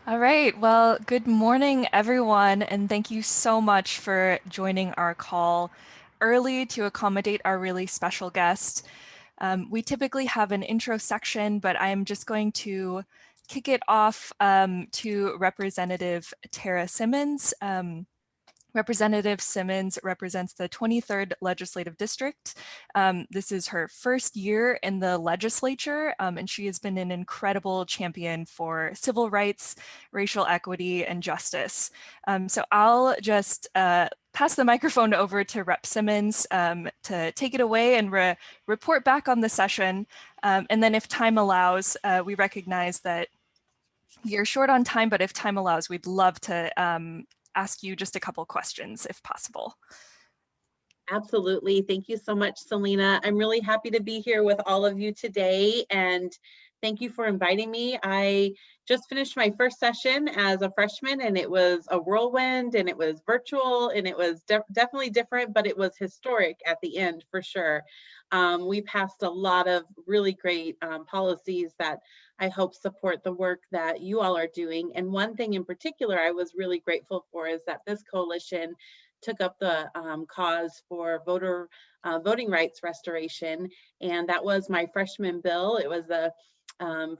All right. Well, good morning, everyone, and thank you so much for joining our call early to accommodate our really special guest. We typically have an intro section, but I'm just going to kick it off to Representative Tarra Simmons. Representative Simmons represents the 23rd Legislative District. This is her first year in the legislature, and she has been an incredible champion for civil rights, racial equity, and justice. So I'll just pass the microphone over to Rep. Simmons to take it away and report back on the session. And then if time allows, we recognize that you're short on time, but if time allows, we'd love to ask you just a couple questions if possible. Absolutely. Thank you so much, Selena. I'm really happy to be here with all of you today, and thank you for inviting me. I just finished my first session as a freshman, and it was a whirlwind, and it was virtual, and it was definitely different, but it was historic at the end for sure. We passed a lot of really great policies that I hope support the work that you all are doing. And one thing in particular I was really grateful for is that this coalition took up the cause for voting rights restoration. And that was my freshman bill. It was the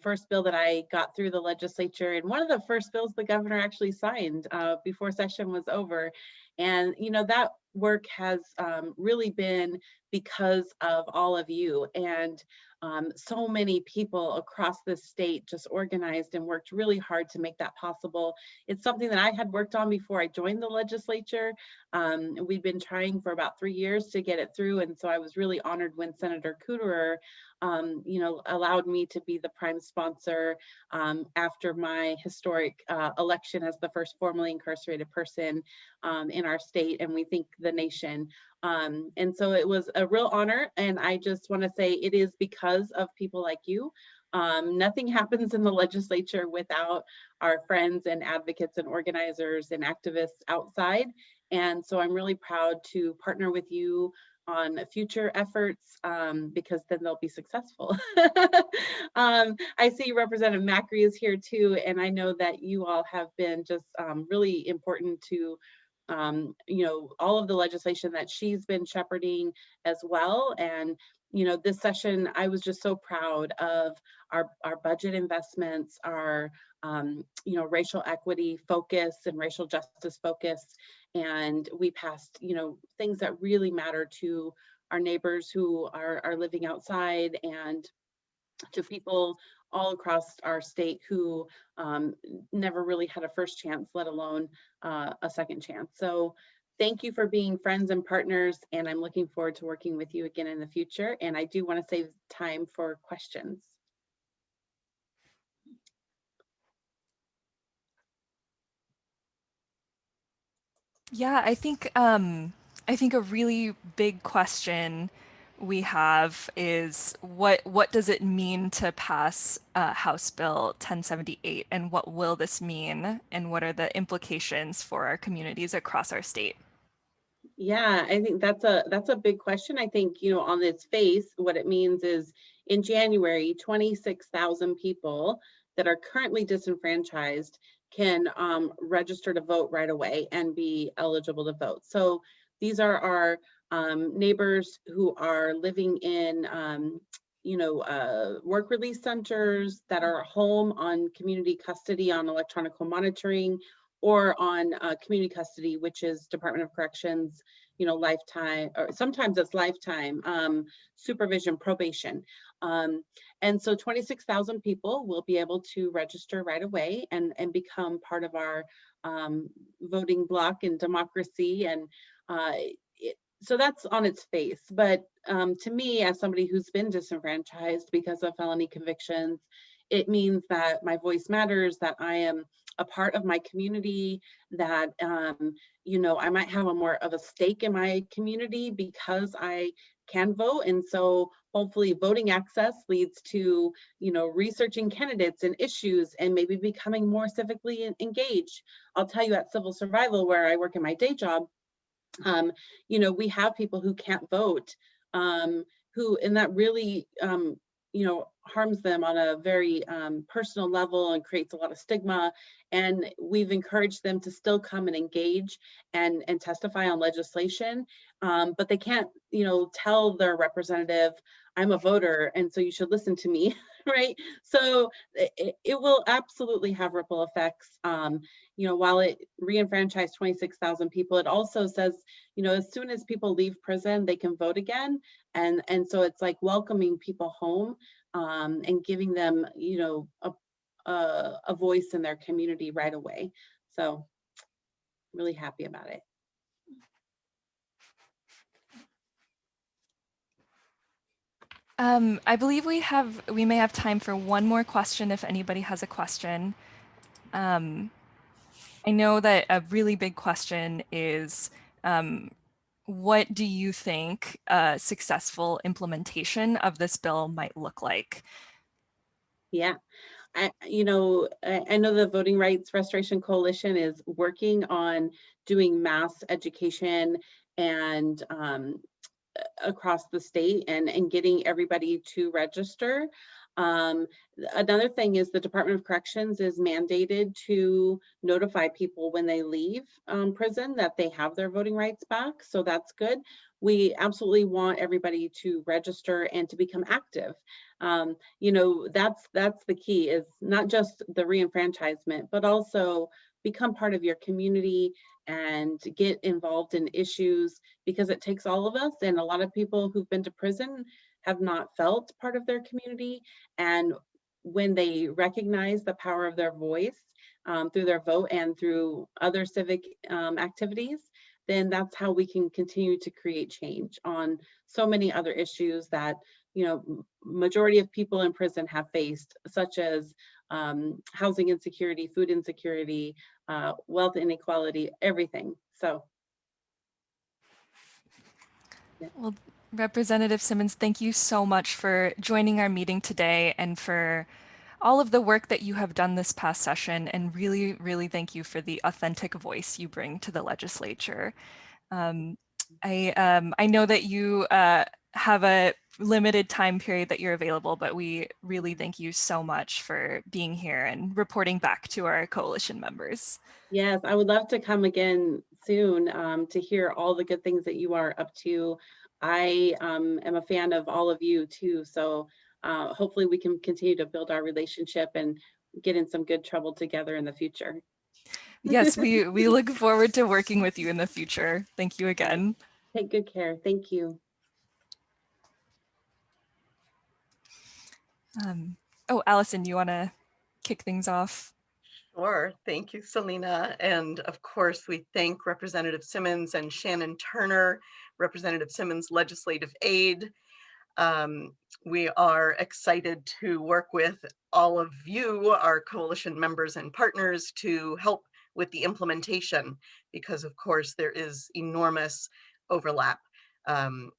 first bill that I got through the legislature, and one of the first bills the governor actually signed before session was over. And that work has really been because of all of you, and so many people across the state just organized and worked really hard to make that possible. It's something that I had worked on before I joined the legislature. We'd been trying for about 3 years to get it through, and so I was really honored when Senator Kuderer allowed me to be the prime sponsor after my historic election as the first formerly incarcerated person in our state, and we think the nation. And so it was a real honor, and I just want to say it is because of people like you. Nothing happens in the legislature without our friends and advocates and organizers and activists outside. And so I'm really proud to partner with you on future efforts because then they'll be successful. I see Representative Macri is here too, and I know that you all have been just really important to all of the legislation that she's been shepherding as well. And this session, I was just so proud of our budget investments, our racial equity focus and racial justice focus. And we passed things that really matter to our neighbors who are living outside, and to people all across our state who never really had a first chance, let alone a second chance. So thank you for being friends and partners, and I'm looking forward to working with you again in the future. And I do want to save time for questions. Yeah, I think a really big question we have is what does it mean to pass House Bill 1078, and what will this mean, and what are the implications for our communities across our state? Yeah, I think that's a big question. I think, on its face, what it means is in January, 26,000 people that are currently disenfranchised can register to vote right away and be eligible to vote. So these are our neighbors who are living in work release centers, that are home on community custody on electronic home monitoring, or on community custody, which is Department of Corrections, lifetime, or sometimes it's lifetime supervision probation. And so 26,000 people will be able to register right away and become part of our voting bloc and democracy. And so that's on its face. But to me, as somebody who's been disenfranchised because of felony convictions, it means that my voice matters, that I am a part of my community, that I might have a more of a stake in my community because I can vote. And so hopefully voting access leads to researching candidates and issues, and maybe becoming more civically engaged. I'll tell you, at Civil Survival, where I work in my day job, we have people who can't vote, and that really harms them on a very personal level and creates a lot of stigma. And we've encouraged them to still come and engage and testify on legislation, but they can't, tell their representative, I'm a voter, and so you should listen to me, right? So it will absolutely have ripple effects. While it re-enfranchised 26,000 people, it also says, as soon as people leave prison, they can vote again. And so it's like welcoming people home, and giving them, a voice in their community right away. So really happy about it. I believe we may have time for one more question if anybody has a question. I know that a really big question is, what do you think a successful implementation of this bill might look like? Yeah. I know the Voting Rights Restoration Coalition is working on doing mass education and across the state and getting everybody to register. Um, Another thing is the Department of Corrections is mandated to notify people when they leave prison that they have their voting rights back. So that's good. We absolutely want everybody to register and to become active. That's the key, is not just the reenfranchisement, but also become part of your community and get involved in issues, because it takes all of us. And a lot of people who've been to prison have not felt part of their community. And when they recognize the power of their voice, through their vote and through other civic activities, then that's how we can continue to create change on so many other issues that, majority of people in prison have faced, such as housing insecurity, food insecurity, wealth inequality, everything. So. Yeah. Well, Representative Simmons, thank you so much for joining our meeting today and for all of the work that you have done this past session, and really, really thank you for the authentic voice you bring to the legislature. I know that you have a limited time period that you're available, but we really thank you so much for being here and reporting back to our coalition members. Yes, I would love to come again soon, to hear all the good things that you are up to. I am a fan of all of you too, so hopefully we can continue to build our relationship and get in some good trouble together in the future. Yes, we look forward to working with you in the future. Thank you All right. again. Take good care. Thank you. Oh, Allison, you want to kick things off? Sure. Thank you, Selena. And of course, we thank Representative Simmons and Shannon Turner, Representative Simmons' legislative aide. We are excited to work with all of you, our coalition members and partners, to help with the implementation, because of course there is enormous overlap.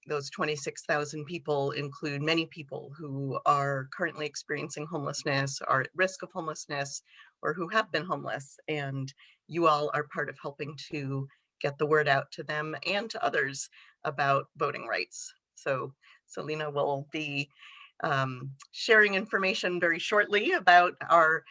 Those 26,000 people include many people who are currently experiencing homelessness, are at risk of homelessness, or who have been homeless. And you all are part of helping to get the word out to them and to others about voting rights. So Selena will be sharing information very shortly about our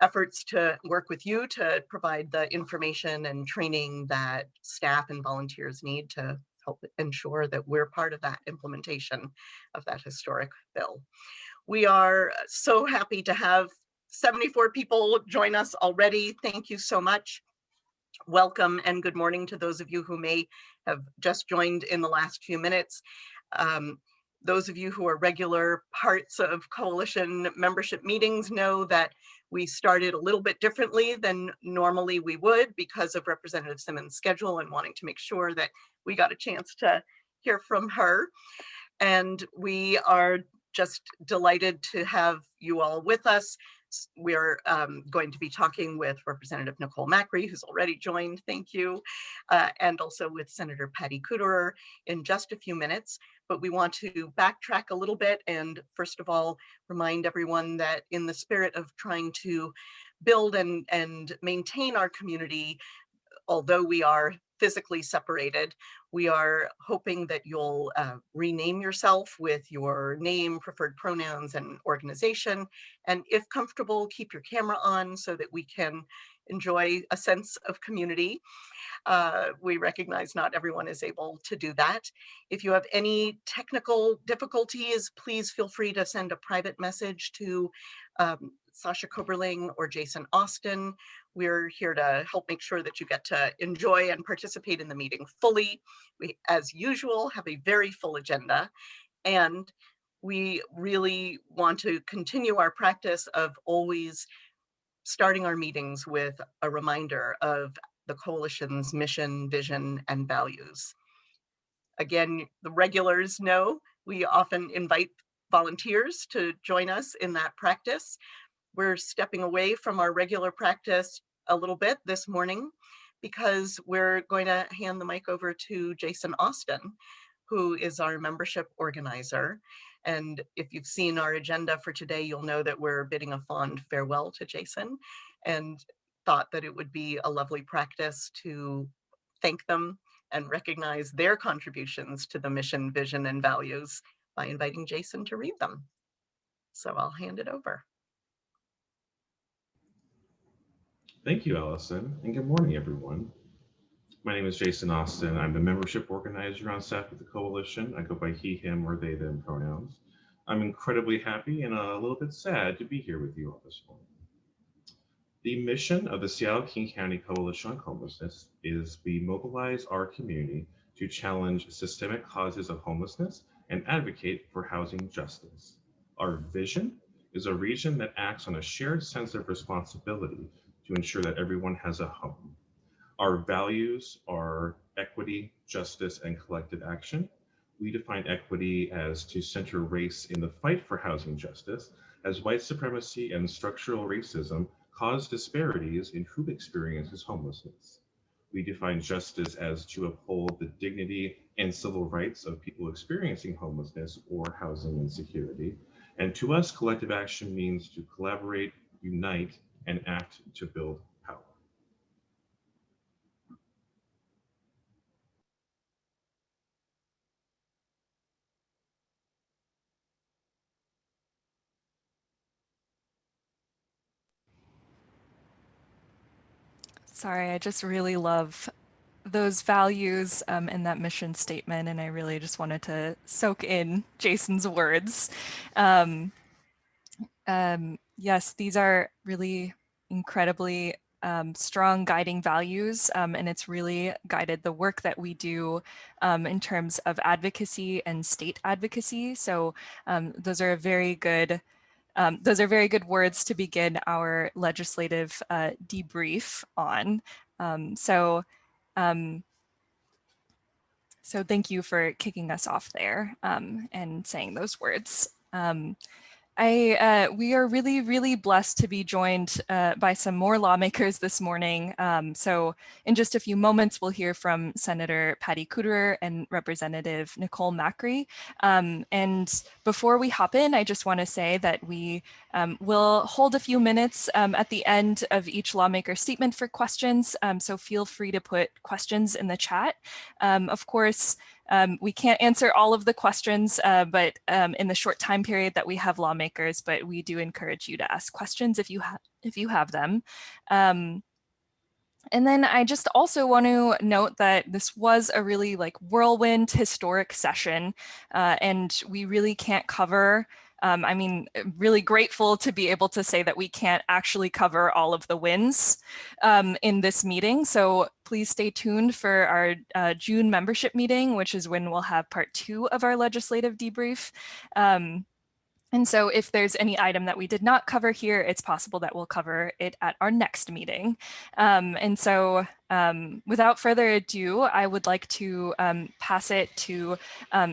efforts to work with you to provide the information and training that staff and volunteers need to help ensure that we're part of that implementation of that historic bill. We are so happy to have 74 people join us already. Thank you so much. Welcome and good morning to those of you who may have just joined in the last few minutes. Those of you who are regular parts of coalition membership meetings know that we started a little bit differently than normally we would because of Representative Simmons' schedule and wanting to make sure that we got a chance to hear from her. And we are just delighted to have you all with us. We're going to be talking with Representative Nicole Macri, who's already joined, thank you, and also with Senator Patty Kuderer in just a few minutes. But we want to backtrack a little bit and first of all, remind everyone that in the spirit of trying to build and maintain our community, although we are physically separated. We are hoping that you'll rename yourself with your name, preferred pronouns, and organization. And if comfortable, keep your camera on so that we can enjoy a sense of community. We recognize not everyone is able to do that. If you have any technical difficulties, please feel free to send a private message to Sasha Koberling or Jason Austin. We're here to help make sure that you get to enjoy and participate in the meeting fully. We, as usual, have a very full agenda, and we really want to continue our practice of always starting our meetings with a reminder of the coalition's mission, vision, and values. Again, the regulars know we often invite volunteers to join us in that practice. We're stepping away from our regular practice a little bit this morning because we're going to hand the mic over to Jason Austin, who is our membership organizer. And if you've seen our agenda for today, you'll know that we're bidding a fond farewell to Jason, and thought that it would be a lovely practice to thank them and recognize their contributions to the mission, vision, and values by inviting Jason to read them. So I'll hand it over. Thank you, Allison, and good morning, everyone. My name is Jason Austin. I'm the membership organizer on staff with the coalition. I go by he, him, or they, them pronouns. I'm incredibly happy and a little bit sad to be here with you all this morning. The mission of the Seattle-King County Coalition on Homelessness is we mobilize our community to challenge systemic causes of homelessness and advocate for housing justice. Our vision is a region that acts on a shared sense of responsibility to ensure that everyone has a home. Our values are equity, justice, and collective action. We define equity as to center race in the fight for housing justice, as white supremacy and structural racism cause disparities in who experiences homelessness. We define justice as to uphold the dignity and civil rights of people experiencing homelessness or housing insecurity. And to us, collective action means to collaborate, unite, and act to build power. Sorry, I just really love those values and that mission statement, and I really just wanted to soak in Jason's words. Yes, these are really incredibly strong guiding values, and it's really guided the work that we do in terms of advocacy and state advocacy. So those are very good words to begin our legislative debrief on. So thank you for kicking us off there and saying those words. We are really, really blessed to be joined by some more lawmakers this morning. So in just a few moments, we'll hear from Senator Patty Kuderer and Representative Nicole Macri. And before we hop in, I just want to say that we will hold a few minutes at the end of each lawmaker statement for questions. So feel free to put questions in the chat. Of course, we can't answer all of the questions, but in the short time period that we have lawmakers, but we do encourage you to ask questions if you have them. And then I just also want to note that this was a really whirlwind historic session, and we really can't cover really grateful to be able to say that we can't actually cover all of the wins in this meeting. So please stay tuned for our June membership meeting, which is when we'll have part 2 of our legislative debrief. And so if there's any item that we did not cover here, it's possible that we'll cover it at our next meeting. And so without further ado, I would like to pass it to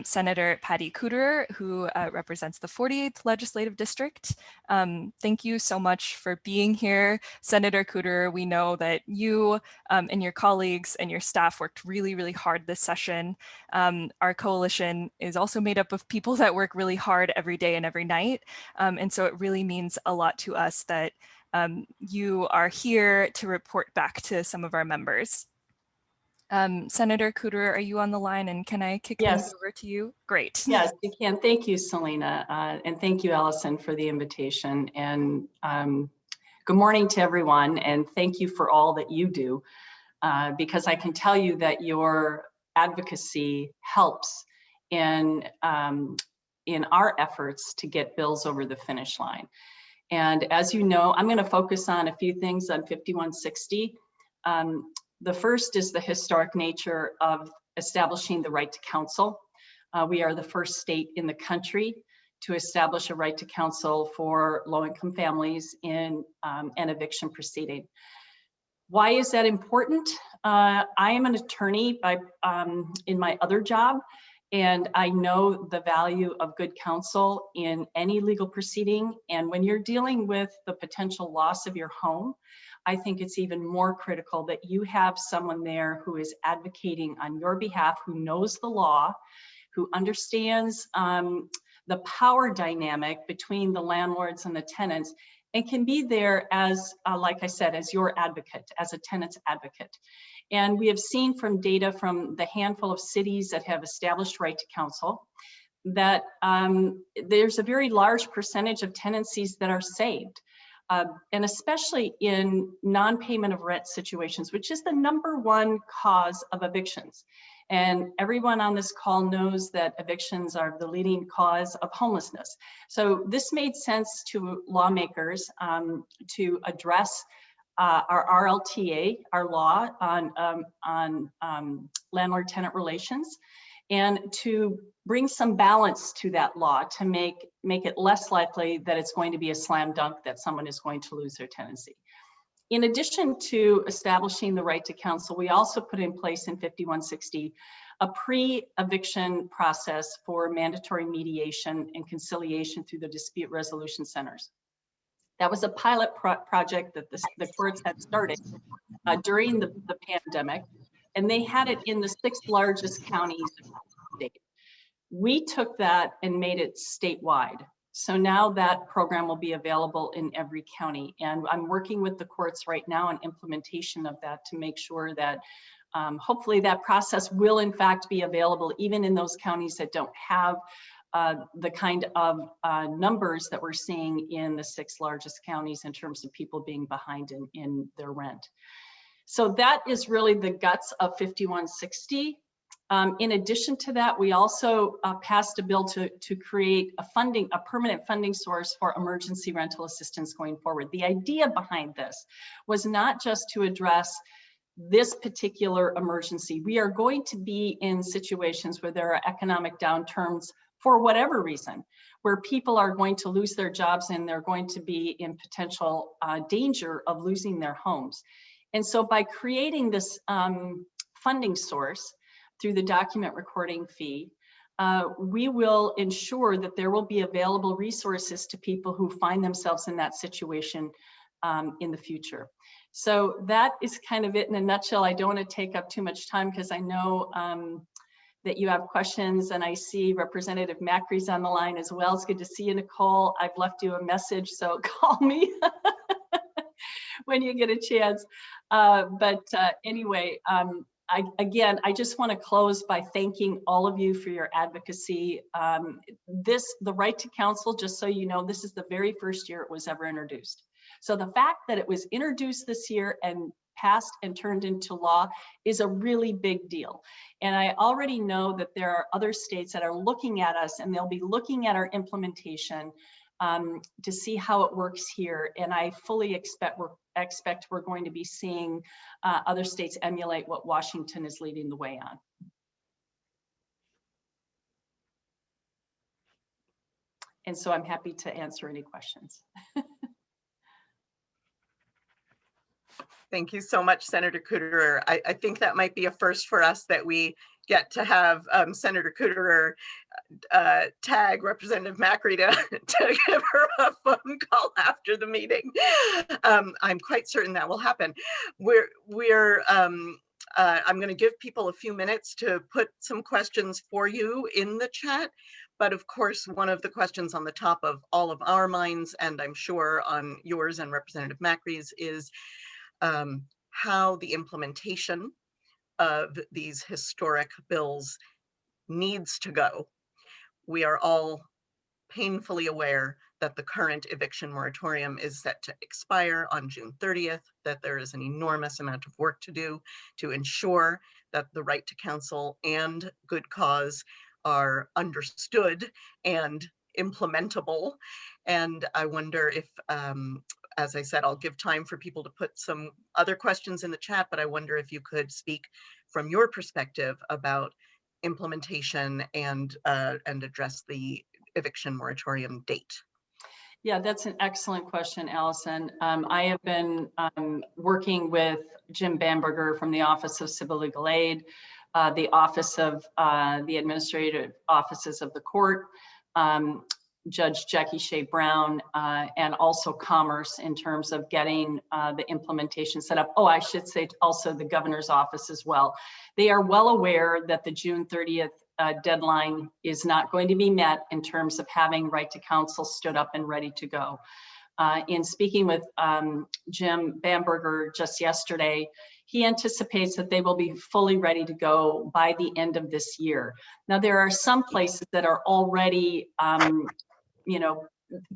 Senator Patty Kuderer, who represents the 48th Legislative District. Thank you so much for being here, Senator Kuderer. We know that you and your colleagues and your staff worked really, really hard this session. Our coalition is also made up of people that work really hard every day and every night. And so it really means a lot to us that you are here to report back to some of our members. Senator Kuderer, are you on the line, and can I kick things Yes. over to you? Great. Yes, you can. Thank you, Selena. And thank you, Allison, for the invitation. And good morning to everyone. And thank you for all that you do, because I can tell you that your advocacy helps in our efforts to get bills over the finish line. And as you know, I'm going to focus on a few things on 5160. The first is the historic nature of establishing the right to counsel. We are the first state in the country to establish a right to counsel for low-income families in an eviction proceeding. Why is that important? I am an attorney in my other job, and I know the value of good counsel in any legal proceeding. And when you're dealing with the potential loss of your home, I think it's even more critical that you have someone there who is advocating on your behalf, who knows the law, who understands the power dynamic between the landlords and the tenants, and can be there as, like I said, as your advocate, as a tenant's advocate. And we have seen from data from the handful of cities that have established right to counsel that there's a very large percentage of tenancies that are saved. And especially in non-payment of rent situations, which is the #1 cause of evictions. And everyone on this call knows that evictions are the leading cause of homelessness. So this made sense to lawmakers to address our RLTA, our law on landlord-tenant relations, and to bring some balance to that law to make it less likely that it's going to be a slam dunk that someone is going to lose their tenancy. In addition to establishing the right to counsel, we also put in place in 5160 a pre-eviction process for mandatory mediation and conciliation through the dispute resolution centers. That was a pilot project that the courts had started during the pandemic, and they had it in the 6 largest counties of the state. We took that and made it statewide. So now that program will be available in every county. And I'm working with the courts right now on implementation of that to make sure that hopefully that process will in fact be available even in those counties that don't have the kind of numbers that we're seeing in the 6 largest counties in terms of people being behind in their rent. So that is really the guts of 5160. In addition to that, we also passed a bill to create a permanent funding source for emergency rental assistance going forward. The idea behind this was not just to address this particular emergency. We are going to be in situations where there are economic downturns for whatever reason, where people are going to lose their jobs and they're going to be in potential danger of losing their homes. And so by creating this funding source through the document recording fee, we will ensure that there will be available resources to people who find themselves in that situation in the future. So that is kind of it in a nutshell. I don't want to take up too much time because I know that you have questions, and I see Representative Macri's on the line as well. It's good to see you, Nicole. I've left you a message, so call me when you get a chance. Anyway, I just want to close by thanking all of you for your advocacy. The right to counsel, just so you know, this is the very first year it was ever introduced. So the fact that it was introduced this year and passed and turned into law is a really big deal. And I already know that there are other states that are looking at us, and they'll be looking at our implementation to see how it works here. And I fully expect we're going to be seeing other states emulate what Washington is leading the way on. And so I'm happy to answer any questions. Thank you so much, Senator Kuderer. I think that might be a first for us that we get to have Senator Kuderer tag Representative Macri to give her a phone call after the meeting. I'm quite certain that will happen. I'm going to give people a few minutes to put some questions for you in the chat. But of course, one of the questions on the top of all of our minds, and I'm sure on yours and Representative Macri's, is how the implementation of these historic bills needs to go. We are all painfully aware that the current eviction moratorium is set to expire on June 30th, that there is an enormous amount of work to do to ensure that the right to counsel and good cause are understood and implementable. And I wonder if, as I said, I'll give time for people to put some other questions in the chat, but I wonder if you could speak from your perspective about implementation and address the eviction moratorium date. Yeah, that's an excellent question, Allison. I have been working with Jim Bamberger from the Office of Civil Legal Aid, the Office of the Administrative Offices of the Court, Judge Jackie Shea Brown, and also Commerce in terms of getting the implementation set up. Oh, I should say also the Governor's Office as well. They are well aware that the June 30th deadline is not going to be met in terms of having right to counsel stood up and ready to go. In speaking with Jim Bamberger just yesterday, he anticipates that they will be fully ready to go by the end of this year. Now, there are some places that are already, you know,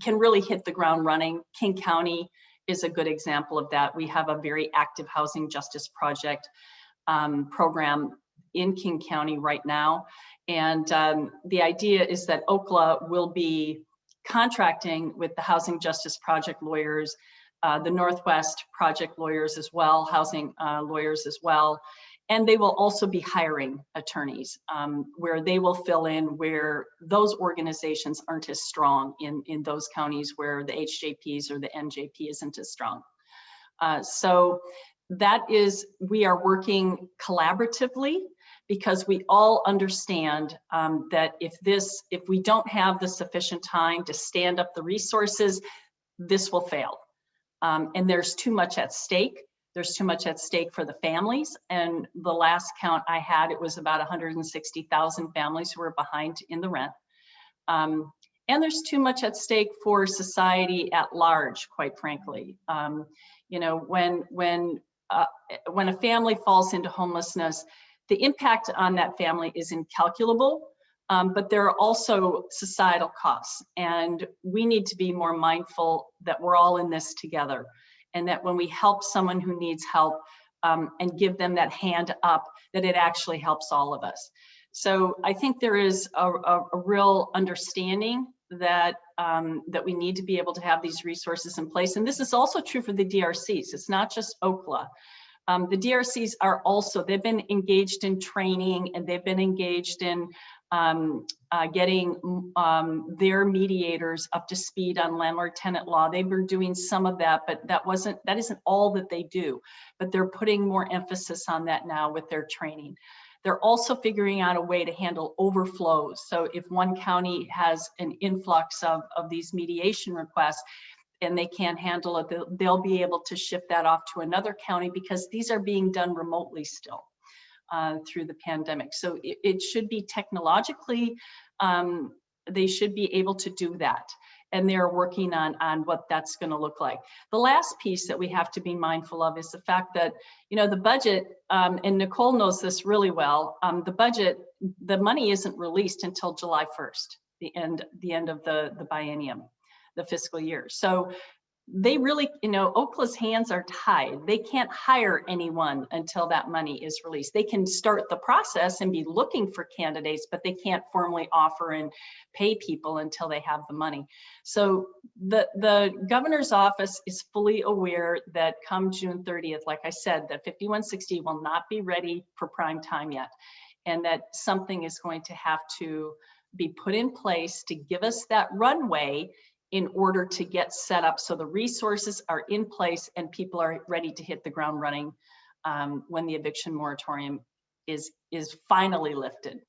can really hit the ground running. King County is a good example of that. We have a very active housing justice project program in King County right now. And the idea is that OCLA will be contracting with the Housing Justice Project lawyers, the Northwest Project lawyers as well, housing lawyers as well. And they will also be hiring attorneys where they will fill in where those organizations aren't as strong in those counties where the HJPs or the NJP isn't as strong. So that is, we are working collaboratively because we all understand that if we don't have the sufficient time to stand up the resources, this will fail. And there's too much at stake. There's too much at stake for the families. And the last count I had, it was about 160,000 families who were behind in the rent. And there's too much at stake for society at large, quite frankly. You know, when a family falls into homelessness, the impact on that family is incalculable, but there are also societal costs. And we need to be more mindful that we're all in this together. And that when we help someone who needs help and give them that hand up, that it actually helps all of us. So I think there is a real understanding that that we need to be able to have these resources in place. And this is also true for the DRCs. It's not just OCLA. The DRCs are also, they've been engaged in training and they've been engaged in getting their mediators up to speed on landlord-tenant law. They were doing some of that, but that isn't all that they do. But they're putting more emphasis on that now with their training. They're also figuring out a way to handle overflows. So if one county has an influx of these mediation requests, and they can't handle it, they'll be able to shift that off to another county because these are being done remotely still through the pandemic. So it should be technologically, they should be able to do that. And they're working on what that's going to look like. The last piece that we have to be mindful of is the fact that, you know, the budget, and Nicole knows this really well, the budget, the money isn't released until July 1st, the end of the biennium, the fiscal year. So they really, you know, OCLA's hands are tied. They can't hire anyone until that money is released. They can start the process and be looking for candidates, but they can't formally offer and pay people until they have the money. So the governor's office is fully aware that come June 30th, like I said, that 5160 will not be ready for prime time yet, and that something is going to have to be put in place to give us that runway in order to get set up so the resources are in place and people are ready to hit the ground running when the eviction moratorium is finally lifted.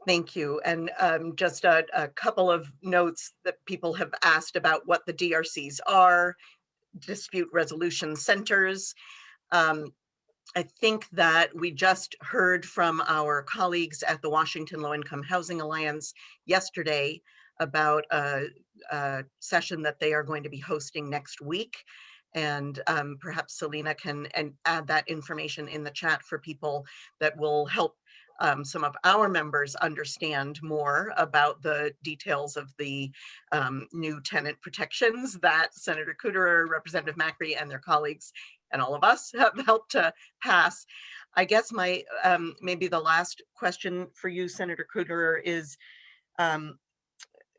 Thank you. And just a couple of notes that people have asked about what the DRCs are, dispute resolution centers. I think that we just heard from our colleagues at the Washington Low Income Housing Alliance yesterday about a session that they are going to be hosting next week. And perhaps Selena can add that information in the chat for people that will help some of our members understand more about the details of the new tenant protections that Senator Kuderer, Representative Macri, and their colleagues and all of us have helped to pass. I guess my maybe the last question for you, Senator Kuderer, is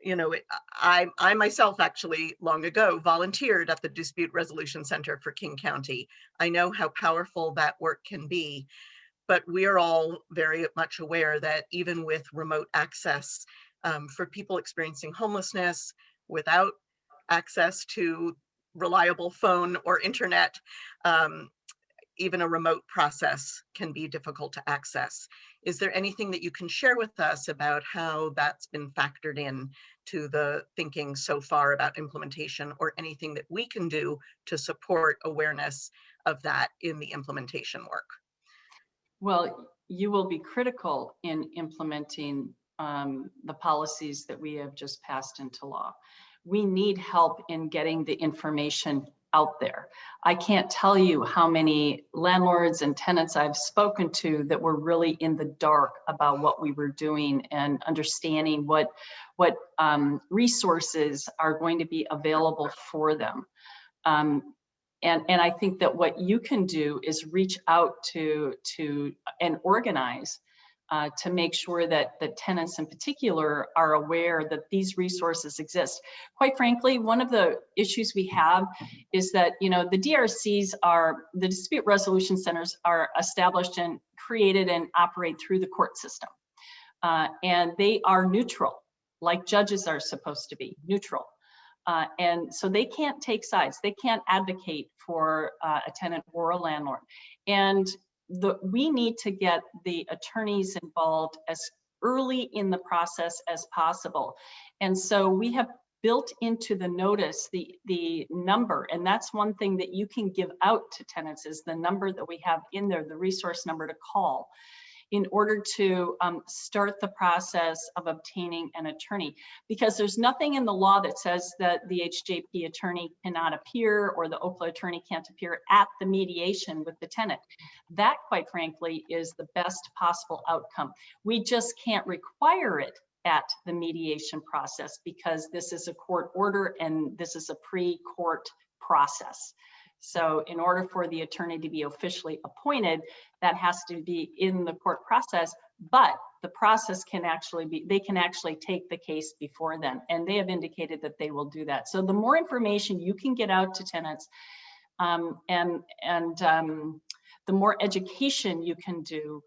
you know, I myself actually long ago volunteered at the Dispute Resolution Center for King County. I know how powerful that work can be, but we are all very much aware that even with remote access for people experiencing homelessness without access to reliable phone or internet, even a remote process can be difficult to access. Is there anything that you can share with us about how that's been factored in to the thinking so far about implementation, or anything that we can do to support awareness of that in the implementation work? Well, you will be critical in implementing the policies that we have just passed into law. We need help in getting the information out there. I can't tell you how many landlords and tenants I've spoken to that were really in the dark about what we were doing and understanding what resources are going to be available for them. And I think that what you can do is reach out to and organize to make sure that the tenants in particular are aware that these resources exist. Quite frankly, one of the issues we have is that, you know, the DRCs are, the dispute resolution centers are established and created and operate through the court system. And they are neutral, like judges are supposed to be, neutral. And so they can't take sides. They can't advocate for a tenant or a landlord. And we need to get the attorneys involved as early in the process as possible. And so we have built into the notice the number, and that's one thing that you can give out to tenants is the number that we have in there, the resource number to call, in order to start the process of obtaining an attorney. Because there's nothing in the law that says that the HJP attorney cannot appear or the OCLA attorney can't appear at the mediation with the tenant. That, quite frankly, is the best possible outcome. We just can't require it at the mediation process because this is a court order and this is a pre-court process. So in order for the attorney to be officially appointed, that has to be in the court process, but the process can actually be, they can actually take the case before then, and they have indicated that they will do that. So the more information you can get out to tenants the more education you can do,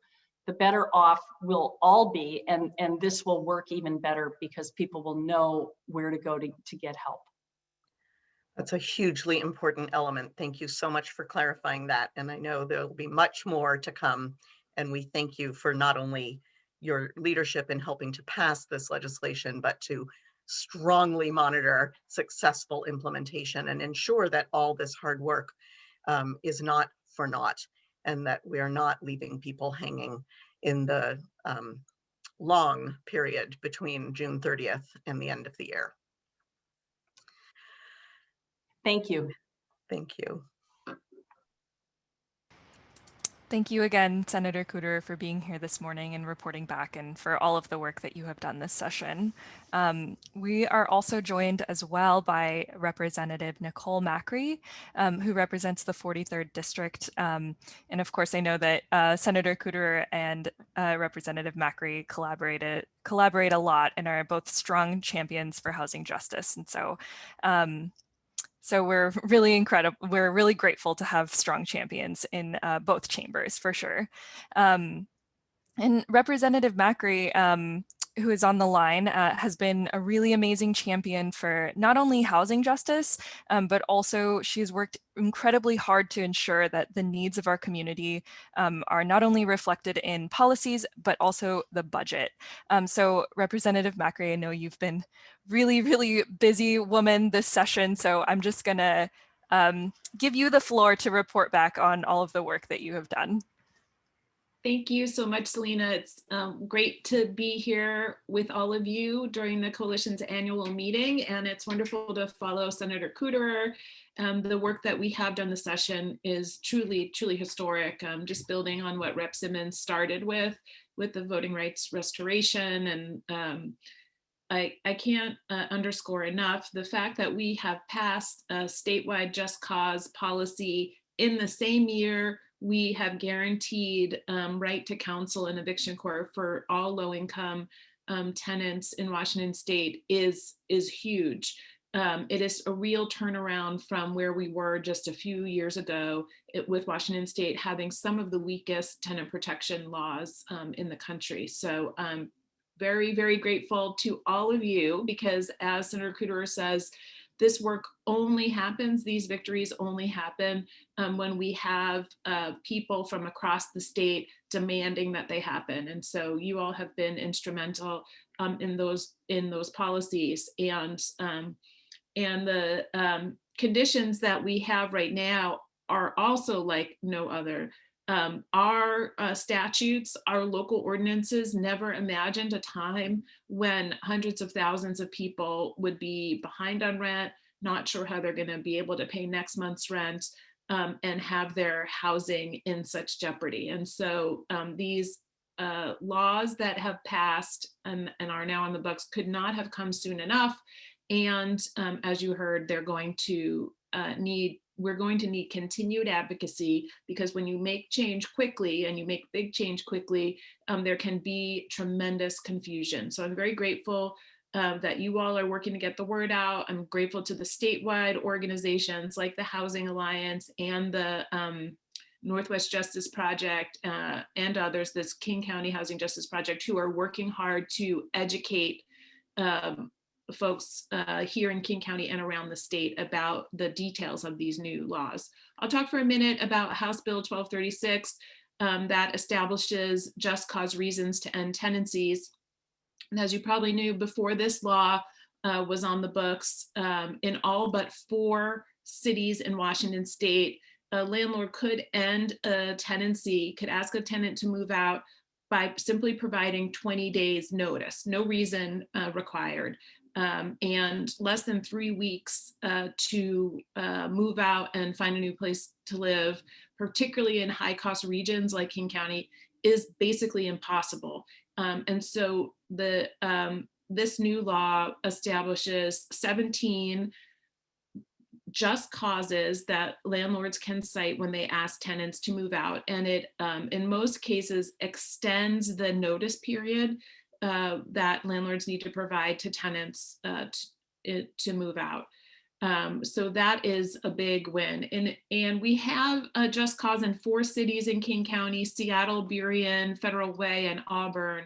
the better off we'll all be, and this will work even better because people will know where to go to get help. That's a hugely important element. Thank you so much for clarifying that. And I know there'll be much more to come. And we thank you for not only your leadership in helping to pass this legislation, but to strongly monitor successful implementation and ensure that all this hard work is not for naught, and that we are not leaving people hanging in the long period between June 30th and the end of the year. Thank you. Thank you. Thank you again, Senator Kuderer, for being here this morning and reporting back, and for all of the work that you have done this session. We are also joined as well by Representative Nicole Macri, who represents the 43rd District. And of course, I know that Senator Kuderer and Representative Macri collaborate a lot and are both strong champions for housing justice. And so So we're really incredible. We're really grateful to have strong champions in both chambers for sure. And Representative Macri, who is on the line, has been a really amazing champion for not only housing justice, but also she's worked incredibly hard to ensure that the needs of our community are not only reflected in policies, but also the budget. So Representative Macri, I know you've been really, really busy woman this session, so I'm just gonna give you the floor to report back on all of the work that you have done. Thank you so much, Selena. It's great to be here with all of you during the coalition's annual meeting, and it's wonderful to follow Senator Kuderer. The work that we have done this session is truly, truly historic. Just building on what Rep. Simmons started with the voting rights restoration, and I can't underscore enough the fact that we have passed a statewide just cause policy in the same year we have guaranteed right to counsel and eviction court for all low-income tenants in Washington state is huge. It is a real turnaround from where we were just a few years ago with Washington state having some of the weakest tenant protection laws in the country. So I'm very, very grateful to all of you, because as Senator Kuderer says, this work only happens, these victories only happen when we have people from across the state demanding that they happen. And so you all have been instrumental in those policies, and the conditions that we have right now are also like no other. Our statutes, our local ordinances never imagined a time when hundreds of thousands of people would be behind on rent, not sure how they're going to be able to pay next month's rent, and have their housing in such jeopardy. And so these laws that have passed and are now on the books could not have come soon enough. And as you heard, we're going to need continued advocacy, because when you make change quickly and you make big change quickly, there can be tremendous confusion. So I'm very grateful that you all are working to get the word out. I'm grateful to the statewide organizations like the Housing Alliance and the Northwest Justice Project and others, this King County Housing Justice Project, who are working hard to educate folks here in King County and around the state about the details of these new laws. I'll talk for a minute about House Bill 1236 that establishes just cause reasons to end tenancies. And as you probably knew, before this law was on the books, in all but 4 cities in Washington state, a landlord could end a tenancy, could ask a tenant to move out by simply providing 20 days notice, no reason required. And less than 3 weeks to move out and find a new place to live, particularly in high cost regions like King County, is basically impossible. And so this new law establishes 17 just causes that landlords can cite when they ask tenants to move out. And it, in most cases, extends the notice period that landlords need to provide to tenants to move out. So that is a big win. And we have a just cause in 4 cities in King County: Seattle, Burien, Federal Way, and Auburn.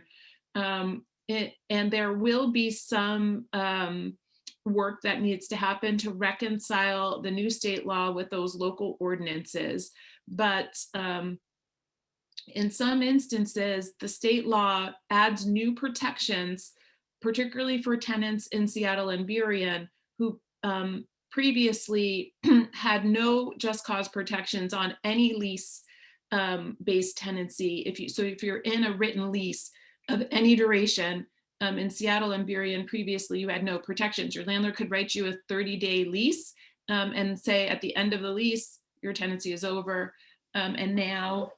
And there will be some work that needs to happen to reconcile the new state law with those local ordinances. But in some instances, the state law adds new protections, particularly for tenants in Seattle and Burien who previously had no just cause protections on any lease based tenancy. If you're in a written lease of any duration, in Seattle and Burien previously, you had no protections. Your landlord could write you a 30-day lease and say at the end of the lease, your tenancy is over. And now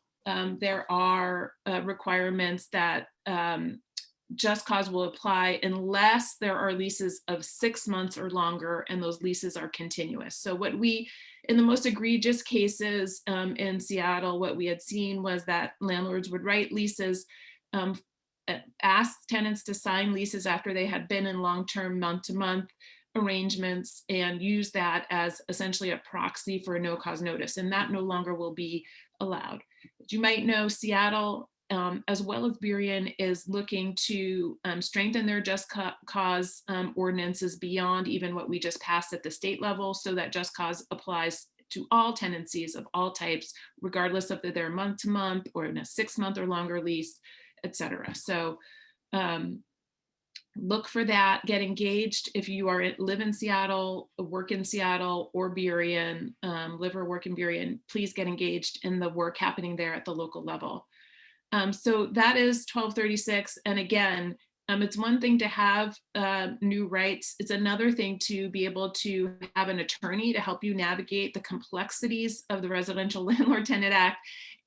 there are requirements that just cause will apply unless there are leases of 6 months or longer, and those leases are continuous. So what we, in the most egregious cases in Seattle, what we had seen was that landlords would write leases, ask tenants to sign leases after they had been in long-term month-to-month arrangements, and use that as essentially a proxy for a no-cause notice, and that no longer will be allowed. As you might know, Seattle, as well as Burien, is looking to strengthen their just cause ordinances beyond even what we just passed at the state level, so that just cause applies to all tenancies of all types, regardless of if they're month-to-month or in a 6-month or longer lease, etc. So look for that, get engaged. If you live in Seattle, work in Seattle or Burien, live or work in Burien, please get engaged in the work happening there at the local level. So that is 1236. And again, it's one thing to have new rights. It's another thing to be able to have an attorney to help you navigate the complexities of the Residential Landlord-Tenant Act,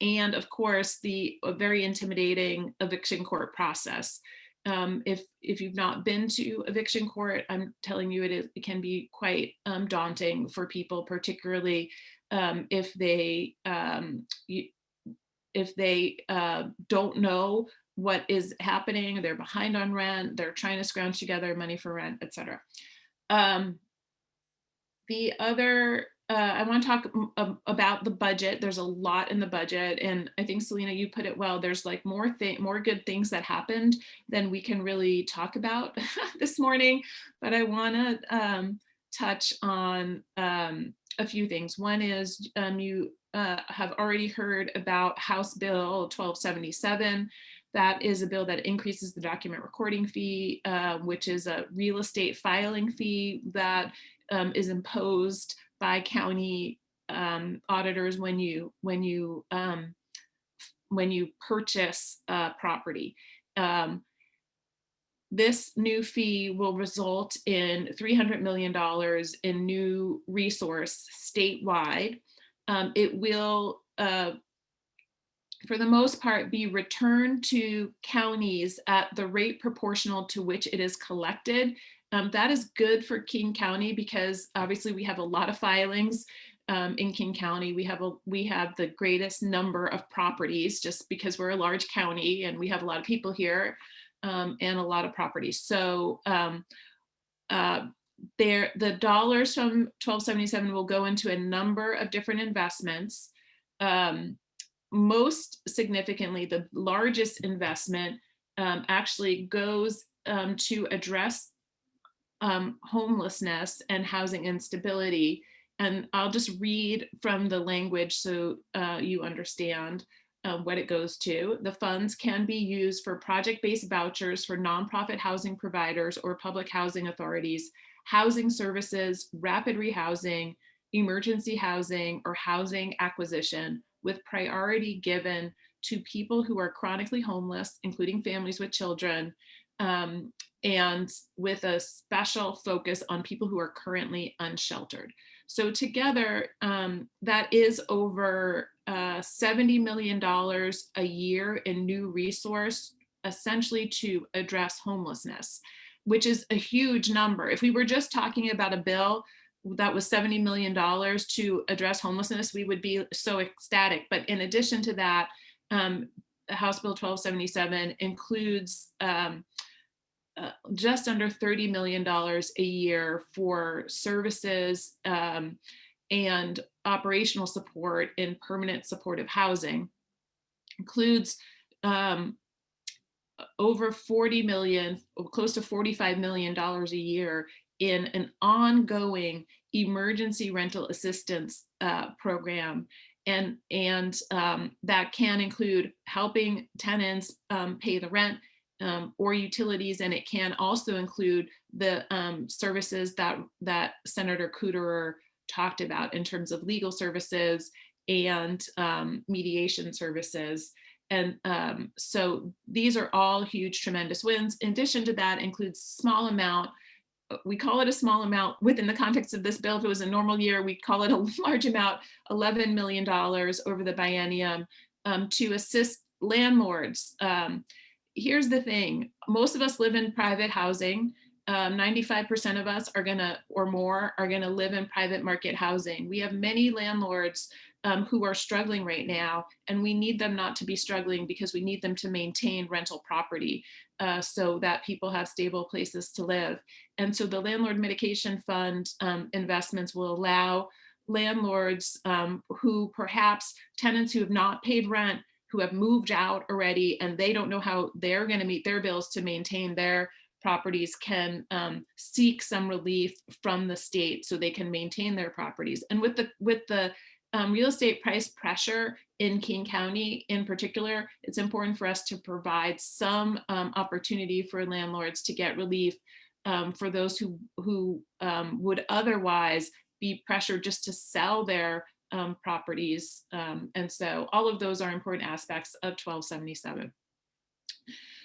and of course, the very intimidating eviction court process. If you've not been to eviction court, I'm telling you, it can be quite daunting for people, particularly if they don't know what is happening, they're behind on rent, they're trying to scrounge together money for rent, etc. The other, I want to talk about the budget. There's a lot in the budget, and I think, Selena, you put it well. There's like more good things that happened than we can really talk about this morning, but I want to touch on a few things. One is you have already heard about House Bill 1277. That is a bill that increases the document recording fee, which is a real estate filing fee that is imposed by county auditors when you purchase property. This new fee will result in $300 million in new resource statewide. It will, for the most part, be returned to counties at the rate proportional to which it is collected. That is good for King County because obviously we have a lot of filings in King County. We have the greatest number of properties just because we're a large county and we have a lot of people here and a lot of properties. So the dollars from 1277 will go into a number of different investments. Most significantly, the largest investment actually goes to address homelessness and housing instability. And I'll just read from the language so you understand what it goes to. The funds can be used for project-based vouchers for nonprofit housing providers or public housing authorities, housing services, rapid rehousing, emergency housing, or housing acquisition, with priority given to people who are chronically homeless, including families with children, and with a special focus on people who are currently unsheltered. So together, that is over $70 million a year in new resource, essentially to address homelessness, which is a huge number. If we were just talking about a bill that was $70 million to address homelessness, we would be so ecstatic. But in addition to that, House Bill 1277 includes just under $30 million a year for services and operational support in permanent supportive housing. Includes over 40 million, close to $45 million a year in an ongoing emergency rental assistance program. And that can include helping tenants pay the rent or utilities, and it can also include the services that Senator Kuderer talked about in terms of legal services and mediation services. And so these are all huge, tremendous wins. In addition to that, includes small amount. We call it a small amount within the context of this bill. If it was a normal year, we'd call it a large amount, $11 million over the biennium to assist landlords. Here's the thing, most of us live in private housing. 95% of us are gonna, or more, are gonna live in private market housing. We have many landlords who are struggling right now, and we need them not to be struggling because we need them to maintain rental property so that people have stable places to live. And so the Landlord Mitigation Fund investments will allow landlords who perhaps tenants who have not paid rent, who have moved out already, and they don't know how they're going to meet their bills to maintain their properties, can seek some relief from the state so they can maintain their properties. And with the real estate price pressure in King County in particular, it's important for us to provide some opportunity for landlords to get relief for those who would otherwise be pressured just to sell their properties. And so all of those are important aspects of 1277.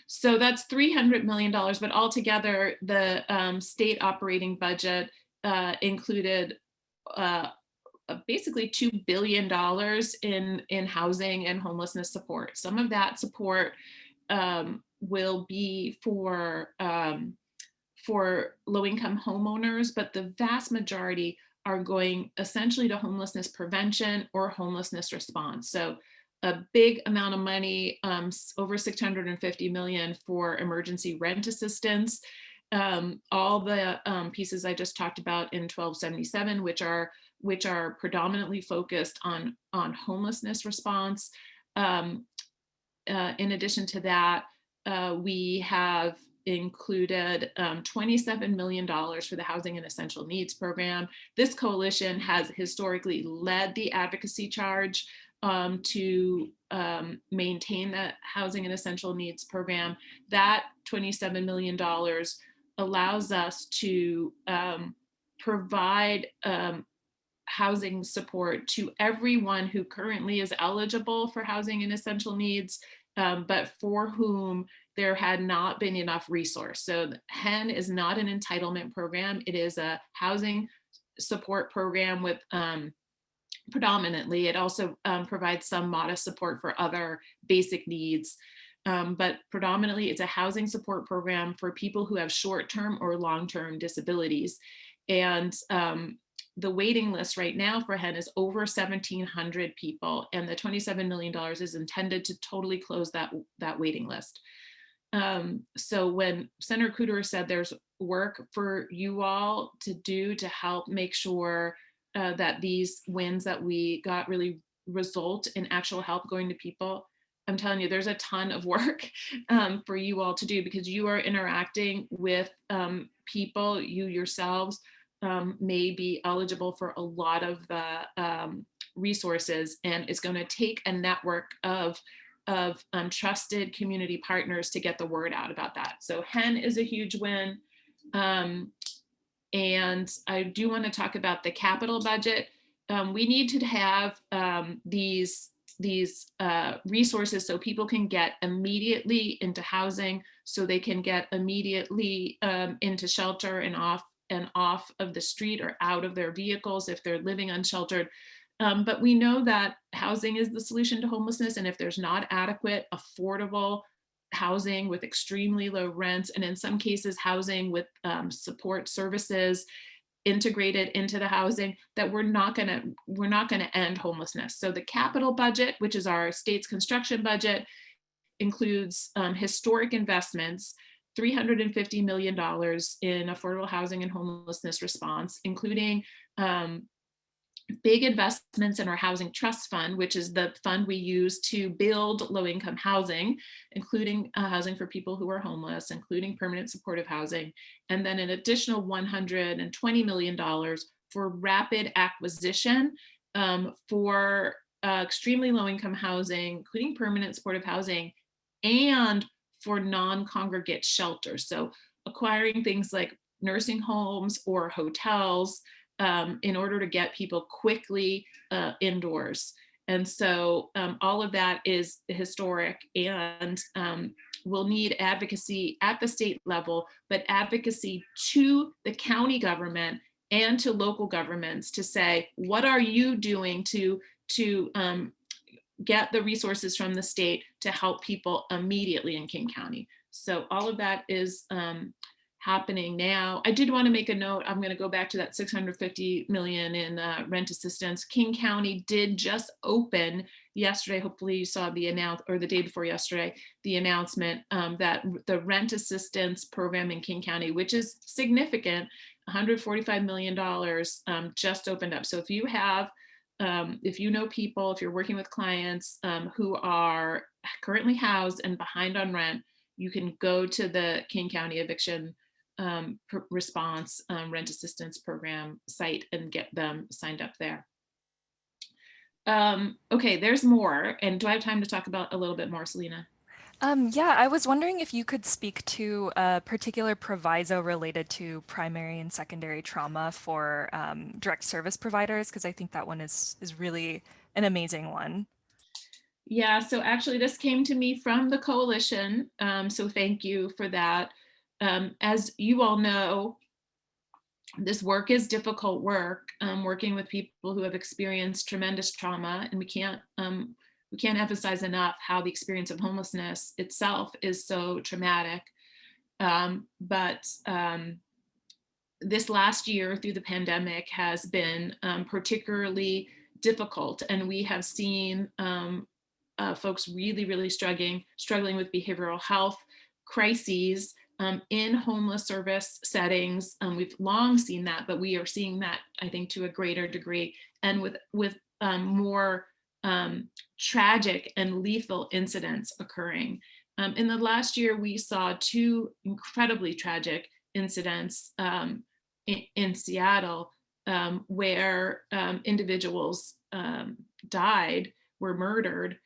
So that's $300 million, but altogether the state operating budget included basically $2 billion in housing and homelessness support. Some of that support will be for low-income homeowners, but the vast majority are going essentially to homelessness prevention or homelessness response. So a big amount of money, over 650 million for emergency rent assistance. All the pieces I just talked about in 1277, which are predominantly focused on homelessness response. In addition to that, we have included $27 million for the Housing and Essential Needs Program. This coalition has historically led the advocacy charge to maintain the Housing and Essential Needs Program. That $27 million allows us to provide housing support to everyone who currently is eligible for housing and essential needs, but for whom there had not been enough resource. So HEN is not an entitlement program. It is a housing support program with predominantly, it also provides some modest support for other basic needs. But predominantly it's a housing support program for people who have short-term or long-term disabilities. And the waiting list right now for HEN is over 1,700 people, and the $27 million is intended to totally close that waiting list. So when Senator Kuderer said there's work for you all to do to help make sure that these wins that we got really result in actual help going to people, I'm telling you, there's a ton of work for you all to do, because you are interacting with people, you yourselves may be eligible for a lot of the resources, and it's going to take a network of trusted community partners to get the word out about that. So HEN is a huge win. And I do want to talk about the capital budget. We need to have these resources so people can get immediately into housing, so they can get immediately into shelter and off of the street or out of their vehicles if they're living unsheltered. But we know that housing is the solution to homelessness, and if there's not adequate, affordable housing with extremely low rents, and in some cases housing with support services integrated into the housing, that we're not going to end homelessness. So the capital budget, which is our state's construction budget, includes historic investments, $350 million in affordable housing and homelessness response, including big investments in our housing trust fund, which is the fund we use to build low-income housing, including housing for people who are homeless, including permanent supportive housing, and then an additional $120 million for rapid acquisition for extremely low-income housing, including permanent supportive housing, and for non-congregate shelters. So acquiring things like nursing homes or hotels in order to get people quickly indoors. And so all of that is historic, and we'll need advocacy at the state level, but advocacy to the county government and to local governments to say, what are you doing to get the resources from the state to help people immediately in King County? So all of that is happening now. I did want to make a note. I'm going to go back to that 650 million in rent assistance. King County did just open yesterday. Hopefully you saw the or the day before yesterday, the announcement that the rent assistance program in King County, which is significant, $145 million, just opened up. So if you have, if you know people, if you're working with clients who are currently housed and behind on rent, you can go to the King County eviction response rent assistance program site and get them signed up there. Okay, there's more. And do I have time to talk about a little bit more, Selena? Yeah, I was wondering if you could speak to a particular proviso related to primary and secondary trauma for direct service providers, because I think that one is really an amazing one. Yeah, so actually this came to me from the coalition, so thank you for that. As you all know, this work is difficult work, working with people who have experienced tremendous trauma, and we can't emphasize enough how the experience of homelessness itself is so traumatic. But this last year through the pandemic has been particularly difficult, and we have seen folks really struggling with behavioral health crises in homeless service settings. We've long seen that, but we are seeing that, I think, to a greater degree, and with more tragic and lethal incidents occurring. In the last year, we saw 2 incredibly tragic incidents in Seattle, where individuals died, were murdered,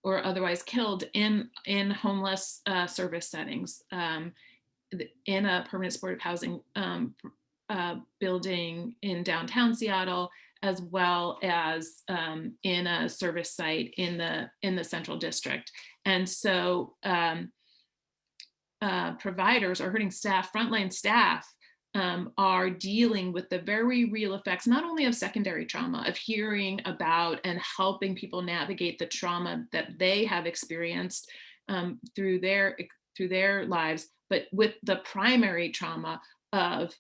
or otherwise killed in homeless service settings, in a permanent supportive housing building in downtown Seattle, as well as in a service site in the Central District. And so providers or hurting staff, frontline staff, are dealing with the very real effects, not only of secondary trauma, of hearing about and helping people navigate the trauma that they have experienced through their lives, but with the primary trauma of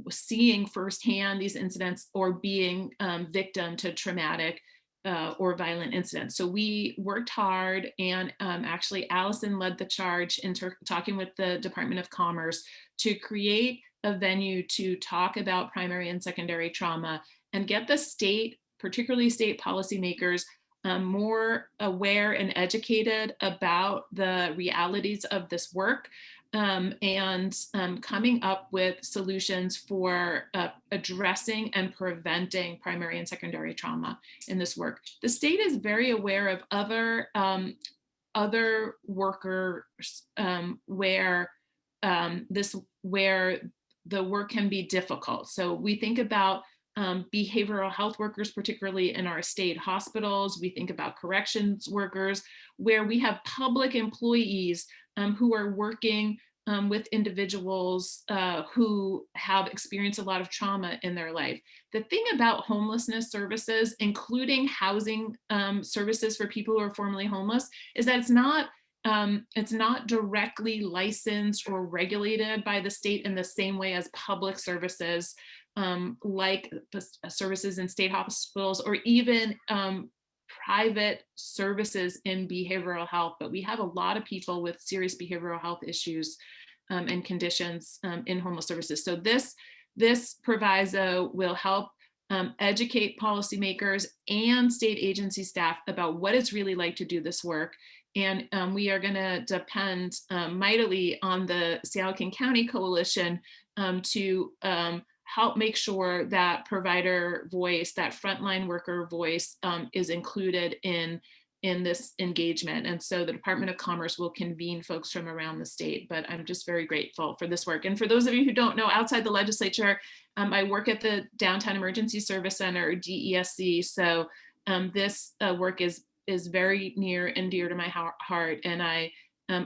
seeing firsthand these incidents or being victim to traumatic or violent incidents. So we worked hard, and actually Allison led the charge in talking with the Department of Commerce to create a venue to talk about primary and secondary trauma and get the state, particularly state policymakers, more aware and educated about the realities of this work, and coming up with solutions for addressing and preventing primary and secondary trauma in this work. The state is very aware of other workers where the work can be difficult. So we think about behavioral health workers, particularly in our state hospitals. We think about corrections workers, where we have public employees who are working with individuals who have experienced a lot of trauma in their life. The thing about homelessness services, including housing services for people who are formerly homeless, is that it's not directly licensed or regulated by the state in the same way as public services, like the services in state hospitals, or even private services in behavioral health. But we have a lot of people with serious behavioral health issues and conditions in homeless services. So this proviso will help educate policymakers and state agency staff about what it's really like to do this work. And we are going to depend mightily on the Seattle County Coalition to help make sure that provider voice, that frontline worker voice, is included in this engagement. And so the Department of Commerce will convene folks from around the state, but I'm just very grateful for this work. And for those of you who don't know, outside the legislature, I work at the Downtown Emergency Service Center, or DESC. So this work is very near and dear to my heart. And I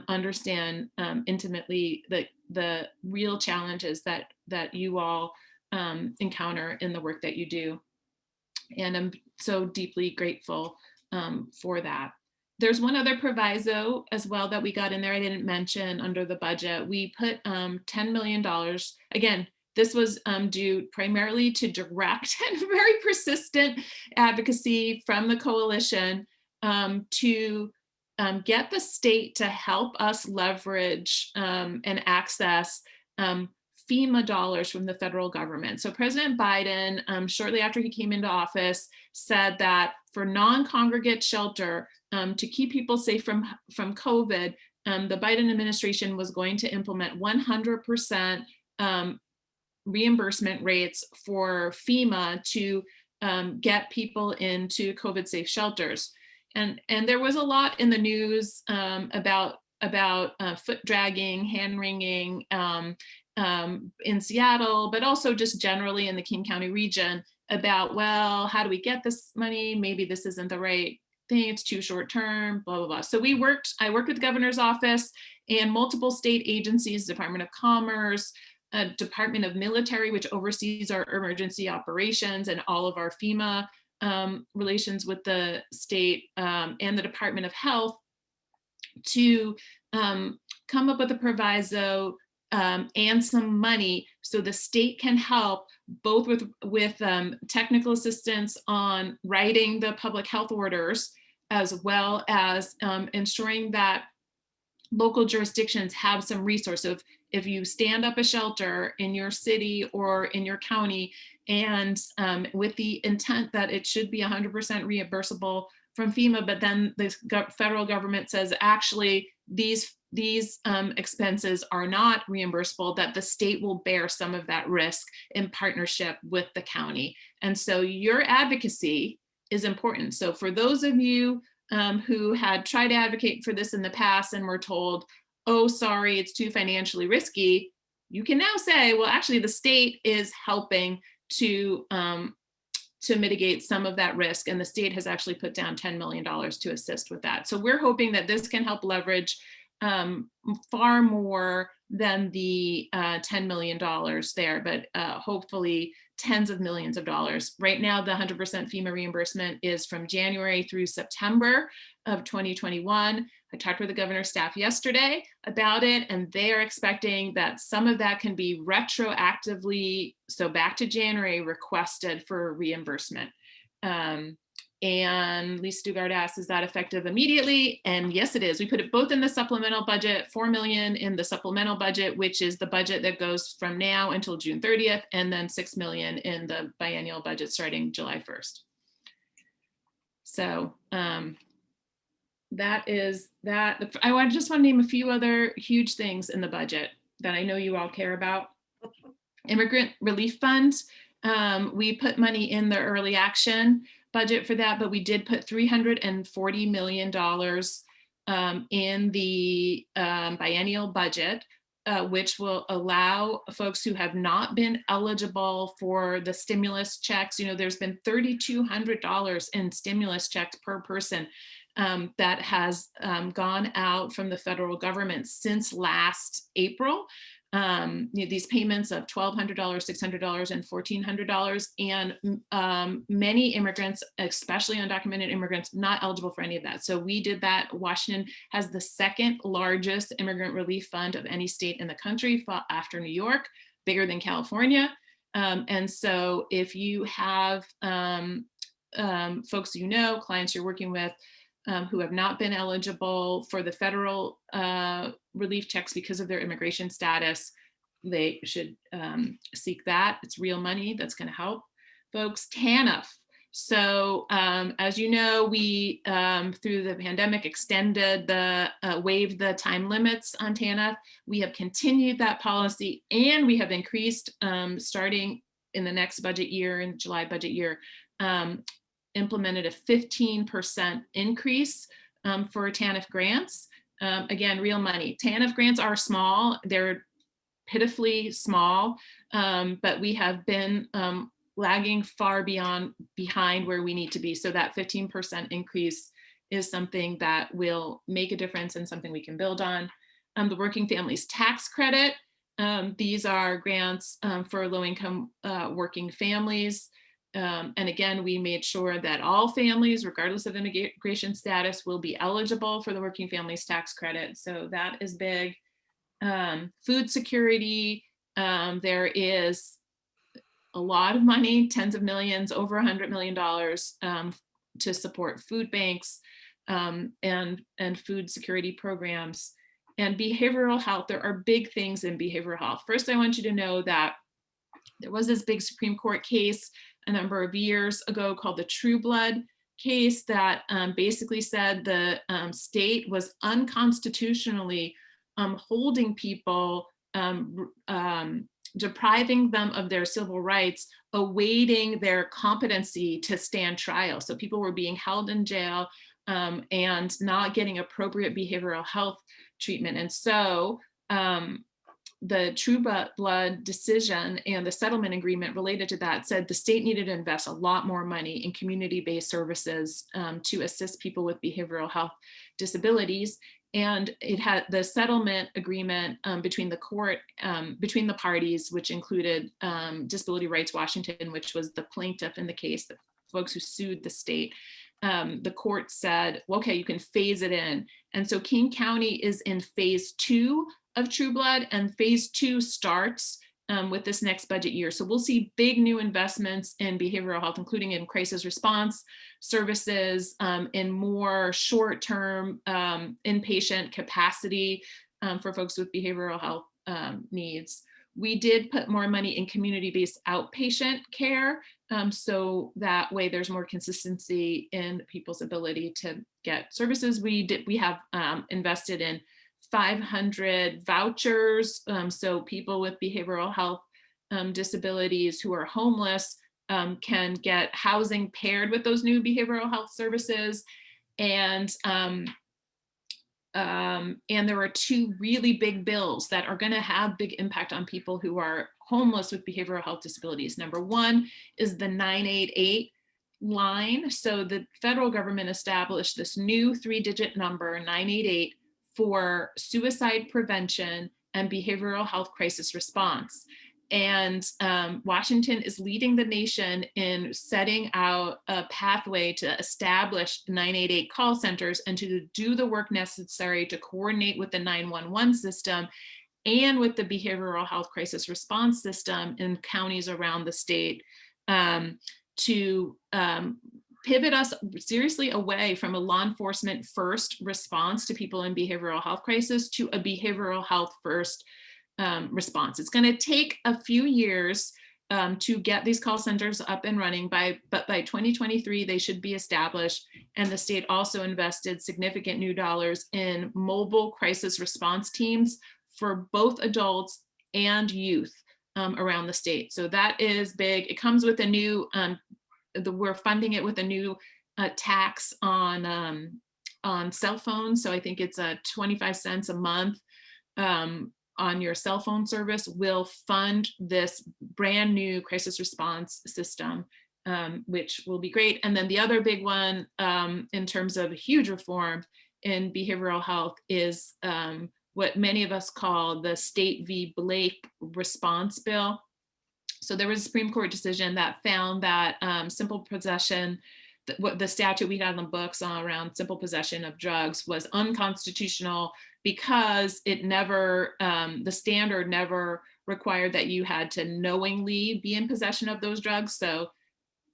understand intimately the real challenges that you all encounter in the work that you do. And I'm so deeply grateful for that. There's one other proviso as well that we got in there I didn't mention under the budget. We put $10 million. Again, this was due primarily to direct and very persistent advocacy from the coalition to get the state to help us leverage and access FEMA dollars from the federal government. So President Biden, shortly after he came into office, said that for non-congregate shelter, to keep people safe from COVID, the Biden administration was going to implement 100% reimbursement rates for FEMA to get people into COVID safe shelters. And there was a lot in the news about foot dragging, hand wringing in Seattle, but also just generally in the King County region about, well, how do we get this money? Maybe this isn't the right thing. It's too short term, blah, blah, blah. So I worked with the governor's office and multiple state agencies, Department of Commerce, Department of Military, which oversees our emergency operations and all of our FEMA relations with the state, and the Department of Health, to come up with a proviso and some money so the state can help both with technical assistance on writing the public health orders, as well as ensuring that local jurisdictions have some resources. If you stand up a shelter in your city or in your county, and with the intent that it should be 100% reimbursable from FEMA, but then the federal government says, actually, these expenses are not reimbursable, that the state will bear some of that risk in partnership with the county. And so your advocacy is important. So for those of you who had tried to advocate for this in the past and were told, oh, sorry, it's too financially risky, you can now say, well, actually, the state is helping to mitigate some of that risk. And the state has actually put down $10 million to assist with that. So we're hoping that this can help leverage far more than the $10 million there, but hopefully tens of millions of dollars. Right now, the 100% FEMA reimbursement is from January through September of 2021. I talked with the governor's staff yesterday about it, and they are expecting that some of that can be retroactively, so back to January, requested for reimbursement. And Lisa Dugard asked, is that effective immediately? And yes, it is. We put it both in the supplemental budget, $4 million in the supplemental budget, which is the budget that goes from now until June 30th, and then $6 million in the biennial budget starting July 1st. So that is that. I just want to name a few other huge things in the budget that I know you all care about. Immigrant Relief Fund. We put money in the early action budget for that, but we did put $340 million in the biennial budget, which will allow folks who have not been eligible for the stimulus checks. You know, there's been $3,200 in stimulus checks per person that has gone out from the federal government since last April. These payments of $1,200, $600, and $1,400, and many immigrants, especially undocumented immigrants, not eligible for any of that. So we did that. Washington has the second largest immigrant relief fund of any state in the country, after New York, bigger than California. And so if you have folks you know, clients you're working with, who have not been eligible for the federal relief checks because of their immigration status, they should seek that. It's real money that's going to help folks. TANF. So as you know, we, through the pandemic, extended waived the time limits on TANF. We have continued that policy, and we have increased, starting in the next budget year, in July budget year, implemented a 15% increase for TANF grants. Again, real money. TANF grants are small. They're pitifully small, but we have been lagging far behind where we need to be. So that 15% increase is something that will make a difference and something we can build on. The Working Families Tax Credit. These are grants for low-income working families. And again, we made sure that all families, regardless of immigration status, will be eligible for the Working Families Tax Credit. So that is big. Food security, there is a lot of money, tens of millions, over $100 million to support food banks and food security programs. And behavioral health, there are big things in behavioral health. First, I want you to know that there was this big Supreme Court case a number of years ago called the True Blood case that basically said the state was unconstitutionally holding people, depriving them of their civil rights, awaiting their competency to stand trial. So people were being held in jail and not getting appropriate behavioral health treatment. And so the True Blood decision and the settlement agreement related to that said the state needed to invest a lot more money in community-based services to assist people with behavioral health disabilities. And it had the settlement agreement between the court, between the parties, which included Disability Rights Washington, which was the plaintiff in the case, the folks who sued the state. The court said, well, okay, you can phase it in. And so King County is in phase 2 of True Blood, and phase 2 starts with this next budget year. So we'll see big new investments in behavioral health, including in crisis response services, in more short-term inpatient capacity for folks with behavioral health needs. We did put more money in community-based outpatient care, so that way there's more consistency in people's ability to get services. We have invested in 500 vouchers, so people with behavioral health disabilities who are homeless can get housing paired with those new behavioral health services. And there are 2 really big bills that are going to have big impact on people who are homeless with behavioral health disabilities. Number 1 is the 988 line. So the federal government established this new 3-digit number, 988, for suicide prevention and behavioral health crisis response. And Washington is leading the nation in setting out a pathway to establish 988 call centers and to do the work necessary to coordinate with the 911 system and with the behavioral health crisis response system in counties around the state to pivot us seriously away from a law enforcement first response to people in behavioral health crisis to a behavioral health first response. It's going to take a few years to get these call centers up and running, but by 2023, they should be established. And the state also invested significant new dollars in mobile crisis response teams for both adults and youth around the state. So that is big. It comes with a new, we're funding it with a new tax on cell phones. So I think it's 25 cents a month on your cell phone service will fund this brand new crisis response system, which will be great. And then the other big one in terms of a huge reform in behavioral health is what many of us call the State v. Blake response bill. So there was a Supreme Court decision that found that simple possession, what the statute we had on the books around simple possession of drugs was unconstitutional because it never, the standard never required that you had to knowingly be in possession of those drugs. So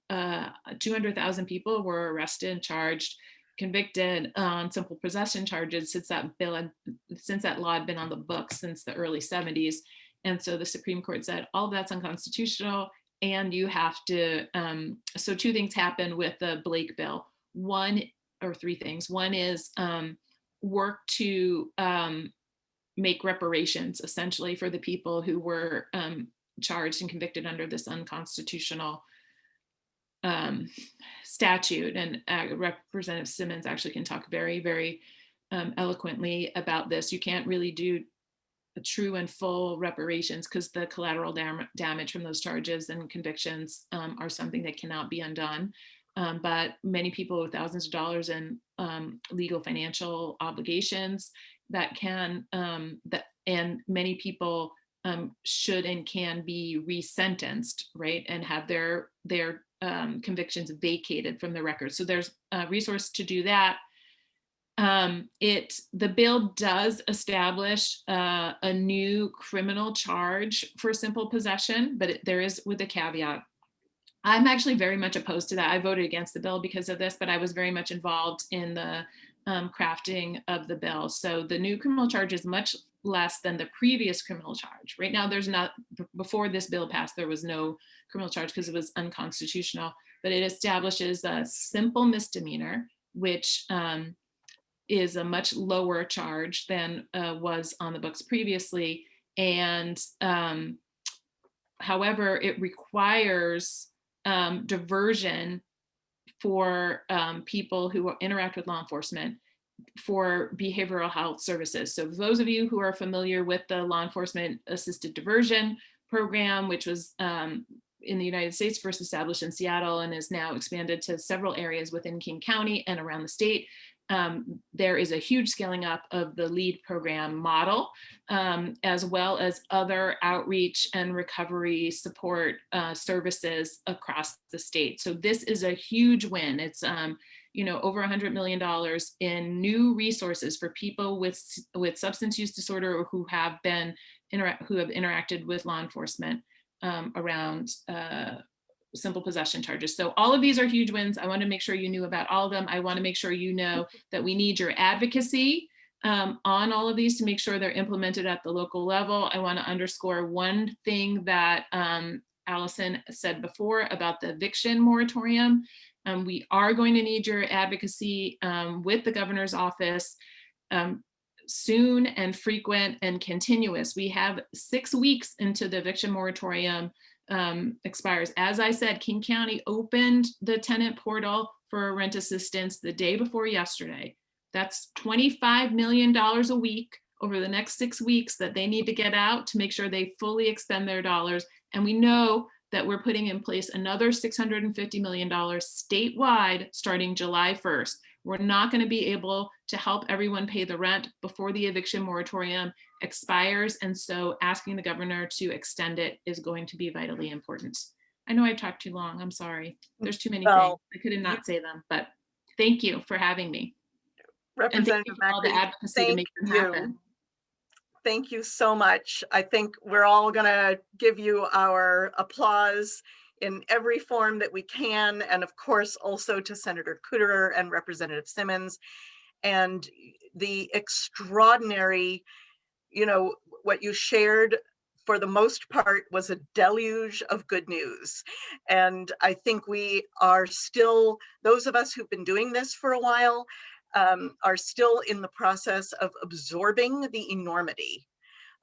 200,000 people were arrested and charged, convicted on simple possession charges since that law had been on the books since the early 70s. And so the Supreme Court said, all that's unconstitutional and you have to, so 2 things happened with the Blake bill. 3 things. One is work to make reparations essentially for the people who were charged and convicted under this unconstitutional statute. And Representative Simmons actually can talk very, very eloquently about this. You can't really do true and full reparations because the collateral damage from those charges and convictions are something that cannot be undone. But many people with thousands of dollars in legal financial obligations that can, and many people should and can be resentenced, right? And have their convictions vacated from the record. So there's a resource to do that. The bill does establish a new criminal charge for simple possession, but there is with a caveat. I'm actually very much opposed to that. I voted against the bill because of this, but I was very much involved in the crafting of the bill. So the new criminal charge is much less than the previous criminal charge. Right now, there's not, before this bill passed, there was no criminal charge because it was unconstitutional, but it establishes a simple misdemeanor, which is a much lower charge than was on the books previously. And however, it requires diversion for people who interact with law enforcement for behavioral health services. So those of you who are familiar with the law enforcement assisted diversion program, which was in the United States first established in Seattle and is now expanded to several areas within King County and around the state, there is a huge scaling up of the LEAD program model, as well as other outreach and recovery support services across the state. So this is a huge win. It's over $100 million in new resources for people with substance use disorder or who have interacted with law enforcement around simple possession charges. So all of these are huge wins. I want to make sure you knew about all of them. I want to make sure you know that we need your advocacy on all of these to make sure they're implemented at the local level. I want to underscore one thing that Allison said before about the eviction moratorium. We are going to need your advocacy with the governor's office soon and frequent and continuous. We have 6 weeks into the eviction moratorium expires. As I said, King County opened the tenant portal for rent assistance the day before yesterday. That's $25 million a week over the next 6 weeks that they need to get out to make sure they fully expend their dollars. And we know that we're putting in place another $650 million statewide starting July 1st. We're not going to be able to help everyone pay the rent before the eviction moratorium expires. And so asking the governor to extend it is going to be vitally important. I know I talked too long. I'm sorry. There's too many things. I could not say them, but thank you for having me. Representative all the Macri, advocacy to make them happen. Thank you so much. I think we're all going to give you our applause in every form that we can. And of course, also to Senator Kuderer and Representative Simmons and the extraordinary, what you shared for the most part was a deluge of good news. And I think we are still, those of us who've been doing this for a while, are still in the process of absorbing the enormity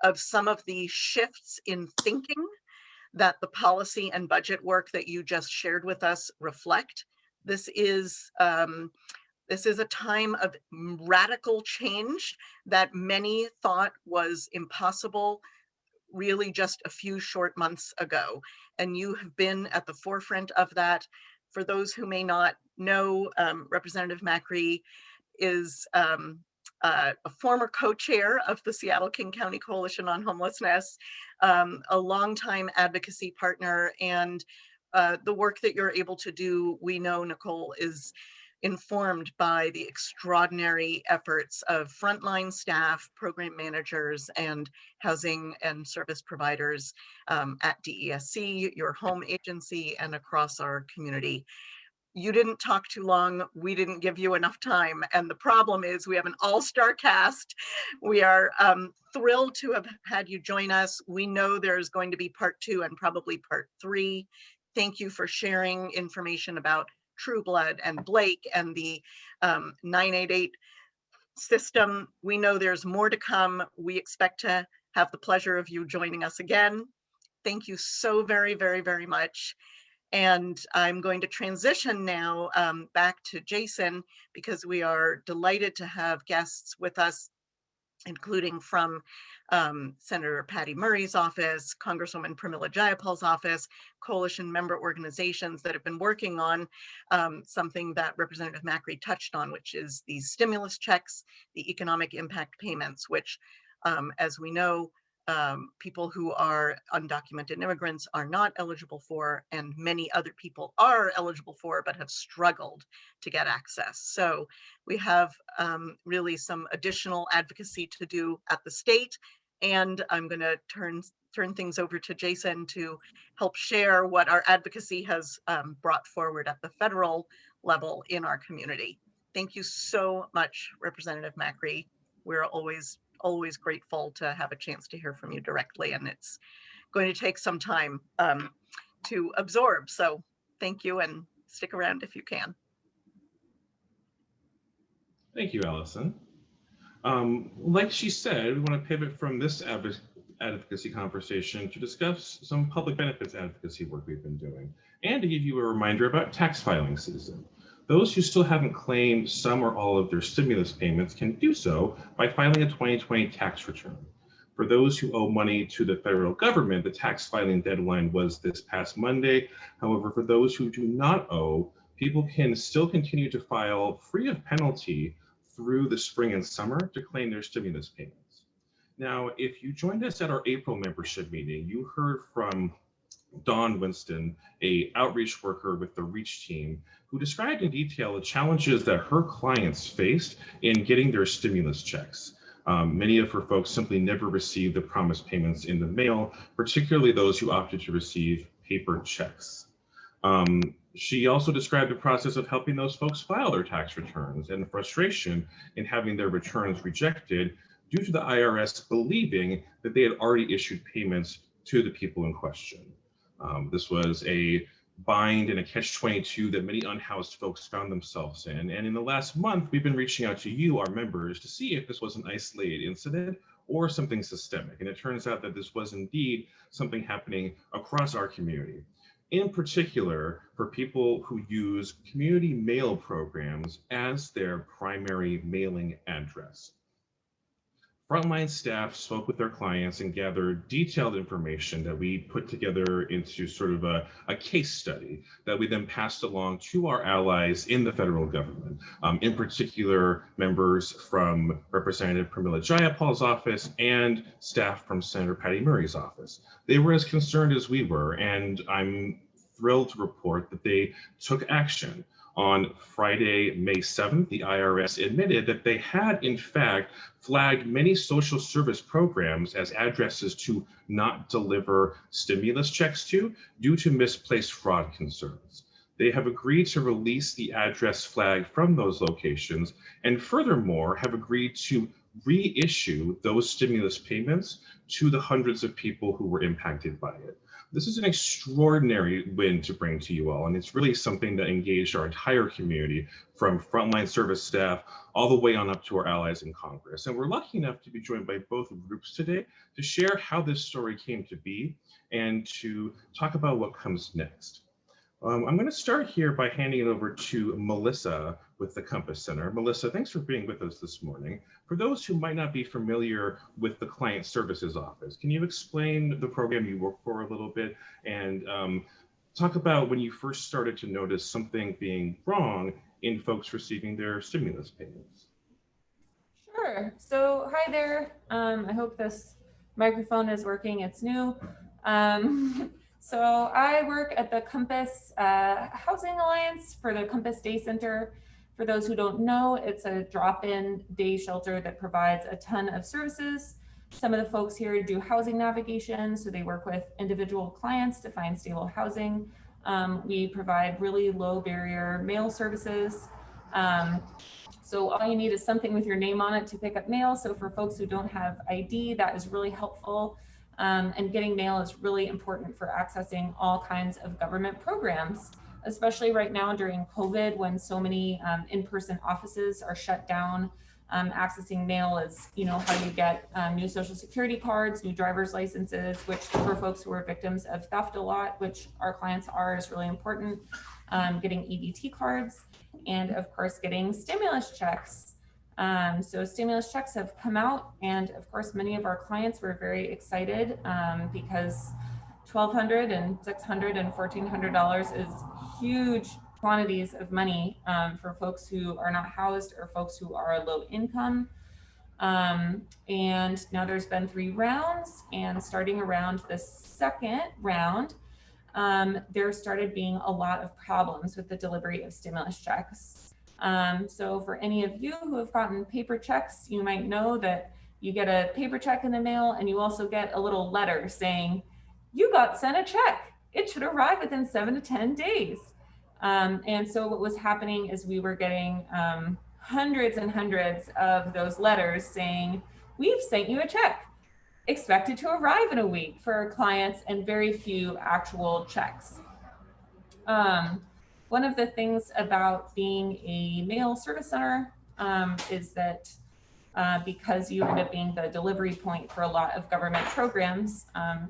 of some of the shifts in thinking that the policy and budget work that you just shared with us reflect. This is a time of radical change that many thought was impossible really just a few short months ago. And you have been at the forefront of that. For those who may not know, Representative Macri is a former co-chair of the Seattle King County Coalition on Homelessness, a longtime advocacy partner, and the work that you're able to do, we know, Nicole, is informed by the extraordinary efforts of frontline staff, program managers, and housing and service providers at DESC, your home agency, and across our community. You didn't talk too long. We didn't give you enough time. And the problem is we have an all-star cast. We are thrilled to have had you join us. We know there's going to be part 2 and probably part 3. Thank you for sharing information about True Blood and Blake and the 988 system. We know there's more to come. We expect to have the pleasure of you joining us again. Thank you so very, very, very much. And I'm going to transition now back to Jason, because we are delighted to have guests with us, including from Senator Patty Murray's office, Congresswoman Pramila Jayapal's office, coalition member organizations that have been working on something that Representative Macri touched on, which is these stimulus checks, the economic impact payments, which, as we know, people who are undocumented immigrants are not eligible for, and many other people are eligible for, but have struggled to get access. So we have really some additional advocacy to do at the state. And I'm going to turn things over to Jason to help share what our advocacy has brought forward at the federal level in our community. Thank you so much, Representative Macri. We're always grateful to have a chance to hear from you directly, and it's going to take some time to absorb. So thank you, and stick around if you can. Thank you, Allison. Like she said, we want to pivot from this advocacy conversation to discuss some public benefits advocacy work we've been doing, and to give you a reminder about tax filing season. Those who still haven't claimed some or all of their stimulus payments can do so by filing a 2020 tax return. For those who owe money to the federal government, the tax filing deadline was this past Monday. However, for those who do not owe, people can still continue to file free of penalty through the spring and summer to claim their stimulus payments. Now, if you joined us at our April membership meeting, you heard from Dawn Winston, a outreach worker with the REACH team, who described in detail the challenges that her clients faced in getting their stimulus checks. Many of her folks simply never received the promised payments in the mail, particularly those who opted to receive paper checks. She also described the process of helping those folks file their tax returns and the frustration in having their returns rejected due to the IRS believing that they had already issued payments to the people in question. This was a bind and a catch-22 that many unhoused folks found themselves in. And in the last month, we've been reaching out to you, our members, to see if this was an isolated incident or something systemic. And it turns out that this was indeed something happening across our community. In particular, for people who use community mail programs as their primary mailing address. Frontline staff spoke with their clients and gathered detailed information that we put together into sort of a case study that we then passed along to our allies in the federal government, in particular members from Representative Palmira Jayapal's office and staff from Senator Patty Murray's office. They were as concerned as we were, and I'm thrilled to report that they took action. On Friday, May 7th, the IRS admitted that they had, in fact, flagged many social service programs as addresses to not deliver stimulus checks to due to misplaced fraud concerns. They have agreed to release the address flag from those locations and furthermore have agreed to reissue those stimulus payments to the hundreds of people who were impacted by it. This is an extraordinary win to bring to you all, and it's really something that engaged our entire community, from frontline service staff all the way on up to our allies in Congress. And we're lucky enough to be joined by both groups today to share how this story came to be and to talk about what comes next. I'm going to start here by handing it over to Melissa with the Compass Center. Melissa, thanks for being with us this morning. For those who might not be familiar with the Client Services Office, can you explain the program you work for a little bit and talk about when you first started to notice something being wrong in folks receiving their stimulus payments? Sure. So hi there. I hope this microphone is working. It's new. So I work at the Compass Housing Alliance for the Compass Day Center. For those who don't know, it's a drop-in day shelter that provides a ton of services. Some of the folks here do housing navigation, so they work with individual clients to find stable housing. We provide really low barrier mail services. So all you need is something with your name on it to pick up mail. So for folks who don't have ID, that is really helpful. And getting mail is really important for accessing all kinds of government programs, especially right now during COVID, when so many in-person offices are shut down. Accessing mail is, how you get new social security cards, new driver's licenses, which for folks who are victims of theft a lot, which our clients are, is really important. Getting EBT cards, and of course, getting stimulus checks. So stimulus checks have come out, and of course, many of our clients were very excited because $1,200 and $600 and $1,400 is huge quantities of money for folks who are not housed or folks who are low income. And now there's been 3 rounds, and starting around the second round, there started being a lot of problems with the delivery of stimulus checks. So for any of you who have gotten paper checks, you might know that you get a paper check in the mail, and you also get a little letter saying, you got sent a check. It should arrive within 7 to 10 days. And so what was happening is we were getting hundreds and hundreds of those letters saying, we've sent you a check, expected to arrive in a week for our clients, and very few actual checks. One of the things about being a mail service center is that because you end up being the delivery point for a lot of government programs,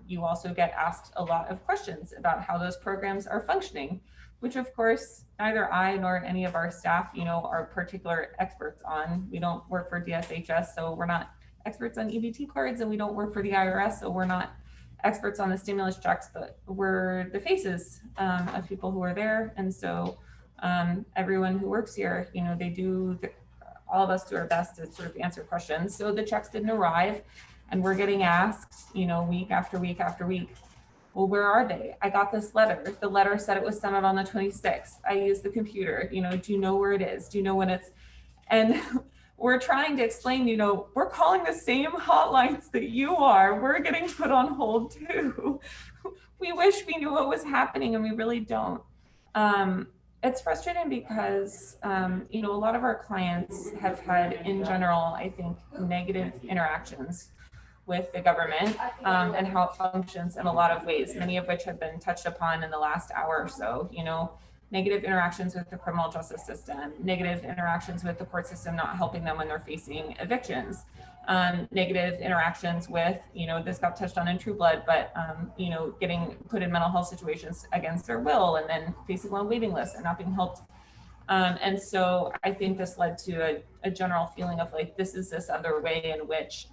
you also get asked a lot of questions about how those programs are functioning. which of course neither I nor any of our staff, are particular experts on. We don't work for DSHS, so we're not experts on EBT cards, and we don't work for the IRS, so we're not experts on the stimulus checks, but we're the faces of people who are there. And so everyone who works here, all of us do our best to sort of answer questions. So the checks didn't arrive, and we're getting asked, week after week after week, well, where are they? I got this letter. The letter said it was sent out on the 26th. I used the computer, do you know where it is? Do you know when it's, and we're trying to explain, we're calling the same hotlines that you are. We're getting put on hold too. We wish we knew what was happening, and we really don't. It's frustrating because, a lot of our clients have had, in general, I think, negative interactions with the government and how it functions in a lot of ways, many of which have been touched upon in the last hour or so. Negative interactions with the criminal justice system, negative interactions with the court system not helping them when they're facing evictions, negative interactions with, this got touched on in True Blood, but, getting put in mental health situations against their will and then facing long waiting lists and not being helped. And so I think this led to a general feeling of like, this is this other way in which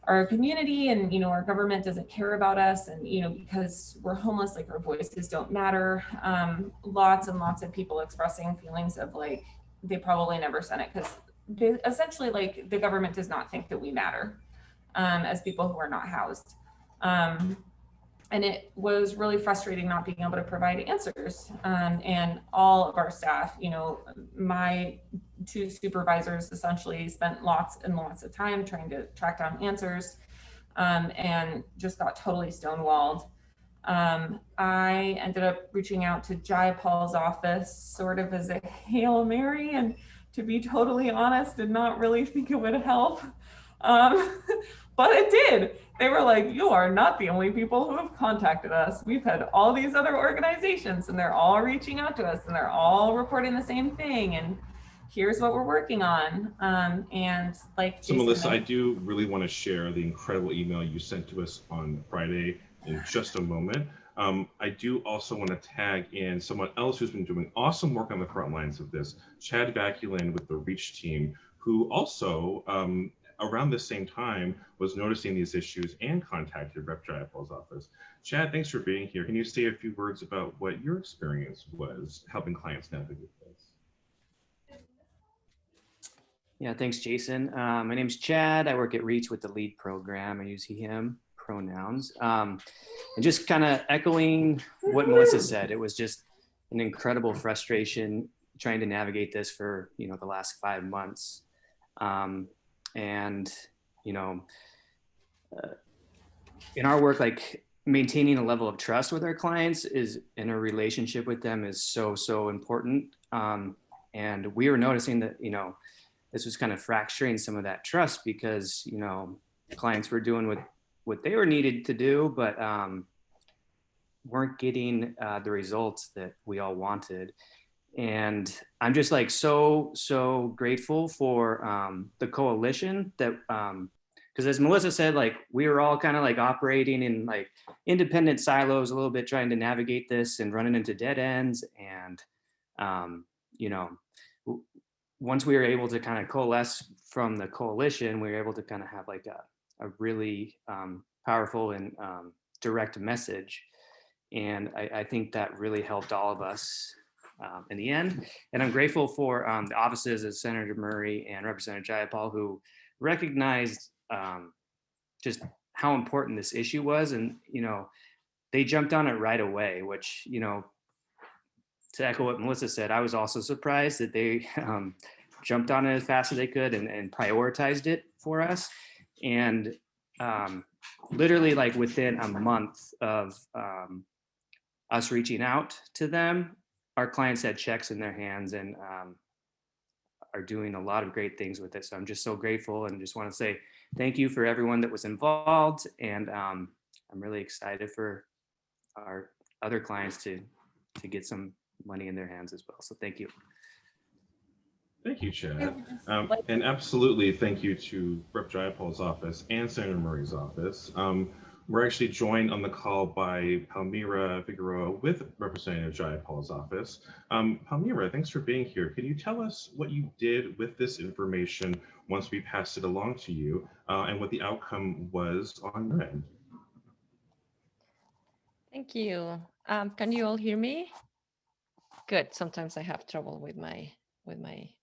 our community and our government doesn't care about us, and because we're homeless, like, our voices don't matter. Lots and lots of people expressing feelings of like they probably never sent it because they essentially, like, the government does not think that we matter as people who are not housed. And it was really frustrating not being able to provide answers. And all of our staff, my two supervisors essentially spent lots and lots of time trying to track down answers and just got totally stonewalled. I ended up reaching out to Jayapal's office sort of as a Hail Mary, and to be totally honest, did not really think it would help. But it did. They were like, you are not the only people who have contacted us. We've had all these other organizations, and they're all reaching out to us, and they're all reporting the same thing. And here's what we're working on. And like so Jason, Melissa, I do really want to share the incredible email you sent to us on Friday in just a moment. I do also want to tag in someone else who's been doing awesome work on the front lines of this, Chad Vaculin with the Reach team, who also around the same time was noticing these issues and contacted Rep. Jayapal's office. Chad, thanks for being here. Can you say a few words about what your experience was helping clients navigate this? Yeah, thanks, Jason. My name's Chad. I work at Reach with the lead program. I use he, him pronouns. And just kind of echoing what Melissa said, it was just an incredible frustration trying to navigate this for, the last 5 months. And, in our work, like, maintaining a level of trust with our clients is in a relationship with them is so important. And we were noticing that, this was kind of fracturing some of that trust because, clients were doing what they were needed to do, but weren't getting the results that we all wanted. And I'm just like so grateful for the coalition that because as Melissa said, like, we were all kind of like operating in like independent silos a little bit, trying to navigate this and running into dead ends. And once we were able to kind of coalesce from the coalition, we were able to kind of have like a really powerful and direct message. And I think that really helped all of us in the end. And I'm grateful for the offices of Senator Murray and Representative Jayapal, who recognized just how important this issue was. And, they jumped on it right away, which, to echo what Melissa said, I was also surprised that they jumped on it as fast as they could and prioritized it for us. And literally, like, within a month of us reaching out to them, our clients had checks in their hands and are doing a lot of great things with it. So I'm just so grateful, and just want to say thank you for everyone that was involved. And I'm really excited for our other clients to get some money in their hands as well. So thank you. Thank you, Chad. And absolutely thank you to Rep. Jayapal's office and Senator Murray's office. We're actually joined on the call by Palmira Figueroa with Representative Jayapal's office. Palmira, thanks for being here. Can you tell us what you did with this information once we passed it along to you and what the outcome was on your end? Thank you. Can you all hear me? Good. Sometimes I have trouble with my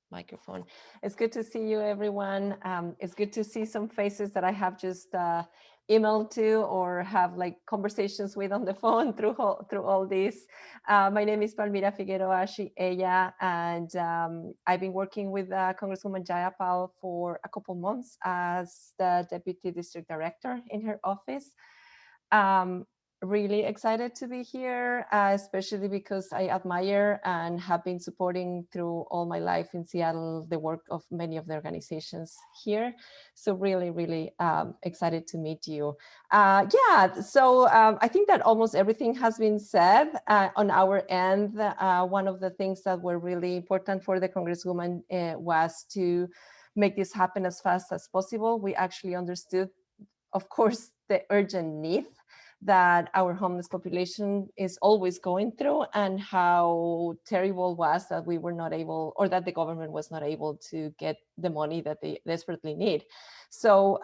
microphone. It's good to see you, everyone. It's good to see some faces that I have just emailed to or have like conversations with on the phone through all this. My name is Palmira Figueroa, ella, and I've been working with Congresswoman Jayapal for a couple months as the Deputy District Director in her office. Really excited to be here, especially because I admire and have been supporting through all my life in Seattle the work of many of the organizations here. So really excited to meet you. So I think that almost everything has been said on our end. One of the things that were really important for the Congresswoman was to make this happen as fast as possible. We actually understood, of course, the urgent need that our homeless population is always going through, and how terrible it was that we were not able, or that the government was not able to get the money that they desperately need. So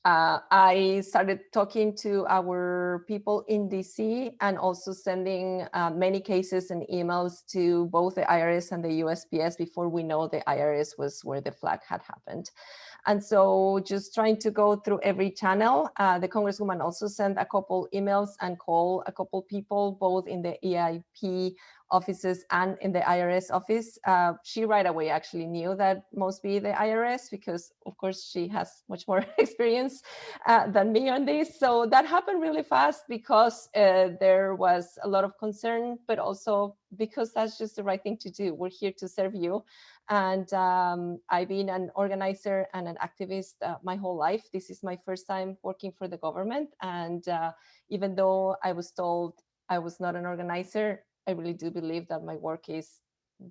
I started talking to our people in DC and also sending many cases and emails to both the IRS and the USPS before we know the IRS was where the flag had happened. And so just trying to go through every channel. The Congresswoman also sent a couple emails and called a couple people, both in the EIP offices and in the IRS office. She right away actually knew that must be the IRS because of course she has much more experience than me on this. So that happened really fast because there was a lot of concern, but also because that's just the right thing to do. We're here to serve you. And I've been an organizer and an activist my whole life. This is my first time working for the government. And even though I was told I was not an organizer, I really do believe that my work is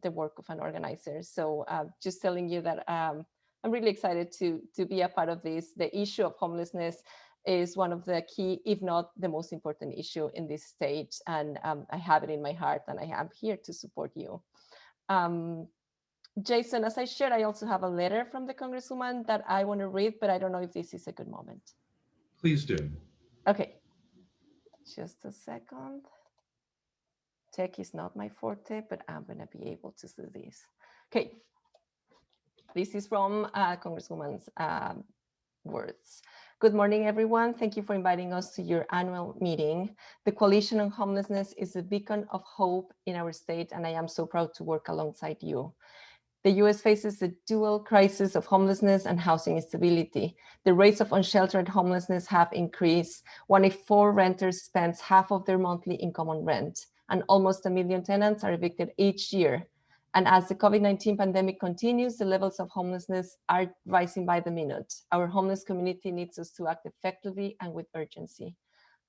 the work of an organizer. So just telling you that I'm really excited to be a part of this. The issue of homelessness is one of the key, if not the most important issue in this state. And I have it in my heart and I am here to support you. Jason, as I shared, I also have a letter from the Congresswoman that I want to read, but I don't know if this is a good moment. Please do. Okay, just a second. Tech is not my forte, but I'm going to be able to do this. Okay, this is from Congresswoman's words. Good morning, everyone. Thank you for inviting us to your annual meeting. The Coalition on Homelessness is a beacon of hope in our state, and I am so proud to work alongside you. The US faces a dual crisis of homelessness and housing instability. The rates of unsheltered homelessness have increased. 1 in 4 renters spends half of their monthly income on rent, and almost 1 million tenants are evicted each year. And as the COVID-19 pandemic continues, the levels of homelessness are rising by the minute. Our homeless community needs us to act effectively and with urgency.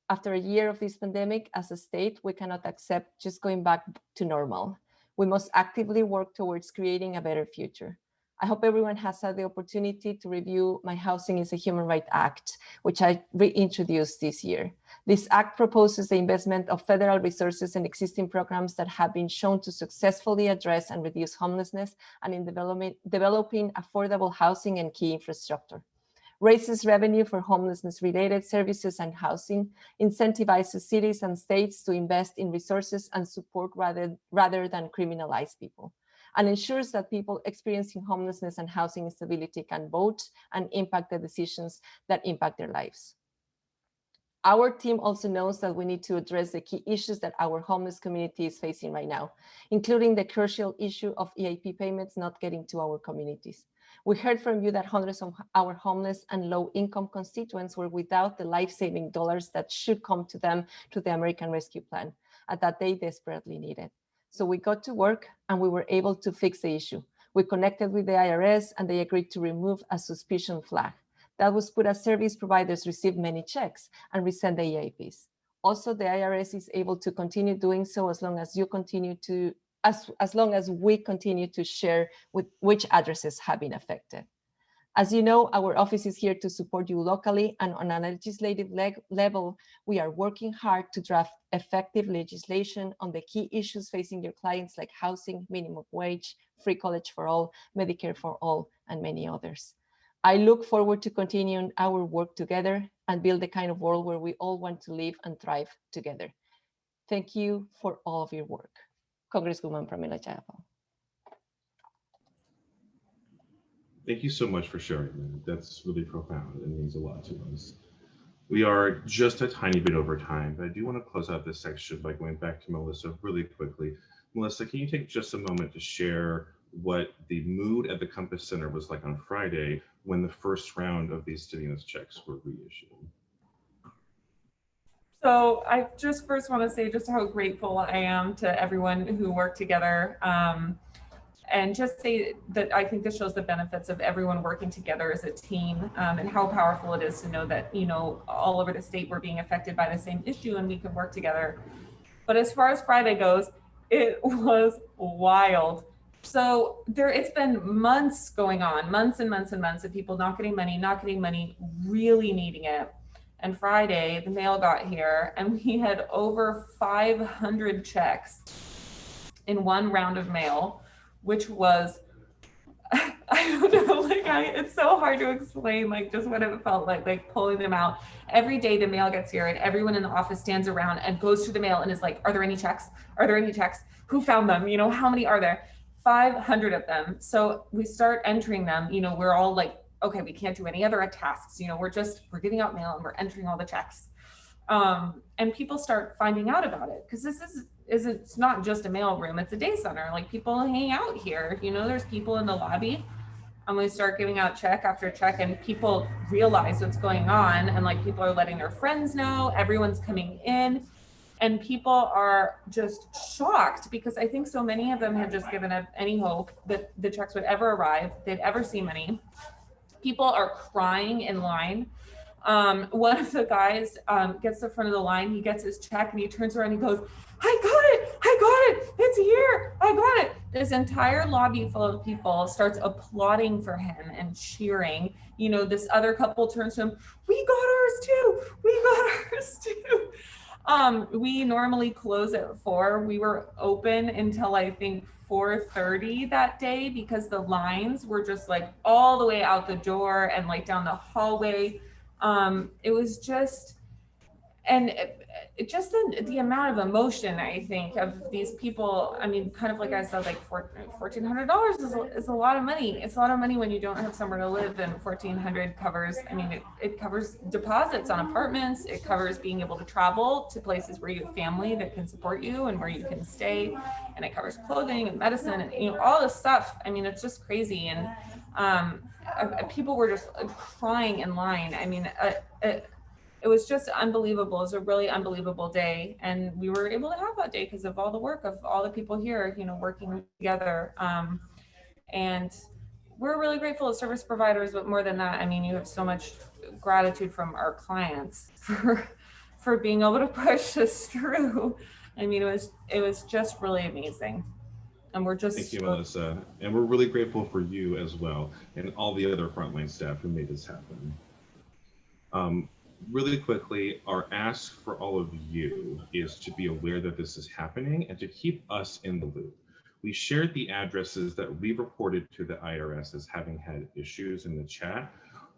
After a year of this pandemic, as a state, we cannot accept just going back to normal. We must actively work towards creating a better future. I hope everyone has had the opportunity to review My Housing is a Human Right Act, which I reintroduced this year. This act proposes the investment of federal resources in existing programs that have been shown to successfully address and reduce homelessness, and in developing affordable housing and key infrastructure. Raises revenue for homelessness-related services and housing, incentivizes cities and states to invest in resources and support rather than criminalize people, and ensures that people experiencing homelessness and housing instability can vote and impact the decisions that impact their lives. Our team also knows that we need to address the key issues that our homeless community is facing right now, including the crucial issue of EIP payments not getting to our communities. We heard from you that hundreds of our homeless and low-income constituents were without the life-saving dollars that should come to them through the American Rescue Plan, and that they desperately needed. So we got to work and we were able to fix the issue. We connected with the IRS and they agreed to remove a suspicion flag. That was put as service providers received many checks and resend the EIPs. Also, the IRS is able to continue doing so as long as you continue to as long as we continue to share with which addresses have been affected. As you know, our office is here to support you locally, and on a legislative level, we are working hard to draft effective legislation on the key issues facing your clients like housing, minimum wage, free college for all, Medicare for all, and many others. I look forward to continuing our work together and build the kind of world where we all want to live and thrive together. Thank you for all of your work. Congresswoman Palmira Jayapal. Thank you so much for sharing that. That's really profound and means a lot to us. We are just a tiny bit over time, but I do want to close out this section by going back to Melissa really quickly. Melissa, can you take just a moment to share what the mood at the Compass Center was like on Friday when the first round of these stimulus checks were reissued? So I just first want to say just how grateful I am to everyone who worked together. And just say that I think this shows the benefits of everyone working together as a team, and how powerful it is to know that, you know, all over the state we're being affected by the same issue and we can work together. But as far as Friday goes, it was wild. So it's been months going on, months and months and months of people not getting money, really needing it. And Friday, the mail got here and we had over 500 checks in one round of mail, which was, I don't know, like it's so hard to explain, like just what it felt like pulling them out. Every day the mail gets here and everyone in the office stands around and goes through the mail and is like, are there any checks? Are there any checks? Who found them? You know, how many are there? 500 of them. So we start entering them, you know, we're all like, okay, we can't do any other tasks. You know, we're giving out mail and we're entering all the checks. And people start finding out about it because it's not just a mail room, it's a day center. Like people hang out here, you know, there's people in the lobby and we start giving out check after check and people realize what's going on and like people are letting their friends know, everyone's coming in and people are just shocked because I think so many of them had just given up any hope that the checks would ever arrive, they'd ever see money. People are crying in line. One of the guys gets to the front of the line, he gets his check and he turns around and he goes, I got it, it's here, I got it. This entire lobby full of people starts applauding for him and cheering. You know, this other couple turns to him, we got ours too. We normally close at 4. We were open until I think 4:30 that day because the lines were just like all the way out the door and like down the hallway. It was just, and just the amount of emotion, I think, of these people. I mean, kind of like I said, like $1,400 is a lot of money. It's a lot of money when you don't have somewhere to live, and $1,400 covers, I mean, it covers deposits on apartments. It covers being able to travel to places where you have family that can support you and where you can stay. And it covers clothing and medicine and, you know, all this stuff. I mean, it's just crazy. And people were just crying in line. I mean, it was just unbelievable. It was a really unbelievable day. And we were able to have that day because of all the work of all the people here, you know, working together. And we're really grateful as service providers, but more than that, I mean, you have so much gratitude from our clients for being able to push us through. I mean, it was just really amazing. And we're just— Thank you, Melissa. And we're really grateful for you as well and all the other frontline staff who made this happen. Really quickly, our ask for all of you is to be aware that this is happening and to keep us in the loop. We shared the addresses that we reported to the IRS as having had issues in the chat.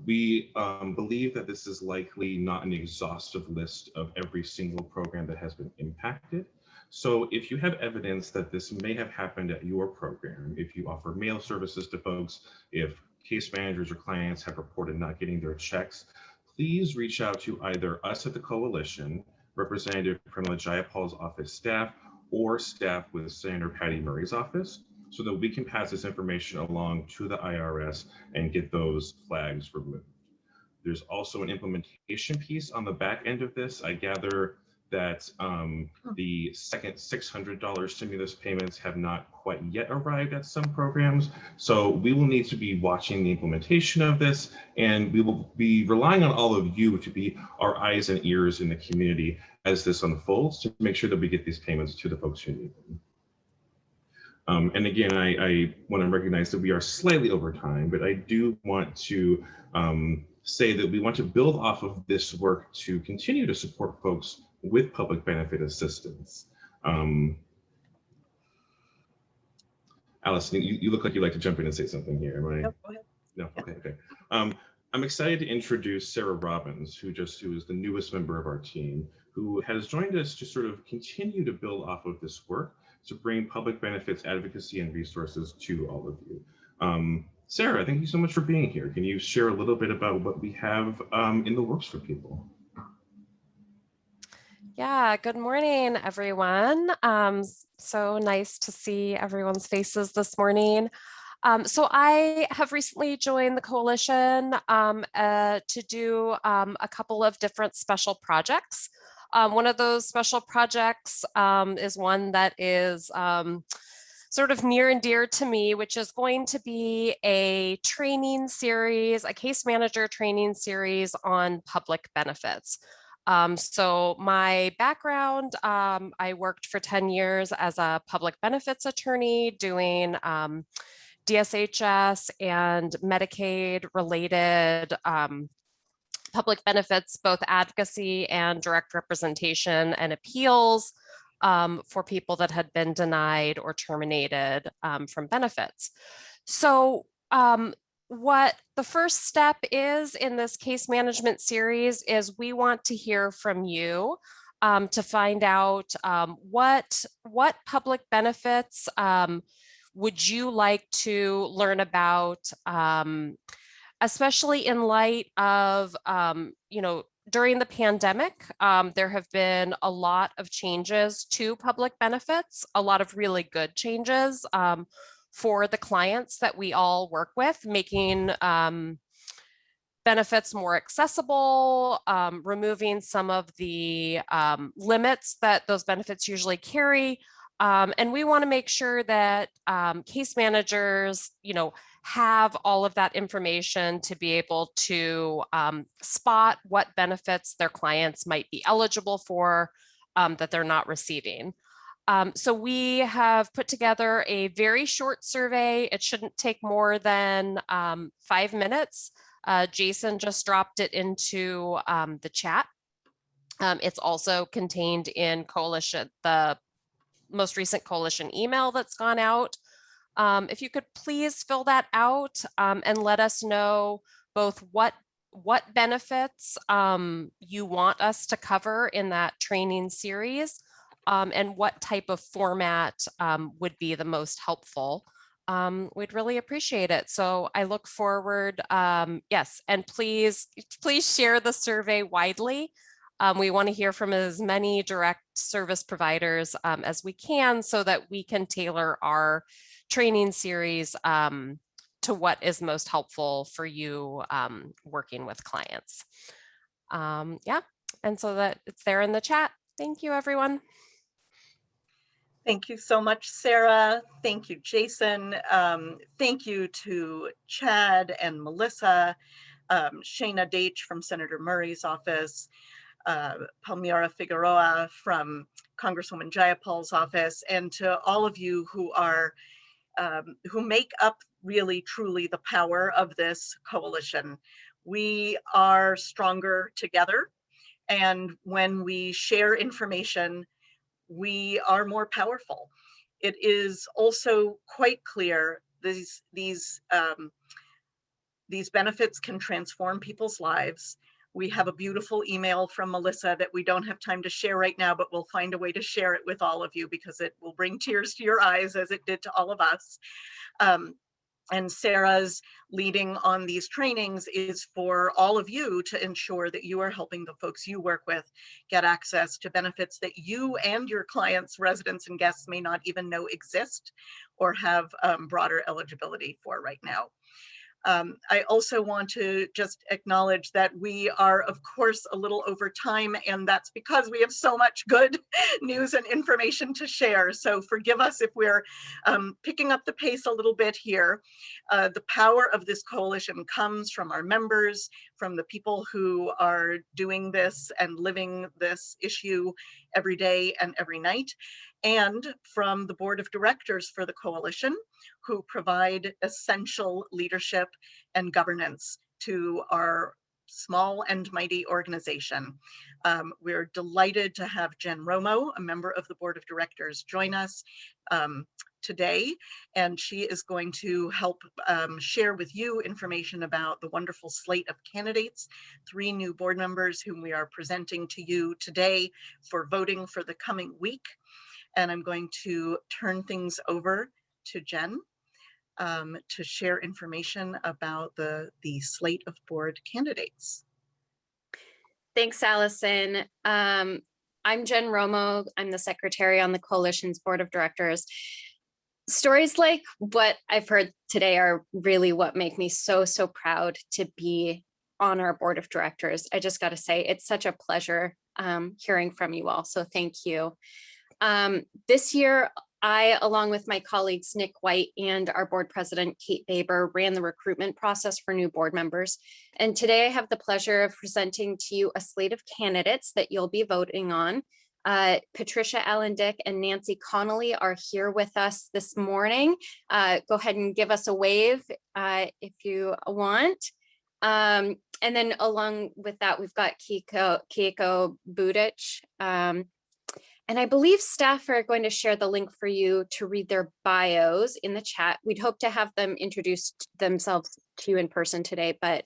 We believe that this is likely not an exhaustive list of every single program that has been impacted. So if you have evidence that this may have happened at your program, if you offer mail services to folks, if case managers or clients have reported not getting their checks, please reach out to either us at the Coalition, Representative Palmira Jayapal's office staff, or staff with Senator Patty Murray's office, so that we can pass this information along to the IRS and get those flags removed. There's also an implementation piece on the back end of this. I gather that the second $600 stimulus payments have not quite yet arrived at some programs. So we will need to be watching the implementation of this, and we will be relying on all of you to be our eyes and ears in the community as this unfolds to make sure that we get these payments to the folks who need them. And again, I want to recognize that we are slightly over time, but I do want to say that we want to build off of this work to continue to support folks with public benefit assistance. Allison, you look like you'd like to jump in and say something here, am I? No, go ahead. No, okay. I'm excited to introduce Sara Robbins, who is the newest member of our team, who has joined us to sort of continue to build off of this work to bring public benefits advocacy and resources to all of you. Sara, thank you so much for being here. Can you share a little bit about what we have in the works for people? Yeah, good morning, everyone. So nice to see everyone's faces this morning. So I have recently joined the coalition to do a couple of different special projects. One of those special projects is one that is sort of near and dear to me, which is going to be a training series, a case manager training series on public benefits. So my background, I worked for 10 years as a public benefits attorney doing DSHS and Medicaid related public benefits, both advocacy and direct representation and appeals for people that had been denied or terminated from benefits. So what the first step is in this case management series is we want to hear from you to find out what public benefits would you like to learn about, especially in light of, during the pandemic, there have been a lot of changes to public benefits, a lot of really good changes for the clients that we all work with, making benefits more accessible, removing some of the limits that those benefits usually carry. And we want to make sure that case managers, have all of that information to be able to spot what benefits their clients might be eligible for that they're not receiving. So we have put together a very short survey. It shouldn't take more than 5 minutes. Jason just dropped it into the chat. It's also contained in coalition, the most recent coalition email that's gone out. If you could please fill that out and let us know both what benefits you want us to cover in that training series and what type of format would be the most helpful. We'd really appreciate it. So I look forward, yes, and please share the survey widely. We want to hear from as many direct service providers as we can so that we can tailor our training series to what is most helpful for you working with clients. Yeah, and so that it's there in the chat. Thank you, everyone. Thank you so much, Sara. Thank you, Jason. Thank you to Chad and Melissa, Shayna Deitch from Senator Murray's office, Palmira Figueroa from Congresswoman Jayapal's office, and to all of you who are who make up really truly the power of this coalition. We are stronger together, and when we share information, we are more powerful. It is also quite clear these benefits can transform people's lives. We have a beautiful email from Melissa that we don't have time to share right now, but we'll find a way to share it with all of you because it will bring tears to your eyes as it did to all of us. And Sara's leading on these trainings is for all of you to ensure that you are helping the folks you work with get access to benefits that you and your clients, residents, and guests may not even know exist or have broader eligibility for right now. I also want to just acknowledge that we are, of course, a little over time, and that's because we have so much good news and information to share. So forgive us if we're picking up the pace a little bit here. The power of this coalition comes from our members, from the people who are doing this and living this issue every day and every night. and from the board of directors for the coalition, who provide essential leadership and governance to our small and mighty organization. We're delighted to have Jen Romo, a member of the board of directors, join us today, and she is going to help share with you information about the wonderful slate of candidates, 3 new board members whom we are presenting to you today for voting for the coming week. And I'm going to turn things over to Jen to share information about the slate of board candidates. Thanks, Allison. I'm Jen Romo. I'm the secretary on the coalition's board of directors. Stories like what I've heard today are really what make me so proud to be on our board of directors. I just got to say, it's such a pleasure hearing from you all. So thank you. This year, I, along with my colleagues, Nick White and our board president, Kate Baber, ran the recruitment process for new board members. And today I have the pleasure of presenting to you a slate of candidates that you'll be voting on. Patricia Allen-Dick and Nancy Connolly are here with us this morning. Go ahead and give us a wave if you want. And then along with that, we've got Keiko Budic. And I believe staff are going to share the link for you to read their bios in the chat. We'd hope to have them introduce themselves to you in person today, but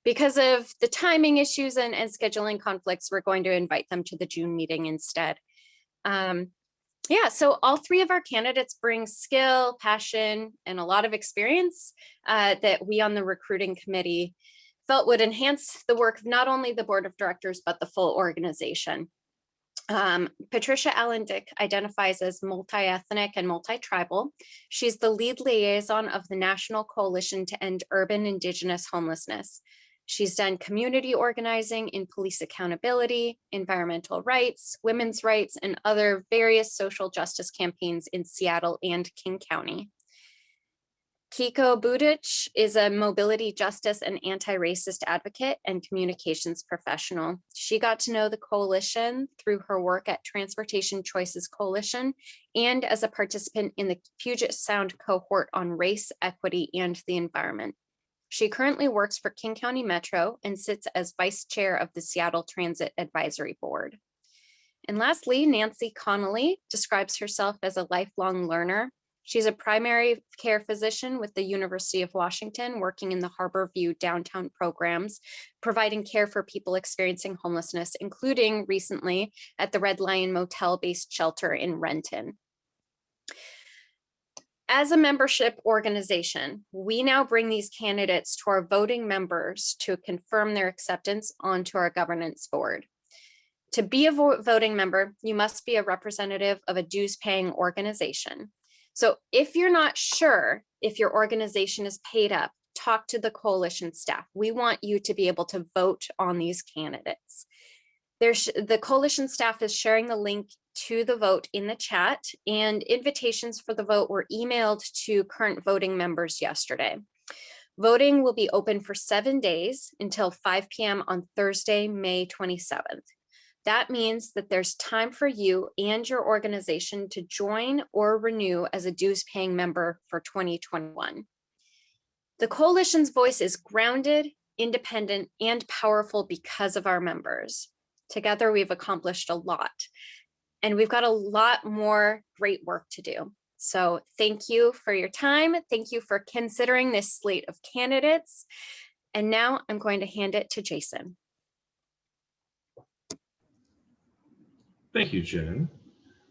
because of the timing issues and scheduling conflicts, we're going to invite them to the June meeting instead. Yeah, so all 3 of our candidates bring skill, passion, and a lot of experience that we on the recruiting committee felt would enhance the work of not only the board of directors, but the full organization. Patricia Allen-Dick identifies as multi-ethnic and multi-tribal. She's the lead liaison of the National Coalition to End Urban Indigenous Homelessness. She's done community organizing in police accountability, environmental rights, women's rights, and other various social justice campaigns in Seattle and King County. Keiko Budic is a mobility justice and anti-racist advocate and communications professional. She got to know the coalition through her work at Transportation Choices Coalition and as a participant in the Puget Sound cohort on race, equity, and the environment. She currently works for King County Metro and sits as vice chair of the Seattle Transit Advisory Board. And lastly, Nancy Connolly describes herself as a lifelong learner. She's a primary care physician with the University of Washington, working in the Harbor View downtown programs, providing care for people experiencing homelessness, including recently at the Red Lion Motel-based shelter in Renton. As a membership organization, we now bring these candidates to our voting members to confirm their acceptance onto our governance board. To be a voting member, you must be a representative of a dues-paying organization. So if you're not sure if your organization is paid up, talk to the coalition staff. We want you to be able to vote on these candidates. The coalition staff is sharing the link to the vote in the chat, and invitations for the vote were emailed to current voting members yesterday. Voting will be open for 7 days until 5 p.m. on Thursday, May 27th. That means that there's time for you and your organization to join or renew as a dues-paying member for 2021. The coalition's voice is grounded, independent, and powerful because of our members. Together, we've accomplished a lot, and we've got a lot more great work to do. So thank you for your time. Thank you for considering this slate of candidates. And now I'm going to hand it to Jason. Thank you, Jen.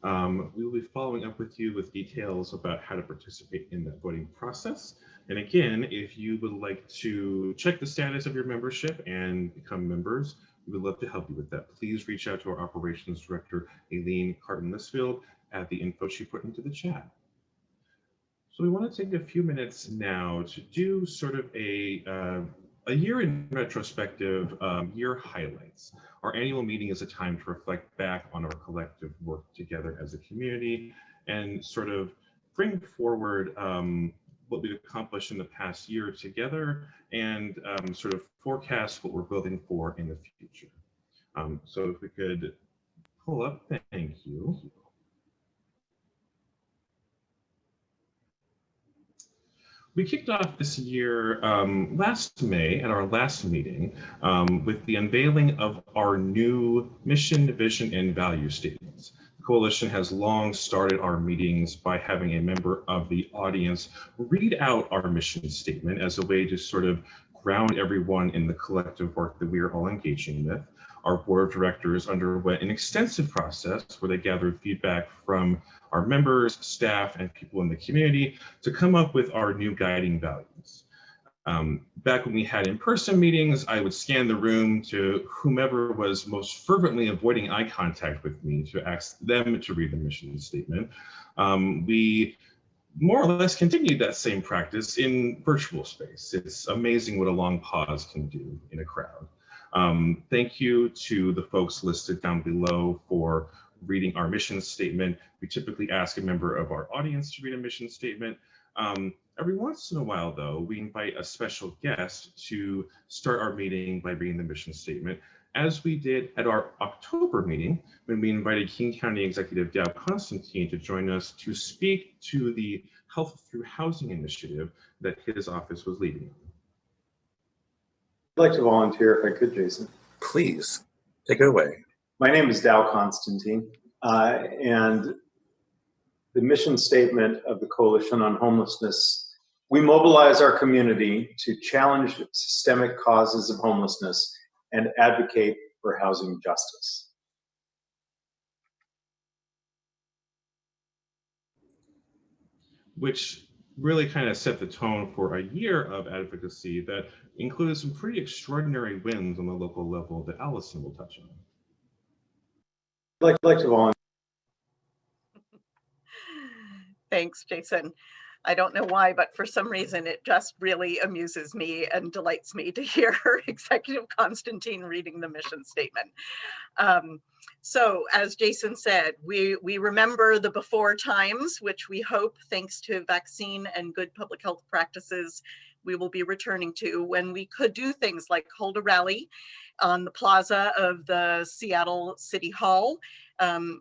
We will be following up with you with details about how to participate in that voting process. And again, if you would like to check the status of your membership and become members, we would love to help you with that. Please reach out to our operations director, Aileen Carton-Lisfield, at the info she put into the chat. So we want to take a few minutes now to do sort of a year in retrospective, year highlights. Our annual meeting is a time to reflect back on our collective work together as a community and sort of bring forward what we've accomplished in the past year together and sort of forecast what we're building for in the future. So if we could pull up, thank you. We kicked off this year last May at our last meeting with the unveiling of our new mission, vision, and value statements. The coalition has long started our meetings by having a member of the audience read out our mission statement as a way to sort of ground everyone in the collective work that we are all engaging with. Our board of directors underwent an extensive process where they gathered feedback from our members, staff, and people in the community to come up with our new guiding values. Back when we had in-person meetings, I would scan the room to whomever was most fervently avoiding eye contact with me to ask them to read the mission statement. We more or less continued that same practice in virtual space. It's amazing what a long pause can do in a crowd. Thank you to the folks listed down below for reading our mission statement. We typically ask a member of our audience to read a mission statement. Every once in a while, though, we invite a special guest to start our meeting by reading the mission statement, as we did at our October meeting when we invited King County Executive Dow Constantine to join us to speak to the Health Through Housing initiative that his office was leading. I'd like to volunteer if I could, Jason. Please, take it away. My name is Dow Constantine, and the mission statement of the Coalition on Homelessness, we mobilize our community to challenge systemic causes of homelessness and advocate for housing justice. Which really kind of set the tone for a year of advocacy that included some pretty extraordinary wins on the local level that Allison will touch on. I'd like to volunteer. Thanks, Jason. I don't know why, but for some reason, it just really amuses me and delights me to hear Executive Constantine reading the mission statement. So as Jason said, we remember the before times, which we hope, thanks to vaccine and good public health practices, we will be returning to, when we could do things like hold a rally on the plaza of the Seattle City Hall.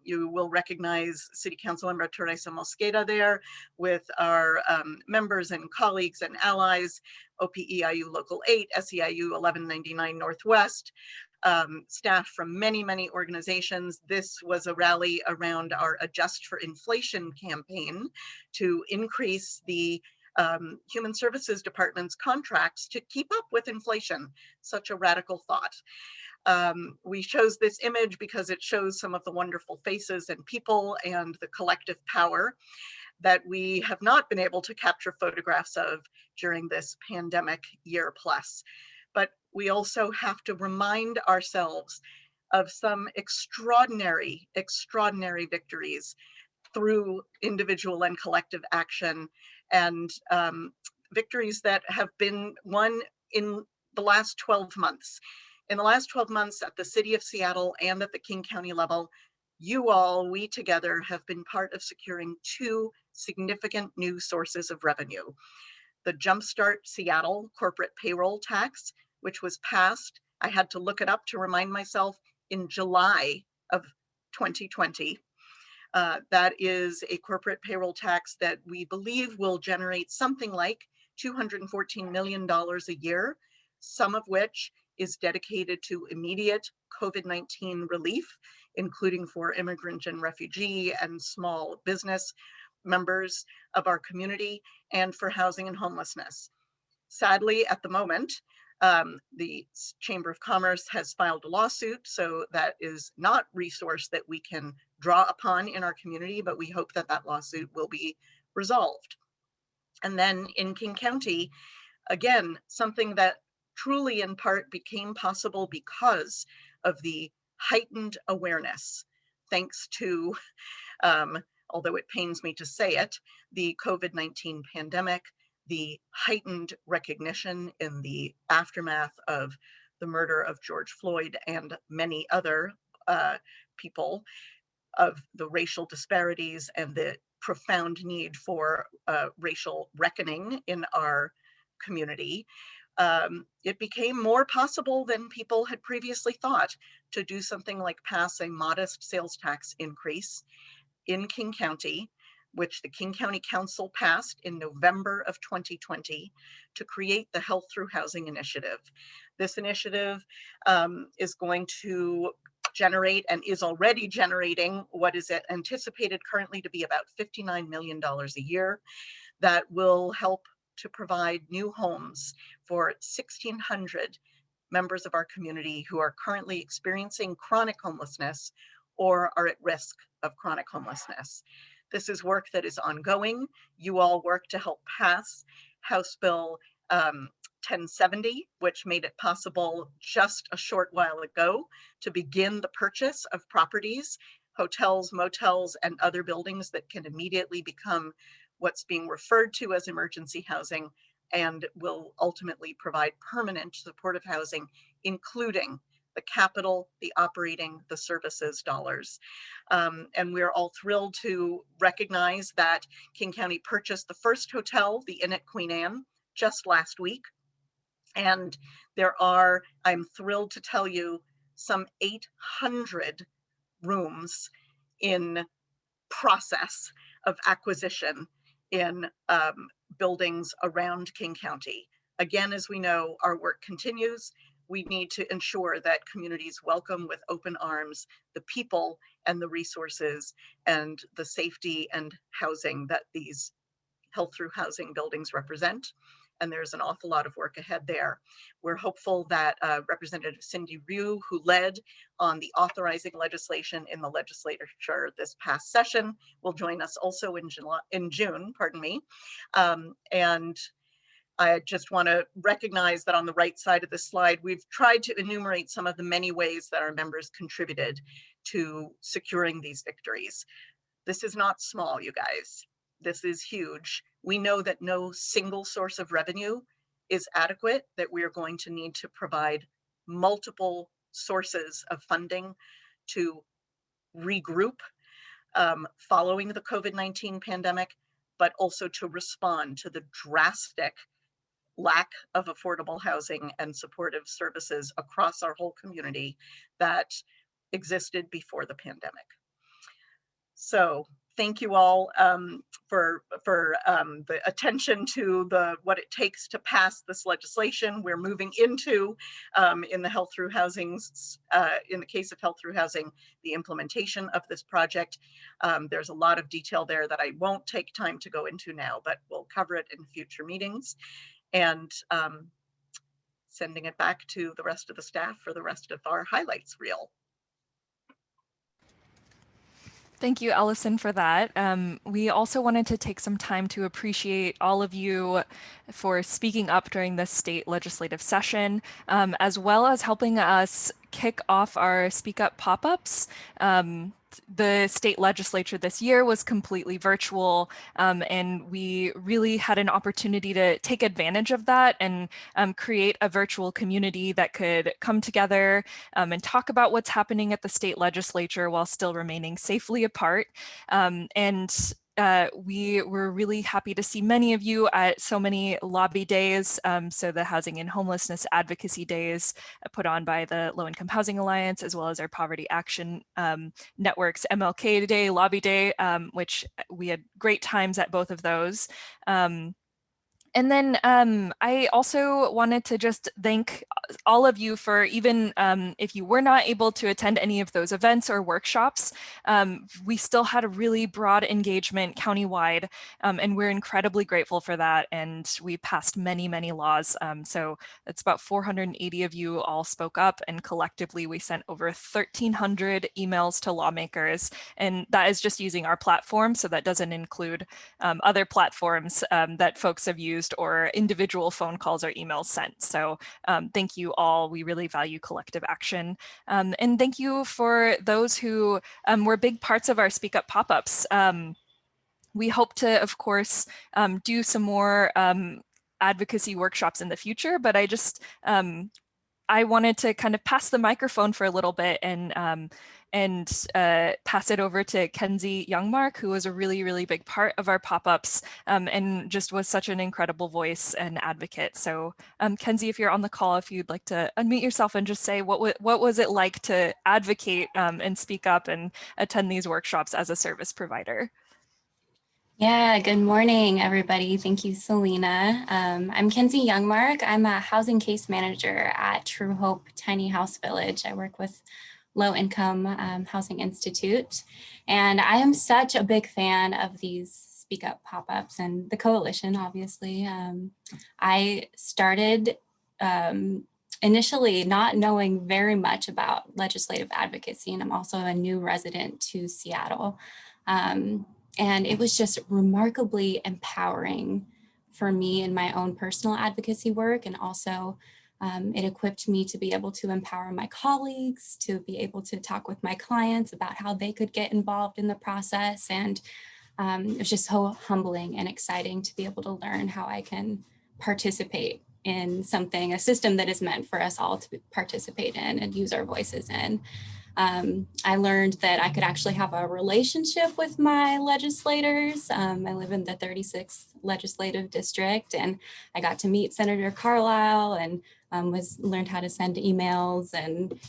You will recognize City Council Member Teresa Mosqueda there with our members and colleagues and allies, OPEIU Local 8, SEIU 1199 Northwest, staff from many, many organizations. This was a rally around our Adjust for Inflation campaign to increase the Human Services Department's contracts to keep up with inflation. Such a radical thought. We chose this image because it shows some of the wonderful faces and people and the collective power that we have not been able to capture photographs of during this pandemic year plus. But we also have to remind ourselves of some extraordinary, extraordinary victories through individual and collective action, and victories that have been won in the last 12 months. In the last 12 months at the City of Seattle and at the King County level, we together have been part of securing two significant new sources of revenue. The Jumpstart Seattle corporate payroll tax, which was passed, I had to look it up to remind myself, in July of 2020. That is a corporate payroll tax that we believe will generate something like $214 million a year, some of which is dedicated to immediate COVID-19 relief, including for immigrant and refugee and small business members of our community, and for housing and homelessness. Sadly, at the moment, the Chamber of Commerce has filed a lawsuit, so that is not resource that we can draw upon in our community, but we hope that that lawsuit will be resolved. And then in King County, again, something that truly in part became possible because of the heightened awareness, thanks to, although it pains me to say it, the COVID-19 pandemic, the heightened recognition in the aftermath of the murder of George Floyd and many other people, of the racial disparities and the profound need for racial reckoning in our community. It became more possible than people had previously thought to do something like pass a modest sales tax increase in King County which the King County Council passed in November of 2020 to create the Health Through Housing Initiative. This initiative is going to generate and is already generating what is anticipated currently to be about $59 million a year that will help to provide new homes for 1,600 members of our community who are currently experiencing chronic homelessness or are at risk of chronic homelessness. This is work that is ongoing. You all work to help pass House Bill 1070, which made it possible just a short while ago to begin the purchase of properties, hotels, motels, and other buildings that can immediately become what's being referred to as emergency housing and will ultimately provide permanent supportive housing, including the capital, the operating, the services dollars. And we're all thrilled to recognize that King County purchased the first hotel, the Inn at Queen Anne, just last week. And there are, I'm thrilled to tell you, some 800 rooms in process of acquisition in buildings around King County. Again, as we know, our work continues. We need to ensure that communities welcome with open arms the people and the resources and the safety and housing that these Health Through Housing buildings represent. And there's an awful lot of work ahead there. We're hopeful that Representative Cindy Ryu, who led on the authorizing legislation in the legislature this past session, will join us also in June, pardon me. And I just want to recognize that on the right side of the slide, we've tried to enumerate some of the many ways that our members contributed to securing these victories. This is not small, you guys. This is huge. We know that no single source of revenue is adequate, that we are going to need to provide multiple sources of funding to regroup following the COVID-19 pandemic, but also to respond to the drastic lack of affordable housing and supportive services across our whole community that existed before the pandemic. So thank you all for the attention to what it takes to pass this legislation. We're moving into, in the Health Through Housing, in the case of Health Through Housing, the implementation of this project. There's a lot of detail there that I won't take time to go into now, but we'll cover it in future meetings. And sending it back to the rest of the staff for the rest of our highlights reel. Thank you, Allison, for that. We also wanted to take some time to appreciate all of you for speaking up during this state legislative session, as well as helping us kick off our Speak Up pop-ups. The state legislature this year was completely virtual, and we really had an opportunity to take advantage of that and create a virtual community that could come together and talk about what's happening at the state legislature while still remaining safely apart. We were really happy to see many of you at so many lobby days. So the Housing and Homelessness Advocacy Days put on by the Low Income Housing Alliance, as well as our Poverty Action Network's MLK Day, Lobby Day, which we had great times at both of those. And then I also wanted to just thank all of you for, even if you were not able to attend any of those events or workshops, we still had a really broad engagement countywide, and we're incredibly grateful for that. And we passed many, many laws. So it's about 480 of you all spoke up, and collectively we sent over 1,300 emails to lawmakers. And that is just using our platform. So that doesn't include other platforms that folks have used or individual phone calls or emails sent. So thank you all. We really value collective action. And thank you for those who were big parts of our Speak Up pop-ups. We hope to, of course, do some more advocacy workshops in the future, but I wanted to kind of pass the microphone for a little bit and pass it over to Kenzie Youngmark, who was a really, really big part of our pop-ups and just was such an incredible voice and advocate. So Kenzie, if you're on the call, if you'd like to unmute yourself and just say what was it like to advocate and speak up and attend these workshops as a service provider? Yeah, good morning, everybody. Thank you, Selena. I'm Kenzie Youngmark. I'm a housing case manager at True Hope Tiny House Village. I work with Low Income Housing Institute. And I am such a big fan of these Speak Up pop-ups and the coalition, obviously. I started initially not knowing very much about legislative advocacy, and I'm also a new resident to Seattle. And it was just remarkably empowering for me in my own personal advocacy work. And also it equipped me to be able to empower my colleagues, to be able to talk with my clients about how they could get involved in the process. And it was just so humbling and exciting to be able to learn how I can participate in something, a system that is meant for us all to participate in and use our voices in. I learned that I could actually have a relationship with my legislators. I live in the 36th legislative district, and I got to meet Senator Carlisle and learned how to send emails and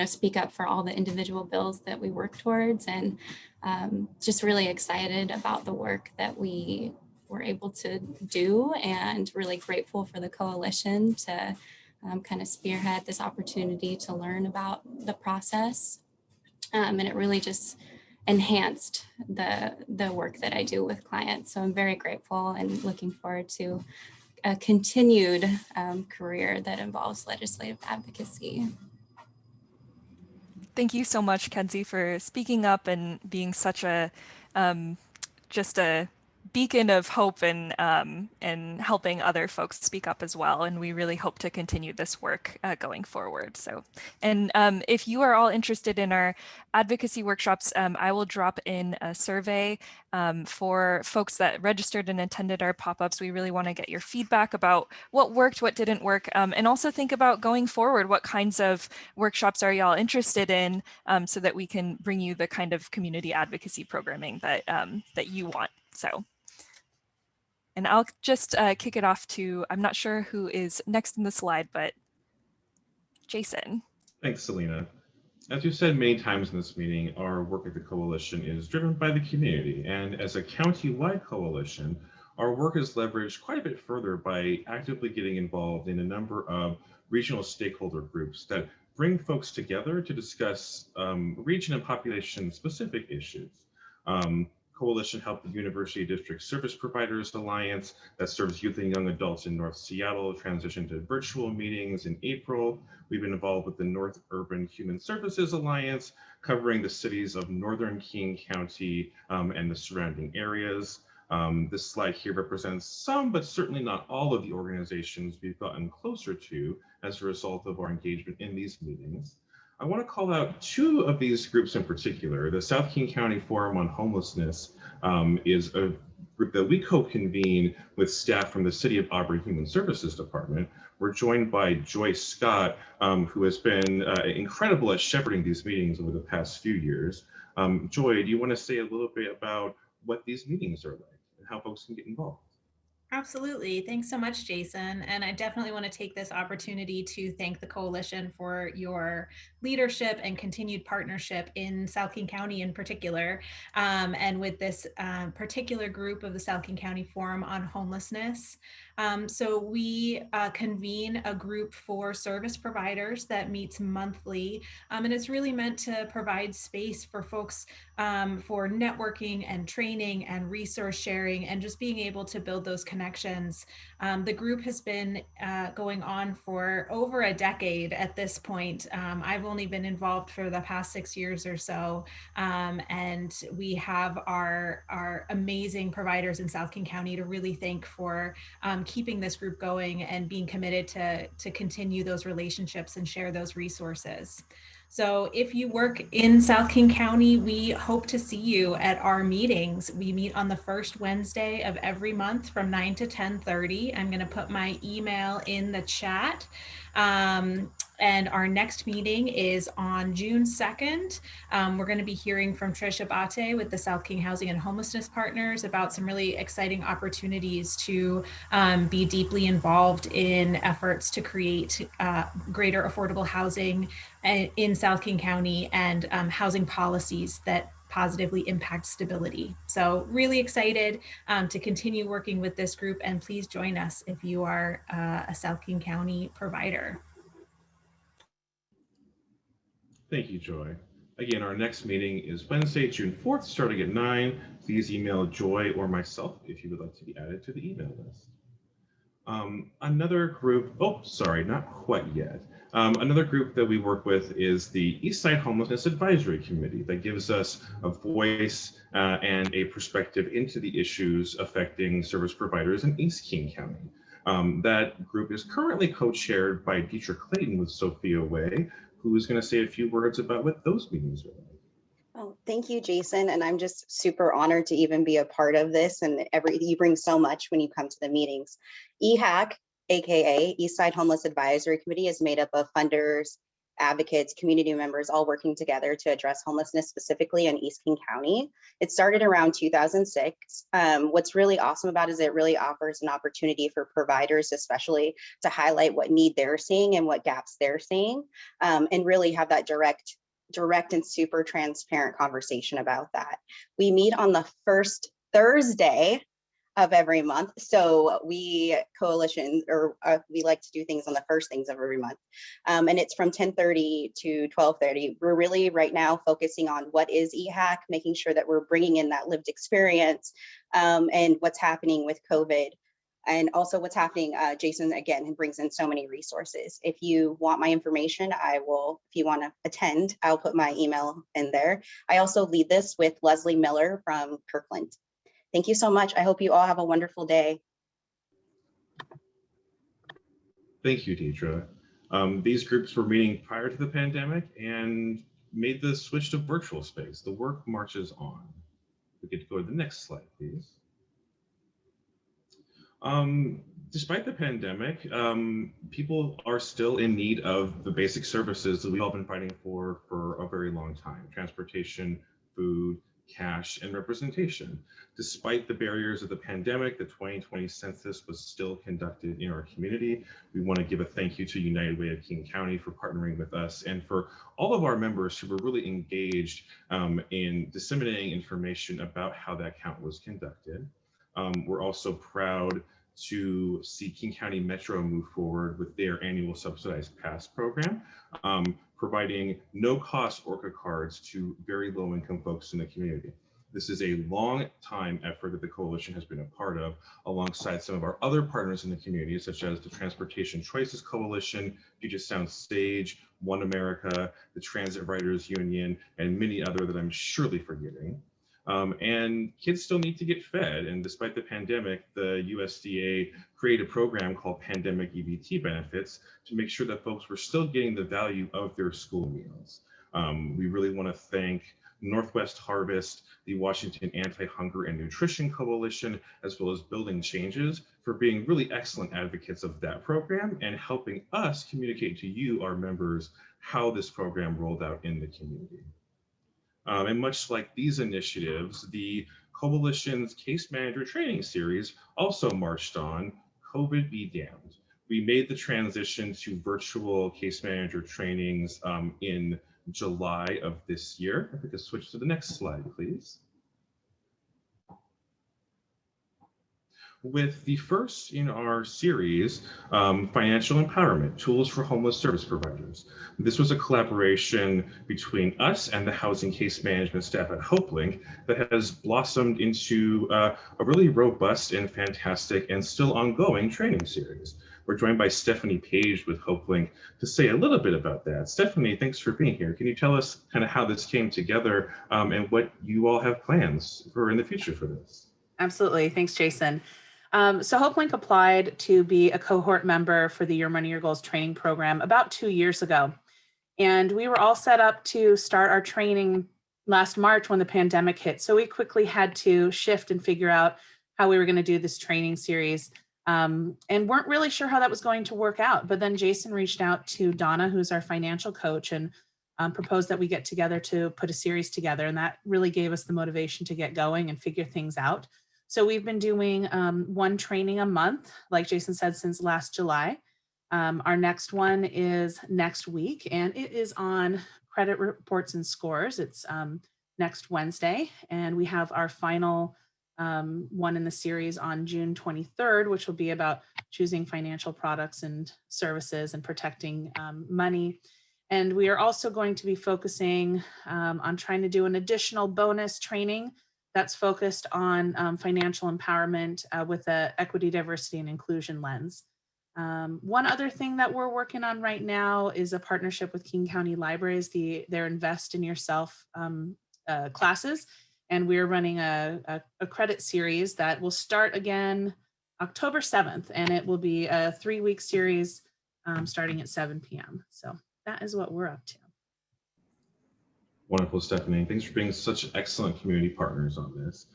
speak up for all the individual bills that we work towards, and just really excited about the work that we were able to do, and really grateful for the coalition to kind of spearhead this opportunity to learn about the process. And it really just enhanced the work that I do with clients. So I'm very grateful and looking forward to a continued career that involves legislative advocacy. Thank you so much, Kenzie, for speaking up and being such a just a beacon of hope and helping other folks speak up as well. And we really hope to continue this work going forward. So, and if you are all interested in our advocacy workshops, I will drop in a survey for folks that registered and attended our pop-ups. We really want to get your feedback about what worked, what didn't work, and also think about going forward, what kinds of workshops are y'all interested in, so that we can bring you the kind of community advocacy programming that, that you want. So. And I'll just kick it off to, I'm not sure who is next in the slide, but Jason. Thanks, Selena. As you said many times in this meeting, our work at the coalition is driven by the community. And as a county-wide coalition, our work is leveraged quite a bit further by actively getting involved in a number of regional stakeholder groups that bring folks together to discuss region and population specific issues. Coalition helped the University District Service Providers Alliance that serves youth and young adults in North Seattle transition to virtual meetings in April. We've been involved with the North Urban Human Services Alliance, covering the cities of Northern King County and the surrounding areas. This slide here represents some, but certainly not all of the organizations we've gotten closer to as a result of our engagement in these meetings. I want to call out two of these groups in particular. The South King County Forum on Homelessness is a group that we co-convene with staff from the City of Auburn Human Services Department. We're joined by Joyce Scott, who has been incredible at shepherding these meetings over the past few years. Joy, do you want to say a little bit about what these meetings are like and how folks can get involved? Absolutely. Thanks so much, Jason. And I definitely want to take this opportunity to thank the coalition for your leadership and continued partnership in South King County in particular, and with this particular group of the South King County Forum on Homelessness. So we convene a group for service providers that meets monthly, and it's really meant to provide space for folks for networking and training and resource sharing and just being able to build those connections. The group has been going on for over a decade at this point. I've only been involved for the past 6 years or so, and we have our amazing providers in South King County to really thank for keeping this group going and being committed to continue those relationships and share those resources. So if you work in South King County, we hope to see you at our meetings. We meet on the first Wednesday of every month from 9 to 10:30. I'm going to put my email in the chat. And our next meeting is on June 2nd. We're going to be hearing from Tricia Bate with the South King Housing and Homelessness Partners about some really exciting opportunities to be deeply involved in efforts to create greater affordable housing in South King County and housing policies that positively impact stability. So really excited to continue working with this group, and please join us if you are a South King County provider. Thank you, Joy. Again, our next meeting is Wednesday, June 4th, starting at 9. Please email Joy or myself if you would like to be added to the email list. Another group, oh, sorry, not quite yet. Another group that we work with is the Eastside Homelessness Advisory Committee that gives us a voice and a perspective into the issues affecting service providers in East King County. That group is currently co-chaired by Deidre Clayton with Sophia Way, who is going to say a few words about what those meetings are like. Oh, thank you, Jason. And I'm just super honored to even be a part of this. And you bring so much when you come to the meetings. EHAC, AKA Eastside Homeless Advisory Committee, is made up of funders, advocates, community members, all working together to address homelessness specifically in East King County. It started around 2006. What's really awesome about it is it really offers an opportunity for providers, especially, to highlight what need they're seeing and what gaps they're seeing, and really have that direct and super transparent conversation about that. We meet on the first Thursday of every month. So we like to do things on the first things of every month. And it's from 10:30 to 12:30. We're really right now focusing on what is EHAC, making sure that we're bringing in that lived experience and what's happening with COVID. And also what's happening, Jason, again, brings in so many resources. If you want my information, I will, if you want to attend, I'll put my email in there. I also lead this with Leslie Miller from Kirkland. Thank you so much. I hope you all have a wonderful day. Thank you, Deidre. These groups were meeting prior to the pandemic and made the switch to virtual space. The work marches on. We could go to the next slide, please. Despite the pandemic, people are still in need of the basic services that we've all been fighting for a very long time: transportation, food, cash, and representation. Despite the barriers of the pandemic, the 2020 census was still conducted in our community. We want to give a thank you to United Way of King County for partnering with us, and for all of our members who were really engaged in disseminating information about how that count was conducted. We're also proud to see King County Metro move forward with their annual subsidized pass program, providing no-cost ORCA cards to very low-income folks in the community. This is a long-time effort that the coalition has been a part of, alongside some of our other partners in the community, such as the Transportation Choices Coalition, Puget Sound Stage, One America, the Transit Writers Union, and many other that I'm surely forgetting. And kids still need to get fed. And despite the pandemic, the USDA created a program called Pandemic EBT Benefits to make sure that folks were still getting the value of their school meals. We really want to thank Northwest Harvest, the Washington Anti-Hunger and Nutrition Coalition, as well as Building Changes, for being really excellent advocates of that program and helping us communicate to you, our members, how this program rolled out in the community. And much like these initiatives, the Coalition's Case Manager Training Series also marched on. COVID be damned. We made the transition to virtual case manager trainings in July of this year. If we could switch to the next slide, please. With the first in our series, Financial Empowerment, Tools for Homeless Service Providers. This was a collaboration between us and the housing case management staff at HopeLink that has blossomed into a really robust and fantastic and still ongoing training series. We're joined by Stephanie Page with HopeLink to say a little bit about that. Stephanie, thanks for being here. Can you tell us kind of how this came together and what you all have plans for in the future for this? Absolutely. Thanks, Jason. So HopeLink applied to be a cohort member for the Your Money, Your Goals training program about 2 years ago. And we were all set up to start our training last March when the pandemic hit. So we quickly had to shift and figure out how we were going to do this training series. and weren't really sure how that was going to work out. But then Jason reached out to Donna, who's our financial coach, and proposed that we get together to put a series together. And that really gave us the motivation to get going and figure things out. So we've been doing one training a month, like Jason said, since last July. Our next one is next week, and it is on credit reports and scores. It's next Wednesday, and we have our final one in the series on June 23rd, which will be about choosing financial products and services and protecting money. And we are also going to be focusing on trying to do an additional bonus training that's focused on financial empowerment with an equity, diversity, and inclusion lens. One other thing that we're working on right now is a partnership with King County Libraries, their Invest in Yourself classes. And we're running a credit series that will start again October 7th, and it will be a 3-week series starting at 7 p.m. So that is what we're up to. Wonderful, Stephanie. Thanks for being such excellent community partners on this.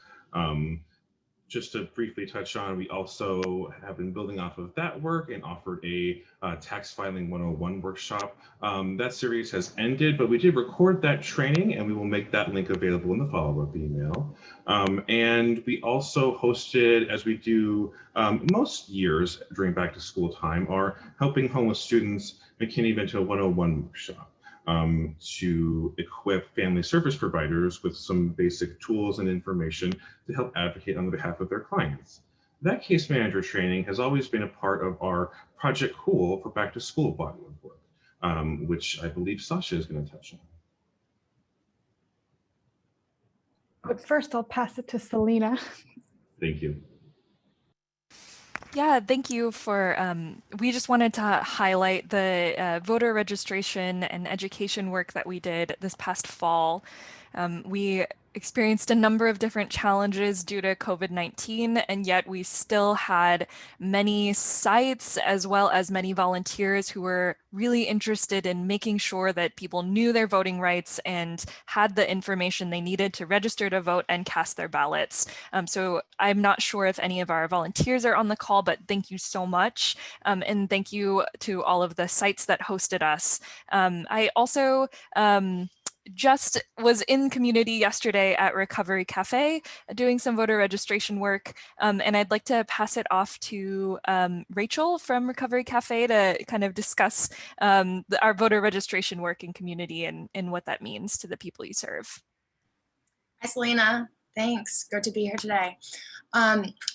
Just to briefly touch on, we also have been building off of that work and offered a tax filing 101 workshop. That series has ended, but we did record that training, and we will make that link available in the follow-up email. And we also hosted, as we do most years during back to school time, our Helping Homeless Students McKinney Vento 101 workshop. To equip family service providers with some basic tools and information to help advocate on behalf of their clients. That case manager training has always been a part of our Project Cool for back to school body of work, which I believe Sasha is going to touch on. But first, I'll pass it to Selena. Thank you. Yeah, thank you for, we just wanted to highlight the voter registration and education work that we did this past fall. We experienced a number of different challenges due to COVID-19, and yet we still had many sites as well as many volunteers who were really interested in making sure that people knew their voting rights and had the information they needed to register to vote and cast their ballots. So I'm not sure if any of our volunteers are on the call, but thank you so much. And thank you to all of the sites that hosted us. I also, just was in community yesterday at Recovery Cafe doing some voter registration work. And I'd like to pass it off to Rachel from Recovery Cafe to kind of discuss our voter registration work in community and what that means to the people you serve. Hi, Selena. Thanks. Good to be here today.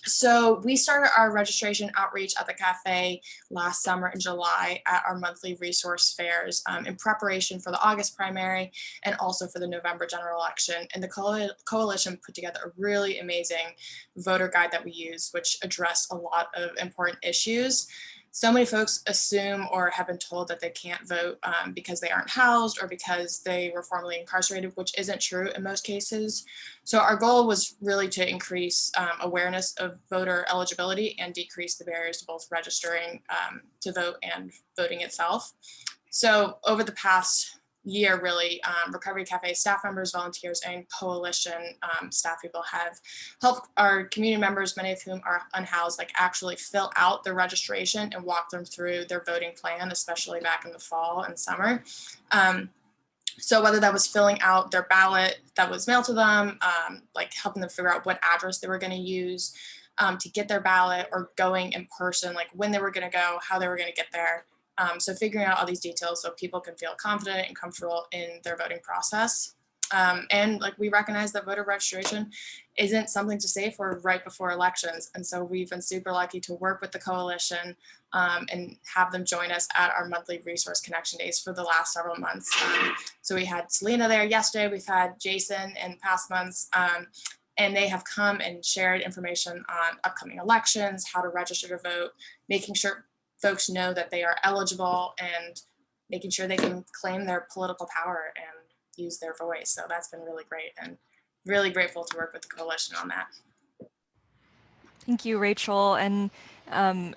So we started our registration outreach at the cafe last summer in July at our monthly resource fairs in preparation for the August primary and also for the November general election. And the coalition put together a really amazing voter guide that we use, which addressed a lot of important issues. So many folks assume or have been told that they can't vote because they aren't housed or because they were formerly incarcerated, which isn't true in most cases. So our goal was really to increase awareness of voter eligibility and decrease the barriers to both registering to vote and voting itself. So over the past year, really, Recovery Cafe staff members, volunteers, and coalition staff people have helped our community members, many of whom are unhoused, like actually fill out their registration and walk them through their voting plan, especially back in the fall and summer. So whether that was filling out their ballot that was mailed to them, like helping them figure out what address they were going to use to get their ballot, or going in person, like when they were going to go, how they were going to get there. So figuring out all these details so people can feel confident and comfortable in their voting process. And like we recognize that voter registration isn't something to say for right before elections. And so we've been super lucky to work with the coalition and have them join us at our monthly resource connection days for the last several months. So we had Selena there yesterday, we've had Jason in past months, and they have come and shared information on upcoming elections, how to register to vote, making sure folks know that they are eligible and making sure they can claim their political power and use their voice. So that's been really great, and really grateful to work with the coalition on that. Thank you, Rachel. And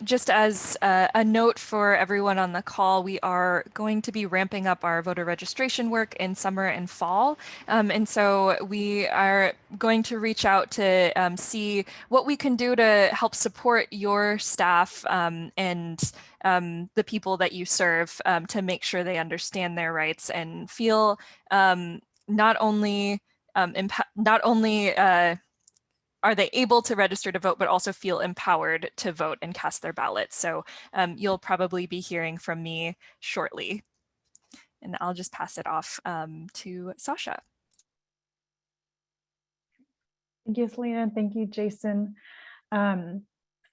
just as a note for everyone on the call, we are going to be ramping up our voter registration work in summer and fall. And so we are going to reach out to see what we can do to help support your staff and the people that you serve to make sure they understand their rights and feel not only are they able to register to vote, but also feel empowered to vote and cast their ballots. So you'll probably be hearing from me shortly. And I'll just pass it off to Sasha. Thank you, Selena, and thank you, Jason.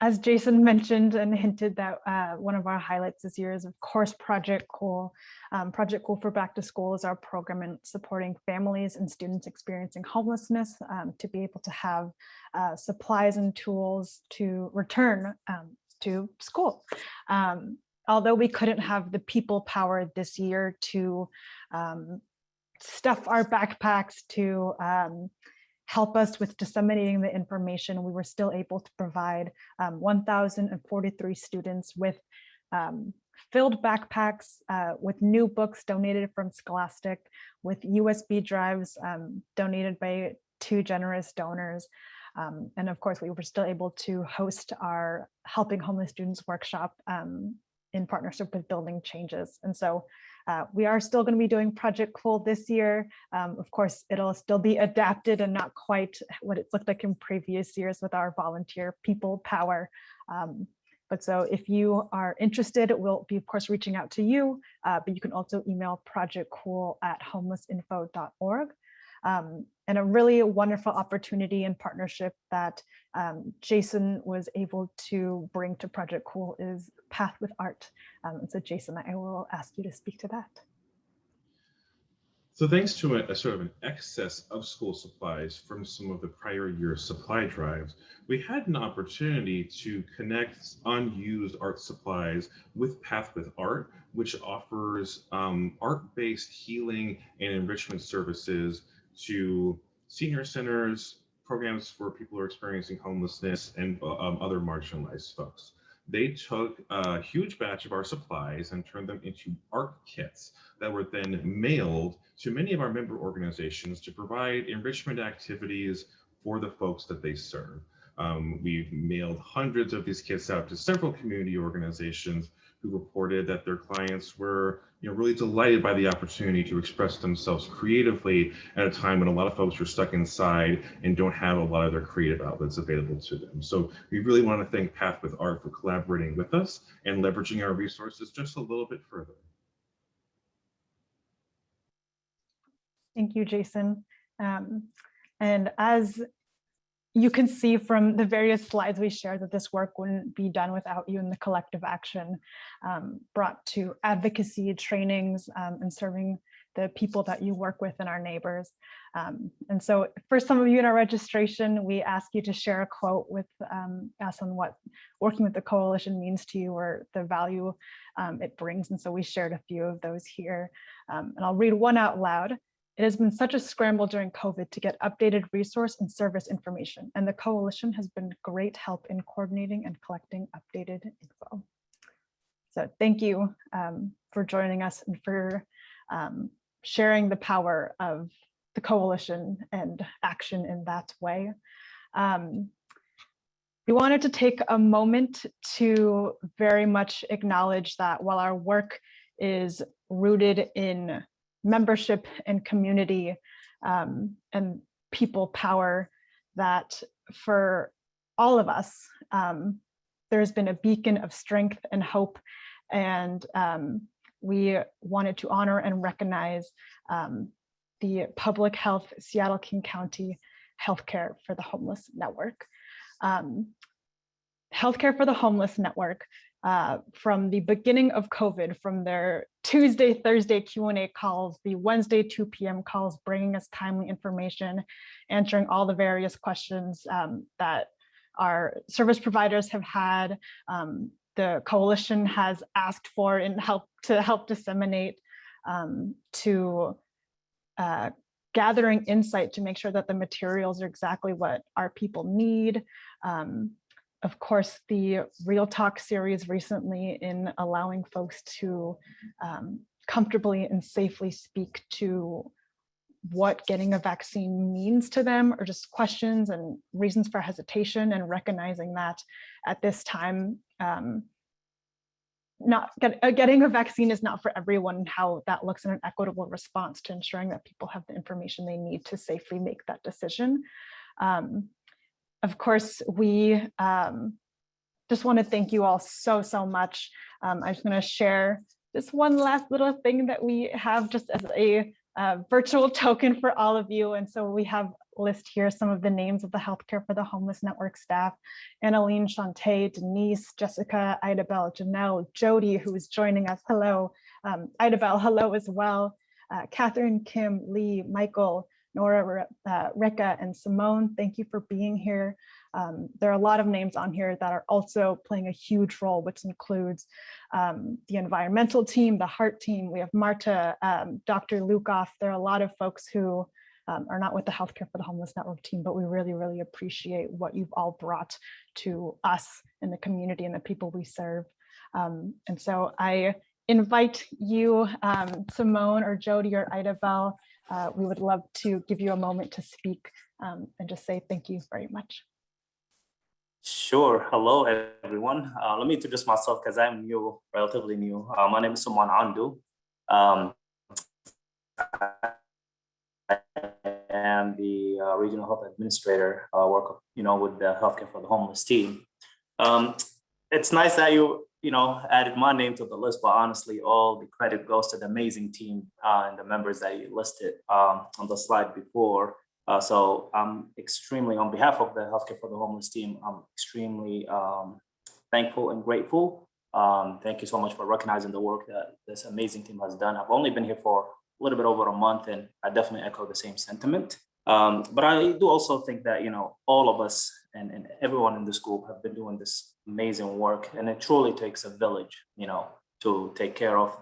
As Jason mentioned and hinted that one of our highlights this year is, of course, Project Cool. Project Cool for Back to School is our program in supporting families and students experiencing homelessness to be able to have supplies and tools to return to school. Although we couldn't have the people power this year to stuff our backpacks, to help us with disseminating the information, we were still able to provide 1,043 students with filled backpacks, with new books donated from Scholastic, with USB drives donated by 2 generous donors. And of course, we were still able to host our Helping Homeless Students workshop in partnership with Building Changes. And so we are still going to be doing Project Cool this year. Of course, it'll still be adapted and not quite what it's looked like in previous years with our volunteer people power. But so if you are interested, we'll be, of course, reaching out to you, but you can also email projectcool@homelessinfo.org. And a really wonderful opportunity and partnership that Jason was able to bring to Project Cool is Path with Art. And so Jason, I will ask you to speak to that. So thanks to a sort of an excess of school supplies from some of the prior year's supply drives, we had an opportunity to connect unused art supplies with Path with Art, which offers art-based healing and enrichment services to senior centers, programs for people who are experiencing homelessness, and other marginalized folks. They took a huge batch of our supplies and turned them into art kits that were then mailed to many of our member organizations to provide enrichment activities for the folks that they serve. We've mailed hundreds of these kits out to several community organizations who reported that their clients were really delighted by the opportunity to express themselves creatively at a time when a lot of folks are stuck inside and don't have a lot of their creative outlets available to them. So we really want to thank Path with Art for collaborating with us and leveraging our resources just a little bit further. Thank you, Jason. And as you can see from the various slides we shared, that this work wouldn't be done without you and the collective action brought to advocacy trainings and serving the people that you work with and our neighbors. And so for some of you in our registration, we ask you to share a quote with us on what working with the coalition means to you or the value it brings. And so we shared a few of those here. And I'll read one out loud. It has been such a scramble during COVID to get updated resource and service information, and the coalition has been great help in coordinating and collecting updated info. So thank you for joining us and for sharing the power of the coalition and action in that way. We wanted to take a moment to very much acknowledge that while our work is rooted in membership and community and people power, that for all of us, there's been a beacon of strength and hope. And we wanted to honor and recognize the Public Health Seattle King County Healthcare for the Homeless Network. Healthcare for the Homeless Network, from the beginning of COVID, from their Tuesday, Thursday Q&A calls, the Wednesday 2 p.m. calls, bringing us timely information, answering all the various questions that our service providers have had, the coalition has asked for and to help disseminate, to gathering insight to make sure that the materials are exactly what our people need, Of course, the Real Talk series recently in allowing folks to comfortably and safely speak to what getting a vaccine means to them, or just questions and reasons for hesitation, and recognizing that at this time, getting a vaccine is not for everyone, and how that looks in an equitable response to ensuring that people have the information they need to safely make that decision. Of course, we just want to thank you all so much. I'm just going to share just one last little thing that we have just as a virtual token for all of you. And so we have list here some of the names of the Healthcare for the Homeless Network staff: Annaline, Shantae, Denise, Jessica, Idabel, Janelle, Jody, who is joining us. Hello. Idabel, hello as well. Catherine, Kim, Lee, Michael, Nora, Rika, and Simone, thank you for being here. There are a lot of names on here that are also playing a huge role, which includes the environmental team, the heart team. We have Marta, Dr. Lukoff. There are a lot of folks who are not with the Healthcare for the Homeless Network team, but we really appreciate what you've all brought to us in the community and the people we serve. And so I invite you, Simone or Jody or Idabel, we would love to give you a moment to speak and just say thank you very much. Sure. Hello, everyone. Let me introduce myself because I'm new, relatively new. My name is Suman Andu. I am the regional health administrator, work with the Healthcare for the Homeless team. It's nice that you added my name to the list, but honestly, all the credit goes to the amazing team and the members that you listed on the slide before. So I'm extremely, on behalf of the Healthcare for the Homeless team, I'm extremely thankful and grateful. Thank you so much for recognizing the work that this amazing team has done. I've only been here for a little bit over a month, and I definitely echo the same sentiment. But I do also think that, all of us and everyone in this group have been doing this amazing work, and it truly takes a village, to take care of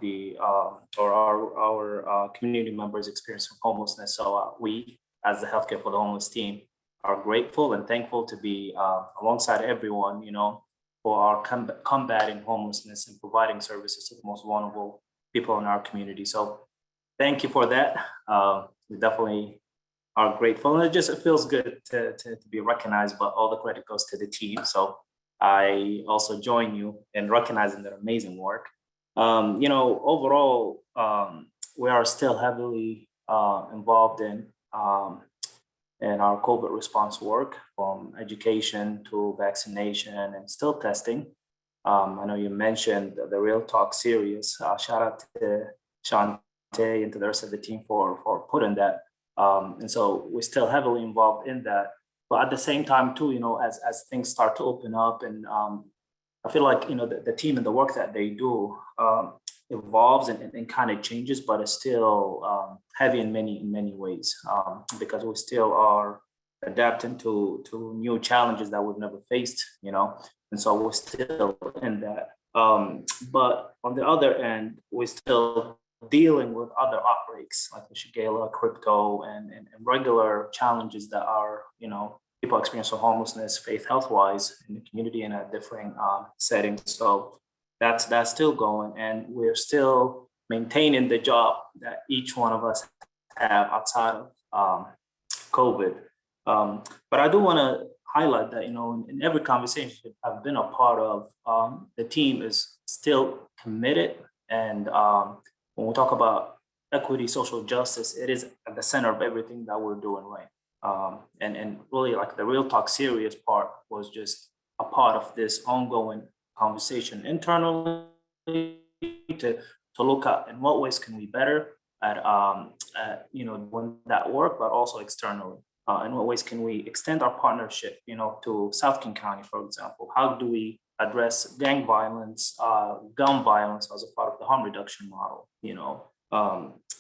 our community members experiencing homelessness. So we, as the Healthcare for the Homeless team, are grateful and thankful to be alongside everyone, who are combating homelessness and providing services to the most vulnerable people in our community. So thank you for that. We definitely are grateful, and it feels good to be recognized, but all the credit goes to the team. So I also join you in recognizing their amazing work. Overall, we are still heavily involved in our COVID response work, from education to vaccination and still testing. I know you mentioned the Real Talk series. Shout out to Shantae and to the rest of the team for putting that. And so we're still heavily involved in that. But at the same time too, as things start to open up, and I feel like, the team and the work that they do evolves and kind of changes, but it's still heavy in many ways, because we still are adapting to new challenges that we've never faced, and so we're still in that. But on the other end, we're still dealing with other outbreaks like the Shigella, crypto, and regular challenges that are, people experiencing homelessness, faith health-wise in the community in a different setting. So that's still going, and we're still maintaining the job that each one of us have outside of COVID. But I do want to highlight that, in every conversation I've been a part of, the team is still committed. And when we talk about equity, social justice, it is at the center of everything that we're doing, right? And really, like, the Real Talk series part was just a part of this ongoing conversation internally to look at in what ways can we better at doing that work, but also externally. In what ways can we extend our partnership, to South King County, for example? How do we address gang violence, gun violence as a part of the harm reduction model,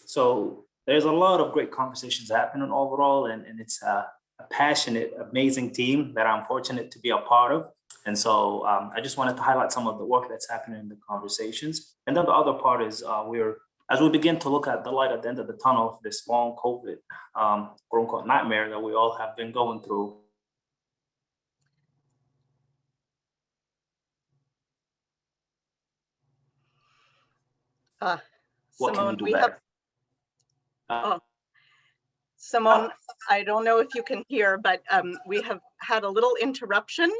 So there's a lot of great conversations happening overall, and it's a passionate, amazing team that I'm fortunate to be a part of. And so I just wanted to highlight some of the work that's happening in the conversations. And then the other part is as we begin to look at the light at the end of the tunnel of this long COVID, quote unquote, nightmare that we all have been going through, What can we Simone, do we better? have, Simone, I don't know if you can hear, but we have had a little interruption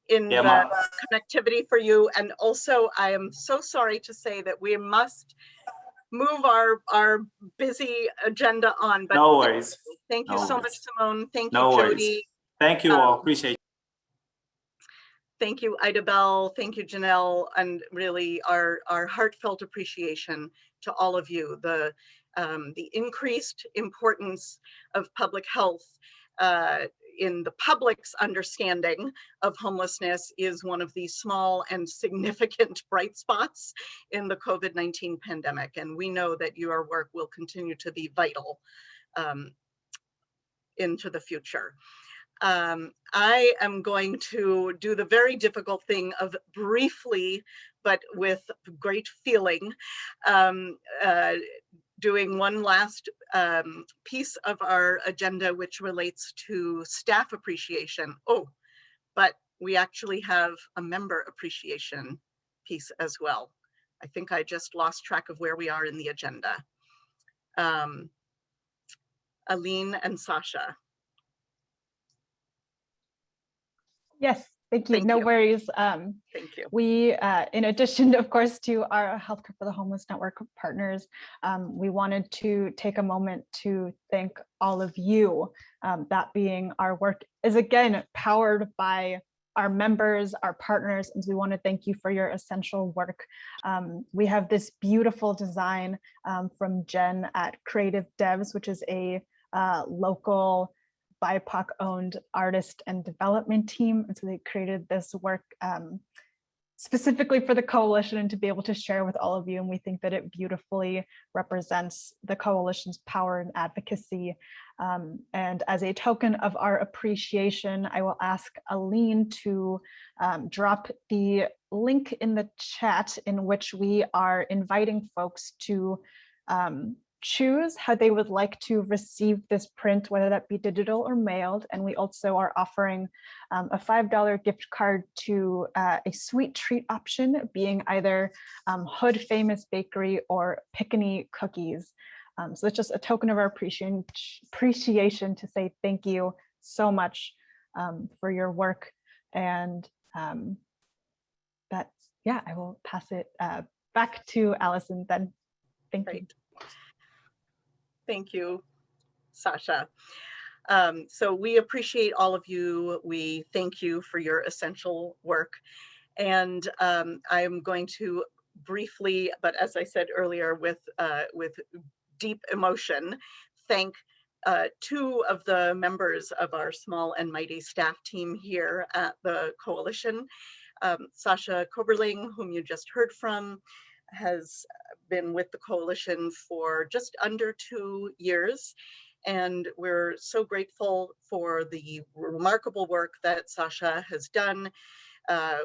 in Yeah, the connectivity for you. And also, I am so sorry to say that we must move our busy agenda on. But no worries. Thank you No so worries. much, Simone. Thank you, No worries. Jody. Thank you all. Appreciate it. Thank you, Ida Bell. Thank you, Janelle. And really our heartfelt appreciation to all of you. The increased importance of public health in the public's understanding of homelessness is one of the small and significant bright spots in the COVID-19 pandemic. And we know that your work will continue to be vital into the future. I am going to do the very difficult thing of briefly, but with great feeling, doing one last piece of our agenda, which relates to staff appreciation. Oh, but we actually have a member appreciation piece as well. I think I just lost track of where we are in the agenda. Aline and Sasha. Yes, thank you. No worries. Thank you. We, in addition, of course, to our Healthcare for the Homeless Network partners, we wanted to take a moment to thank all of you. That being our work is again powered by our members, our partners, and we want to thank you for your essential work. We have this beautiful design from Jen at Creative Devs, which is a local BIPOC owned artist and development team. And so they created this work specifically for the coalition and to be able to share with all of you. And we think that it beautifully represents the coalition's power and advocacy. And as a token of our appreciation, I will ask Aline to drop the link in the chat in which we are inviting folks to choose how they would like to receive this print, whether that be digital or mailed. And we also are offering a $5 gift card to a sweet treat option, being either Hood Famous Bakery or Pickney Cookies. So it's just a token of our appreciation to say thank you so much for your work. And that's, yeah, I will pass it back to Allison then. Thank you. Thank you, Sasha. So we appreciate all of you. We thank you for your essential work. And I'm going to briefly, but as I said earlier, with deep emotion, thank two of the members of our small and mighty staff team here at the coalition. Sasha Koberling, whom you just heard from, has been with the coalition for just under 2 years. And we're so grateful for the remarkable work that Sasha has done.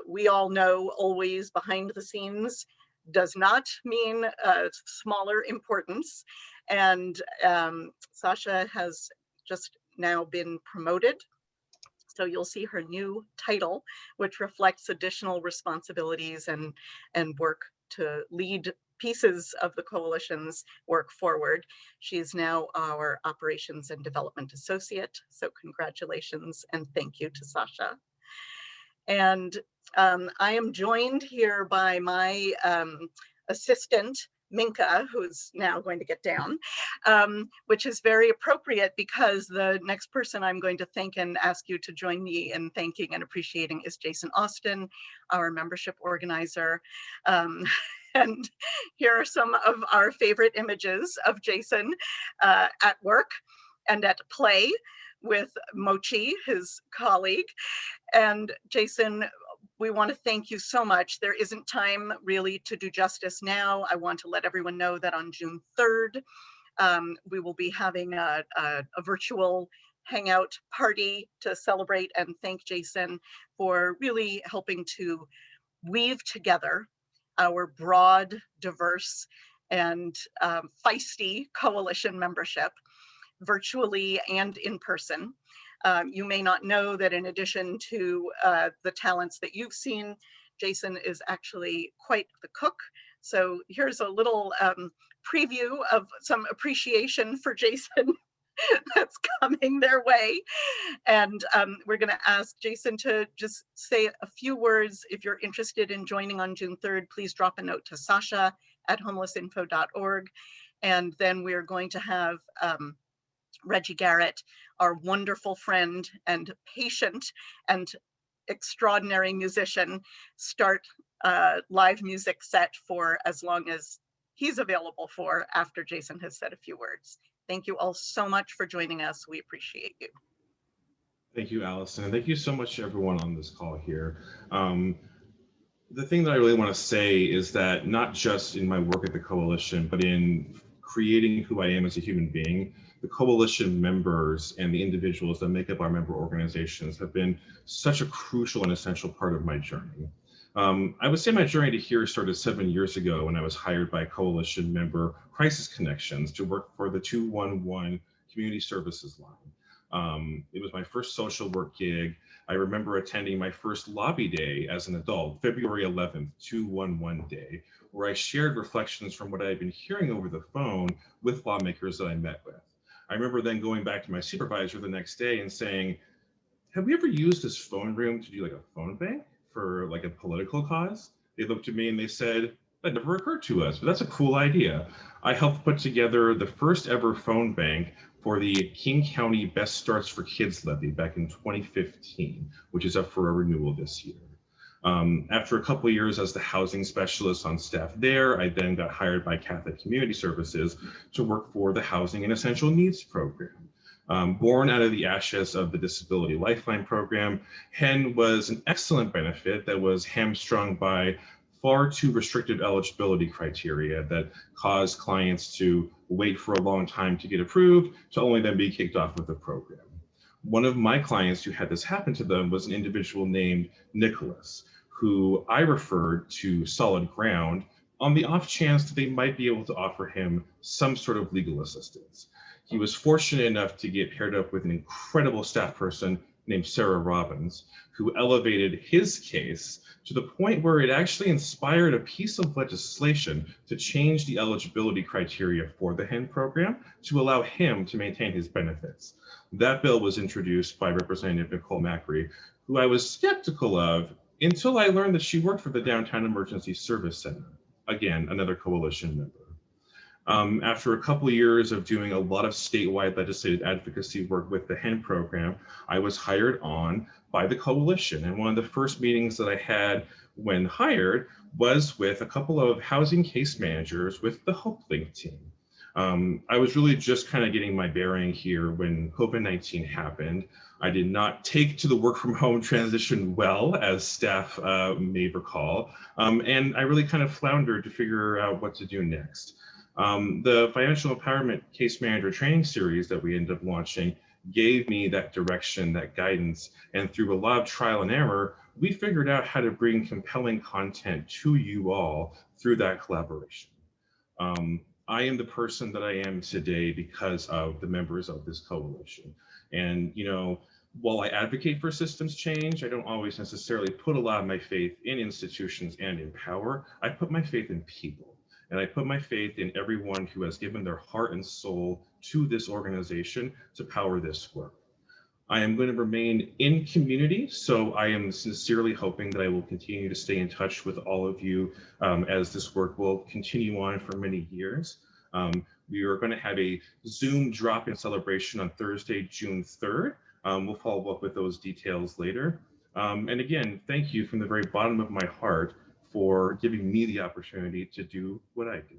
We all know always behind the scenes does not mean smaller importance. And Sasha has just now been promoted. So you'll see her new title, which reflects additional responsibilities and work to lead pieces of the coalition's work forward. She is now our Operations and Development Associate. So congratulations and thank you to Sasha. And I am joined here by my assistant, Minka, who's now going to get down, which is very appropriate because the next person I'm going to thank and ask you to join me in thanking and appreciating is Jason Austin, our membership organizer. And here are some of our favorite images of Jason at work and at play with Mochi, his colleague. And Jason, we want to thank you so much. There isn't time really to do justice now. I want to let everyone know that on June 3rd, we will be having a virtual hangout party to celebrate and thank Jason for really helping to weave together our broad, diverse, and feisty coalition membership, virtually and in person. You may not know that in addition to the talents that you've seen, Jason is actually quite the cook. So here's a little preview of some appreciation for Jason that's coming their way. And we're going to ask Jason to just say a few words. If you're interested in joining on June 3rd, please drop a note to Sasha at homelessinfo.org. And then we're going to have Reggie Garrett, our wonderful friend and patient and extraordinary musician, start a live music set for as long as he's available for after Jason has said a few words. Thank you all so much for joining us. We appreciate you. Thank you, Allison. And thank you so much to everyone on this call here. The thing that I really want to say is that not just in my work at the Coalition, but in creating who I am as a human being, the Coalition members and the individuals that make up our member organizations have been such a crucial and essential part of my journey. I would say my journey to here started 7 years ago when I was hired by Coalition member Crisis Connections to work for the 211 Community Services line. It was my first social work gig. I remember attending my first lobby day as an adult, February 11th, 211 day, where I shared reflections from what I had been hearing over the phone with lawmakers that I met with. I remember then going back to my supervisor the next day and saying, have we ever used this phone room to do like a phone bank for like a political cause? They looked at me and they said, that never occurred to us, but that's a cool idea. I helped put together the first ever phone bank for the King County Best Starts for Kids levy back in 2015, which is up for a renewal this year. After a couple of years as the housing specialist on staff there, I then got hired by Catholic Community Services to work for the Housing and Essential Needs Program. Born out of the ashes of the Disability Lifeline program, HEN was an excellent benefit that was hamstrung by far too restrictive eligibility criteria that caused clients to wait for a long time to get approved to only then be kicked off of the program. One of my clients who had this happen to them was an individual named Nicholas, who I referred to Solid Ground on the off chance that they might be able to offer him some sort of legal assistance. He was fortunate enough to get paired up with an incredible staff person named Sara Robbins, who elevated his case to the point where it actually inspired a piece of legislation to change the eligibility criteria for the HEN program to allow him to maintain his benefits. That bill was introduced by Representative Nicole Macri, who I was skeptical of until I learned that she worked for the Downtown Emergency Service Center. Again, another coalition member. After a couple of years of doing a lot of statewide legislative advocacy work with the HEN program, I was hired on by the coalition. And one of the first meetings that I had when hired was with a couple of housing case managers with the HopeLink team. I was really just kind of getting my bearing here when COVID-19 happened. I did not take to the work from home transition well, as staff may recall, and I really kind of floundered to figure out what to do next. The Financial Empowerment Case Manager Training Series that we ended up launching gave me that direction, that guidance, and through a lot of trial and error, we figured out how to bring compelling content to you all through that collaboration. I am the person that I am today because of the members of this coalition. And, you know, while I advocate for systems change, I don't always necessarily put a lot of my faith in institutions and in power. I put my faith in people. And I put my faith in everyone who has given their heart and soul to this organization to power this work. I am going to remain in community, so I am sincerely hoping that I will continue to stay in touch with all of you as this work will continue on for many years. We are going to have a Zoom drop-in celebration on Thursday, June 3rd. We'll follow up with those details later. And again, thank you from the very bottom of my heart for giving me the opportunity to do what I do.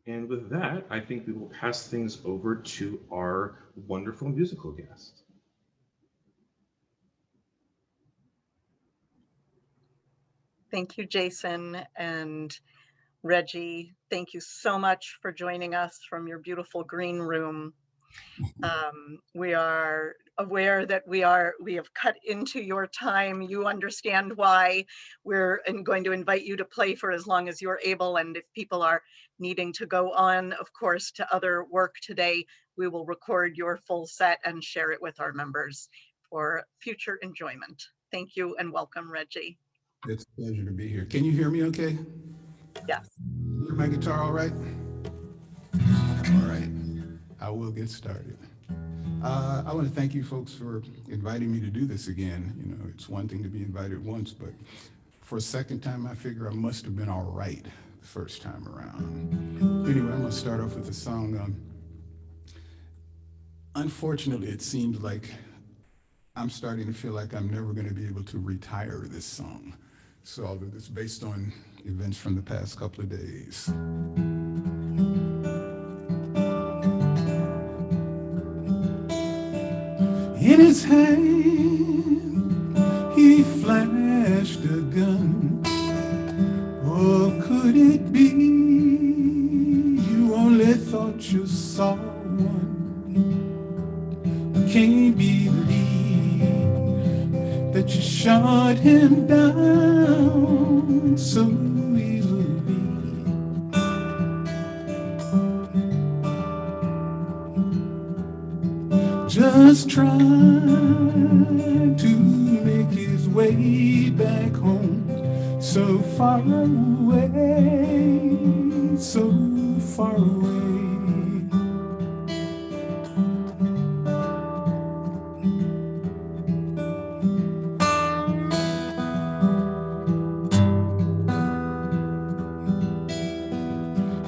And with that, I think we will pass things over to our wonderful musical guest. Thank you, Jason, and Reggie, thank you so much for joining us from your beautiful green room. We are aware that we have cut into your time. You understand why. We're going to invite you to play for as long as you're able. And if people are needing to go on, of course, to other work today, we will record your full set and share it with our members for future enjoyment. Thank you and welcome, Reggie. It's a pleasure to be here. Can you hear me okay? Yes. Hear my guitar all right? All right. I will get started. I want to thank you folks for inviting me to do this again. You know, it's one thing to be invited once, but for a second time, I figure I must have been all right the first time around. Anyway, I'm going to start off with a song. Unfortunately, it seems like I'm starting to feel like I'm never going to be able to retire this song. So it's based on events from the past couple of days. In his hand, he flashed a gun. Or could it be you only thought you saw one? I can't believe that you shot him down so easily. Just trying to make his way back home, so far away, so far away.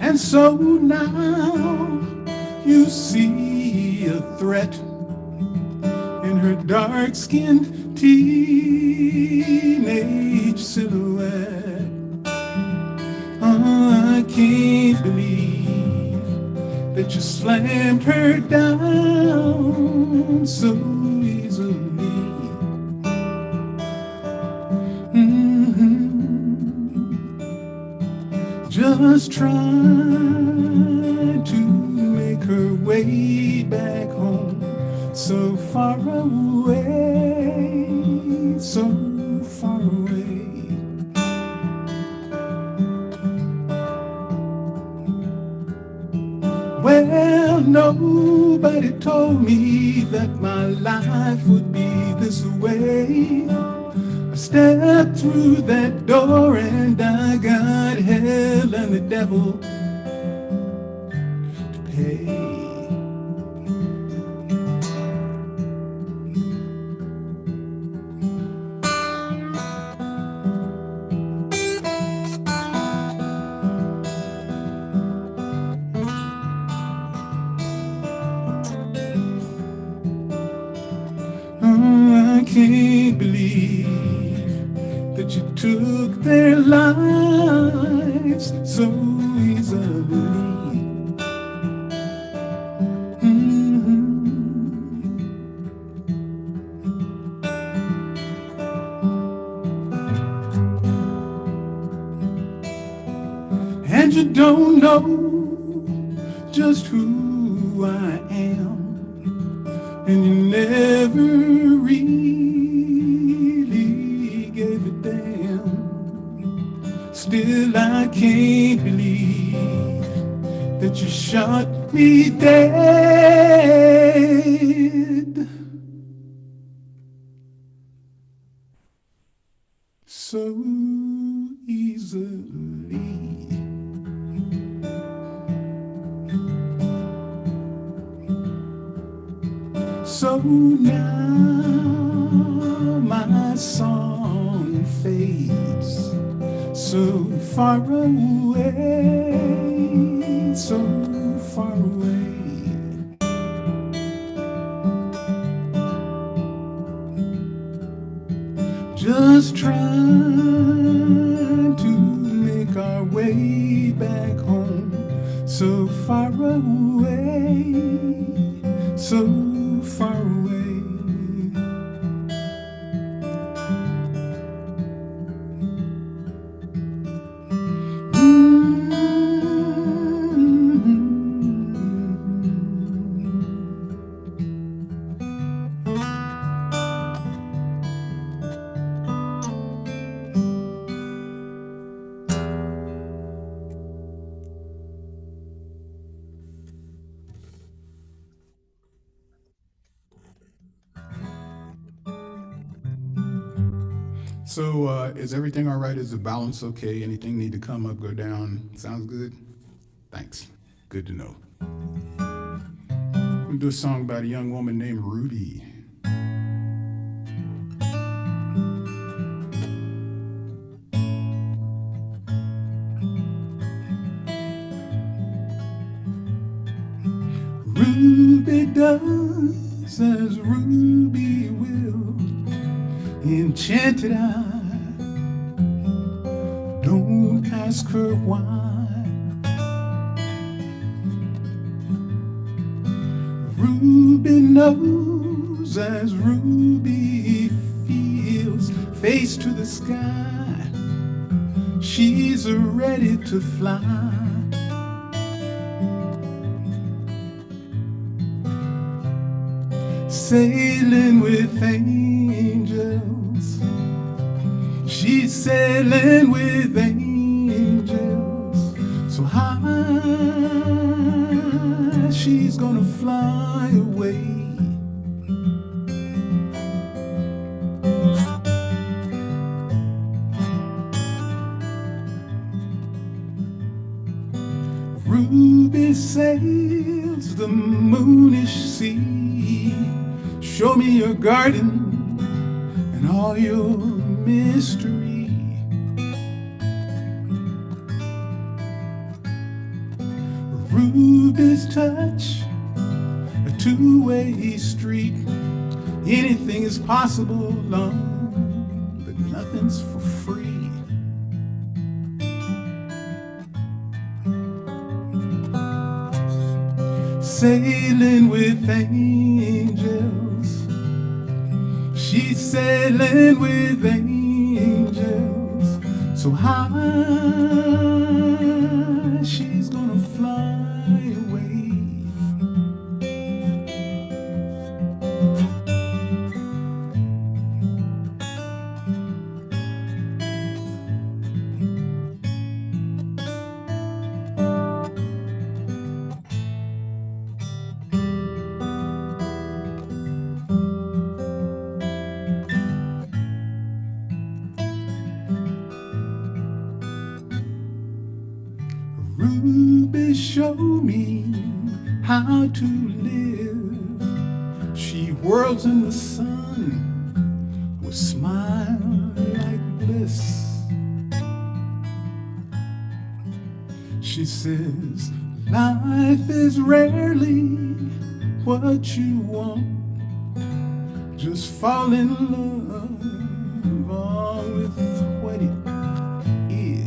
And so now you see a threat in her dark-skinned teenage silhouette. Oh, I can't believe that you slammed her down so easily. Just trying to make her way back home, so far away, so far away. Well, nobody told me that my life would be this way. I stepped through that door and I got hell and the devil to pay. I can't believe that you took their lives so easily. And you don't know just who I am, and you never really gave a damn. Still, I can't believe that you shot me dead so easily. So now my song fades so far away, so far away. Just trying to make our way back home, so far away, so far away. So is everything all right? Is the balance okay? Anything need to come up, go down? Sounds good? Thanks. Good to know. We'll do a song about a young woman named Ruby. Ruby does as Ruby will, enchanted eye. Don't ask her why. Ruby knows as Ruby feels, face to the sky. She's ready to fly. Sailing with angels. She's sailing with angels. So high, she's gonna fly away. Ruby sails the moonish sea. Show me your garden and all your mystery. Ruby's touch, a two-way street. Anything is possible, long, but nothing's for free. Sailing with angels. She's sailing with angels. So high, she's gonna fly away. Ruby showed me how to live. She whirls in the sun with smile like bliss. She says, life is rarely what you want. Just fall in love all with what it is.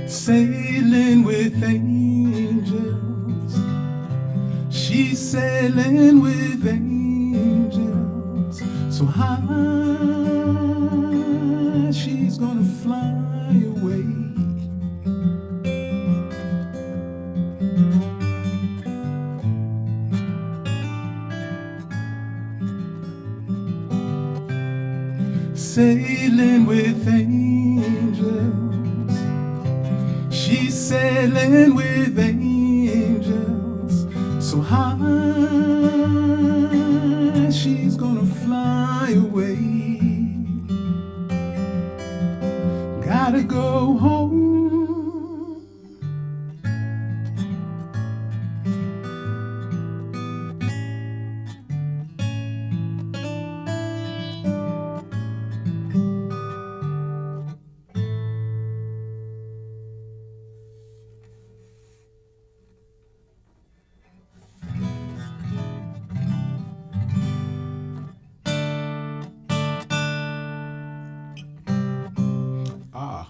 Sailing with angels. She's sailing with angels. So high, she's gonna fly away. Sailing with angels. She's sailing with angels. So high, she's gonna fly away. Gotta go home.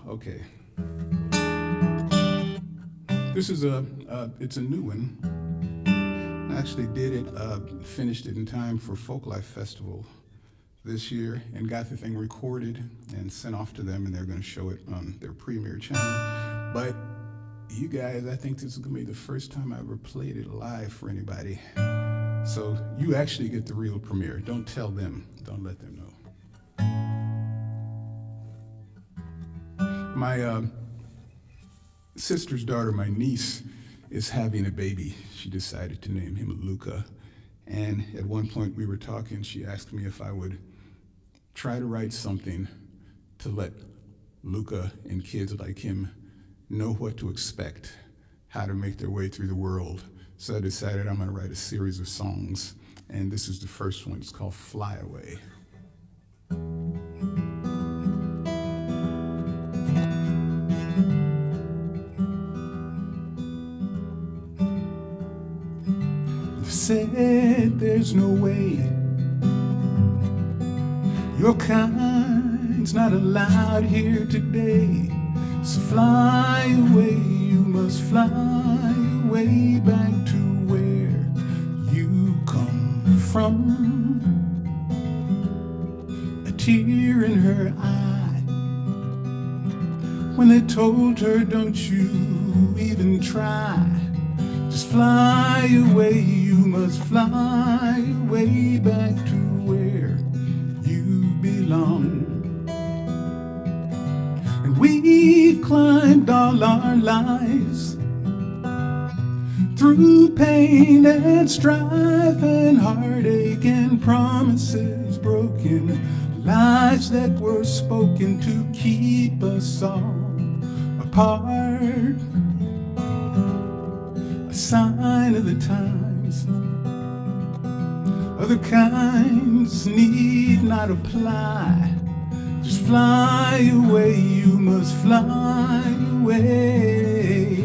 Okay. This is it's a new one. I actually did it, finished it in time for Folklife Festival this year and got the thing recorded and sent off to them, and they're gonna show it on their premiere channel. But you guys, I think this is gonna be the first time I ever played it live for anybody. So you actually get the real premiere. Don't tell them, don't let them know. My sister's daughter, my niece, is having a baby. She decided to name him Luca. And at one point we were talking, she asked me if I would try to write something to let Luca and kids like him know what to expect, how to make their way through the world. So I decided I'm gonna write a series of songs, and this is the first one. It's called Fly Away. You said there's no way your kind's not allowed here today. So fly away, you must fly away back to where you come from. A tear in her eye when they told her, don't you even try. Just fly away, you must fly away back to where you belong. And we've climbed all our lives through pain and strife and heartache and promises broken, lies that were spoken to keep us all apart. A sign of the times, other kinds need not apply. Just fly away, you must fly away.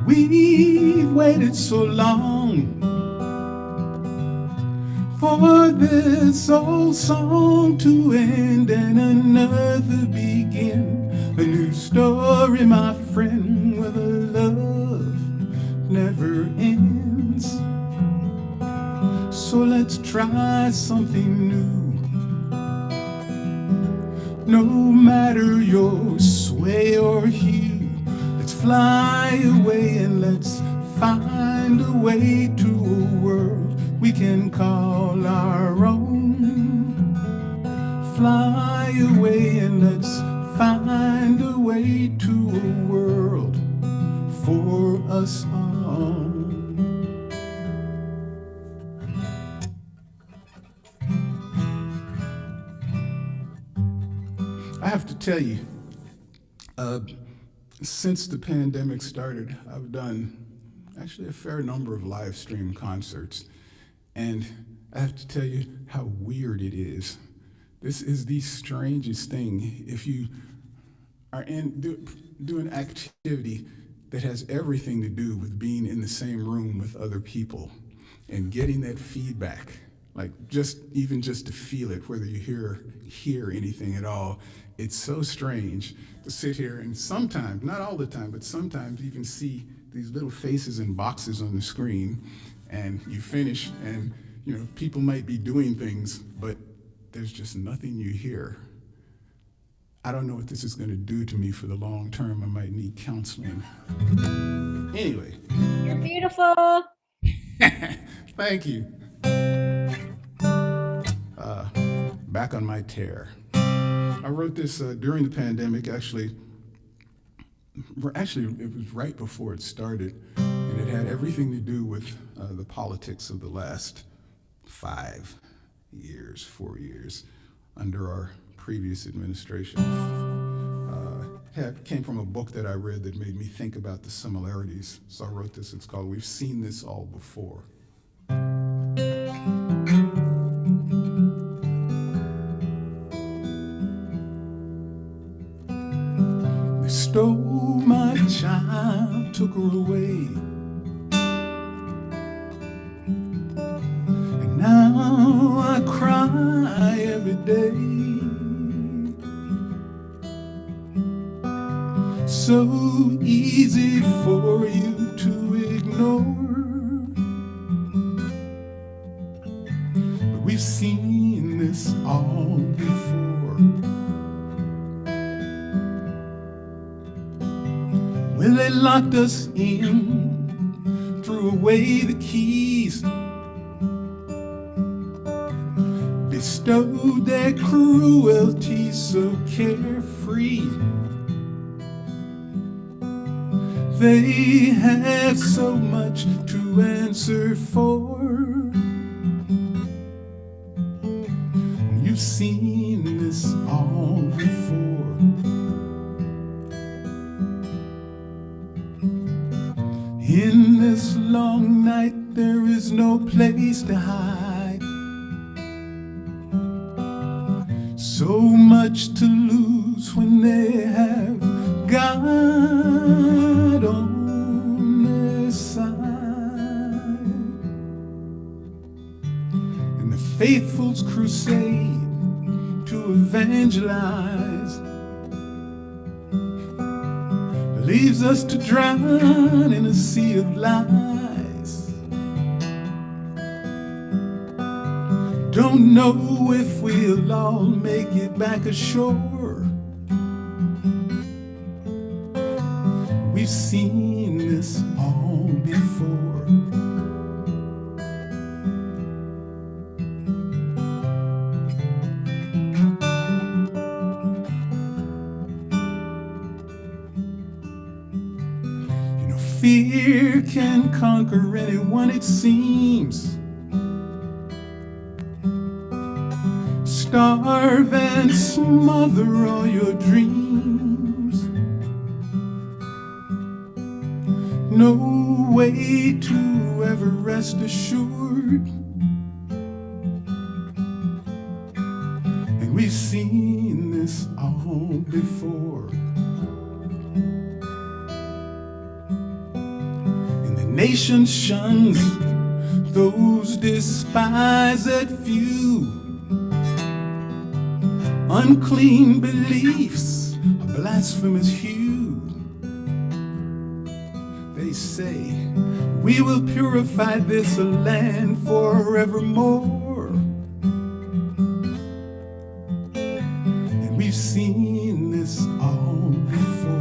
We've waited so long for this old song to end and another begin. A new story, my friend, where the love never ends. So let's try something new. No matter your sway or hue, let's fly away and let's find a way to a world we can call our own. Fly away and let's find a way to a world for us all. I have to tell you, since the pandemic started, I've done actually a fair number of live stream concerts. And I have to tell you how weird it is. This is the strangest thing. If you are do an activity that has everything to do with being in the same room with other people and getting that feedback, like just to feel it, whether you hear anything at all, it's so strange to sit here and sometimes, not all the time, but sometimes even see these little faces and boxes on the screen, and you finish and people might be doing things, but there's just nothing you hear. I don't know what this is going to do to me for the long term. I might need counseling. Anyway. You're beautiful. Thank you. Back on my tear. I wrote this during the pandemic, actually, it was right before it started, and it had everything to do with the politics of the last 4 years under our previous administration. Came from a book that I read that made me think about the similarities. So I wrote this. It's called We've Seen This All Before. They stole my child, took her away. And now I cry every day. So easy for you to ignore. But we've seen this all before. Well, they locked us in, threw away the keys, bestowed their cruelty so carefree. They had so much to answer for. You've seen this all before. In this long night, there is no place to hide. So much to lose when they have God on their side. And the faithful's crusade to evangelize leaves us to drown in a sea of lies. Don't know if we'll all make it back ashore. We've seen this all before. Fear can conquer anyone, it seems. Starve and smother all your dreams. No way to ever rest assured. And we've seen this all before. Nation shuns those despised few. Unclean beliefs, a blasphemous hue. They say, we will purify this land forevermore. And we've seen this all before.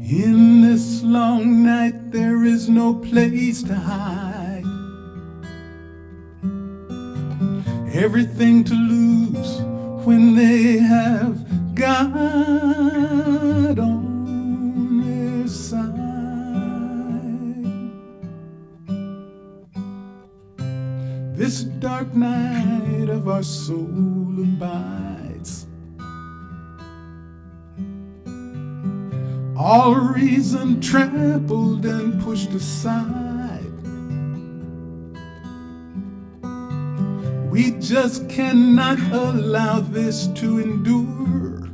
In this long night, there is no place to hide. Everything to lose when they have God on their side. This dark night of our soul abides. All reason trampled and pushed aside. We just cannot allow this to endure.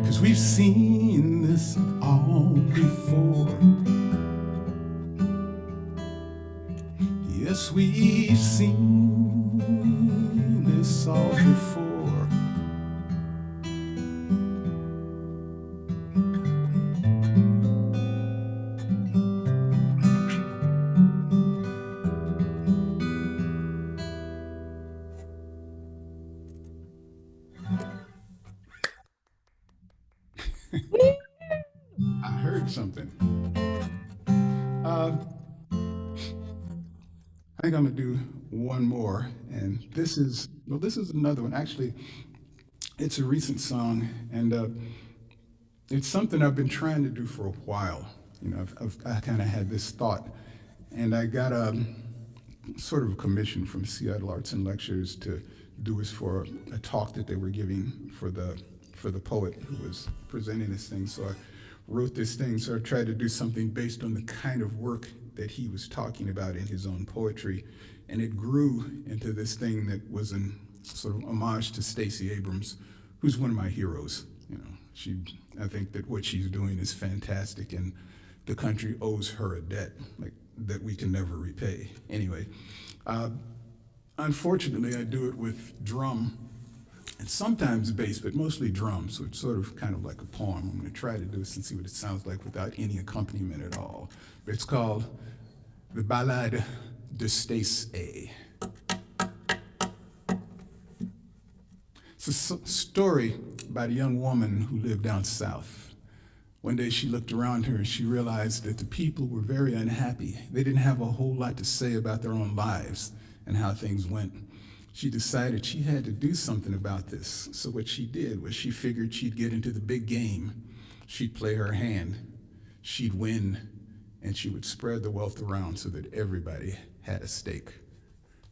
'Cause we've seen this all before. Yes, we've seen this all before. I heard something. I think I'm gonna do one more, and this is another one. Actually, it's a recent song, and it's something I've been trying to do for a while. You know, I kind of had this thought, and I got a sort of a commission from Seattle Arts and Lectures to do this for a talk that they were giving for the poet who was presenting this thing. So I wrote this thing. So I tried to do something based on the kind of work that he was talking about in his own poetry, and it grew into this thing that was an sort of homage to Stacey Abrams, who's one of my heroes. You know, I think that what she's doing is fantastic, and the country owes her a debt that we can never repay. Anyway, unfortunately, I do it with drum and sometimes bass, but mostly drums. So it's sort of kind of like a poem. I'm going to try to do this and see what it sounds like without any accompaniment at all. But it's called The Ballade de Stacey. It's a story about a young woman who lived down south. One day she looked around her and she realized that the people were very unhappy. They didn't have a whole lot to say about their own lives and how things went. She decided she had to do something about this. So what she did was she figured she'd get into the big game. She'd play her hand, she'd win, and she would spread the wealth around so that everybody had a stake.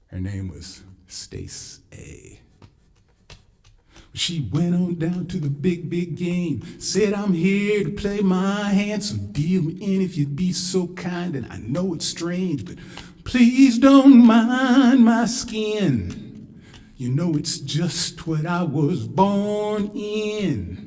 Her name was Stacy. She went on down to the big game, said, I'm here to play my hand, so deal me in if you'd be so kind. And I know it's strange, but please don't mind my skin. You know it's just what I was born in.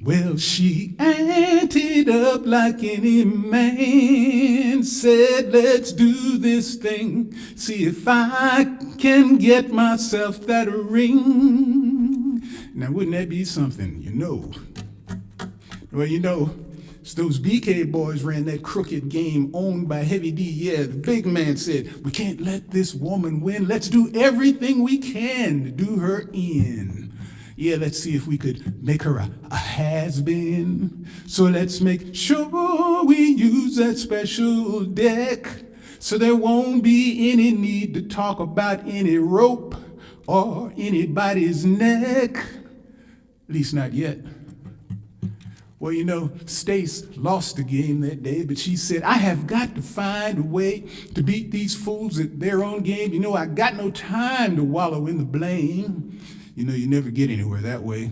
Well, she anted up like any man, said, let's do this thing, see if I can get myself that ring. Now, wouldn't that be something, you know? Well, you know, it's those BK boys ran that crooked game owned by Heavy D. Yeah, the big man said, we can't let this woman win. Let's do everything we can to do her in. Yeah, let's see if we could make her a has-been. So let's make sure we use that special deck so there won't be any need to talk about any rope or anybody's neck. At least not yet. Well, you know, Stace lost the game that day, but she said, I have got to find a way to beat these fools at their own game. You know, I got no time to wallow in the blame. You know, you never get anywhere that way.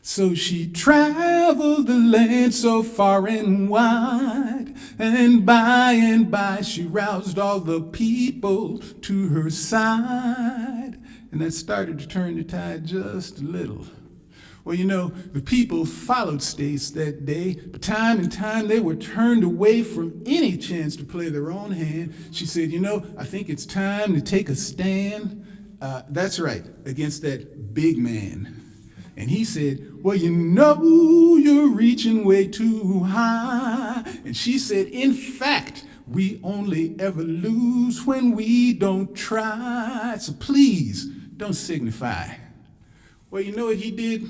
So she traveled the land so far and wide, and by she roused all the people to her side, and that started to turn the tide just a little. Well, you know, the people followed Stace that day, but time and time they were turned away from any chance to play their own hand. She said, you know, I think it's time to take a stand. That's right, against that big man. And he said, well, you know you're reaching way too high. And she said, in fact, we only ever lose when we don't try. So please, don't signify. Well, you know what he did?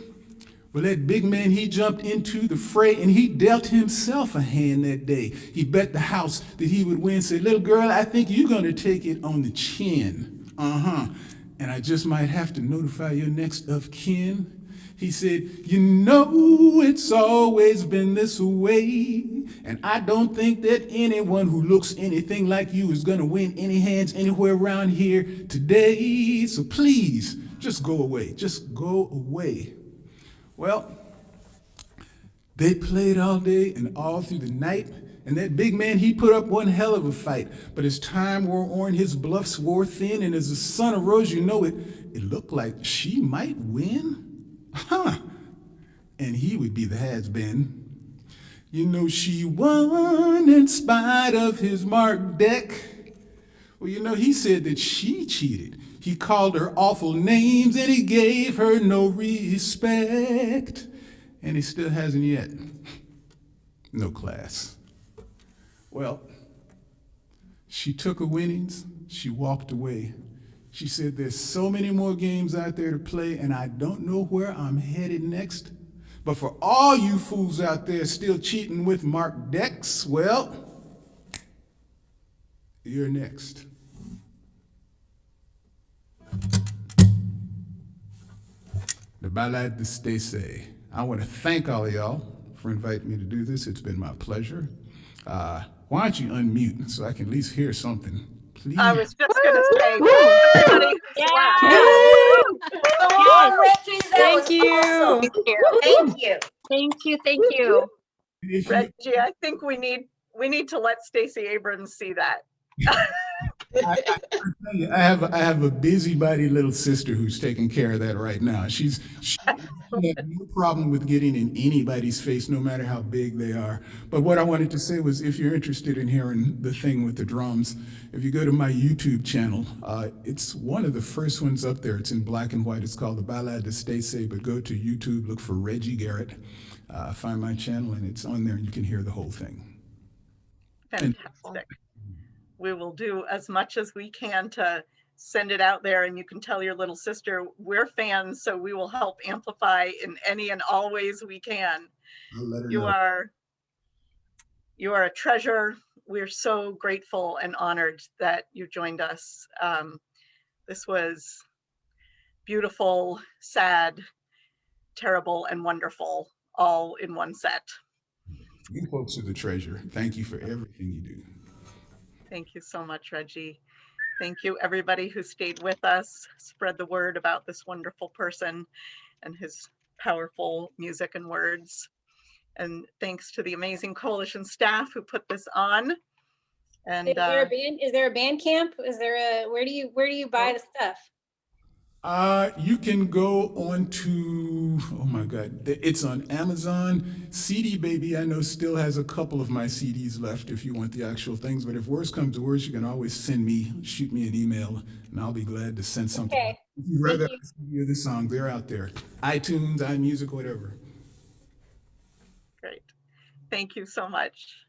Well, that big man, he jumped into the fray and he dealt himself a hand that day. He bet the house that he would win. Said, little girl, I think you're going to take it on the chin. And I just might have to notify your next of kin. He said, you know it's always been this way, and I don't think that anyone who looks anything like you is gonna win any hands anywhere around here today, so please, just go away, just go away. Well, they played all day and all through the night, and that big man, he put up one hell of a fight. But as time wore on, his bluffs wore thin, and as the sun arose, you know, it looked like she might win. And he would be the has-been. You know, she won in spite of his marked deck. Well, you know, he said that she cheated. He called her awful names, and he gave her no respect. And he still hasn't yet. No class. Well, she took her winnings, she walked away. She said, there's so many more games out there to play, and I don't know where I'm headed next. But for all you fools out there still cheating with marked decks, well, you're next. The Ballade de Stacy. I want to thank all of y'all for inviting me to do this. It's been my pleasure. Why don't you unmute so I can at least hear something? Please. I was just going to say, everybody, Thank you. awesome. Thank you. Thank you. Thank you. Reggie, I think we need to let Stacey Abrams see that. I have a busybody little sister who's taking care of that right now. She had no problem with getting in anybody's face, no matter how big they are. But what I wanted to say was, if you're interested in hearing the thing with the drums, if you go to my YouTube channel, it's one of the first ones up there. It's in black and white. It's called The Ballade de Stacy, but go to YouTube, look for Reggie Garrett, find my channel, and it's on there, and you can hear the whole thing. Fantastic. We will do as much as we can to send it out there, and you can tell your little sister we're fans, so we will help amplify in any and all ways we can. I'll let her You know. are a treasure. We're so grateful and honored that you joined us. This was beautiful, sad, terrible, and wonderful, all in one set. You folks are the treasure. Thank you for everything you do. Thank you so much, Reggie. Thank you, everybody who stayed with us. Spread the word about this wonderful person and his powerful music and words. And thanks to the amazing coalition staff who put this on. And is there a band camp? Is there a, where do you buy the stuff? You can go on to, oh my God, it's on Amazon. CD Baby, I know, still has a couple of my CDs left if you want the actual things, but if worse comes to worse, you can always shoot me an email, and I'll be glad to send something. Okay. If you'd rather hear the song, they're out there. iTunes, iMusic, whatever. Great. Thank you so much.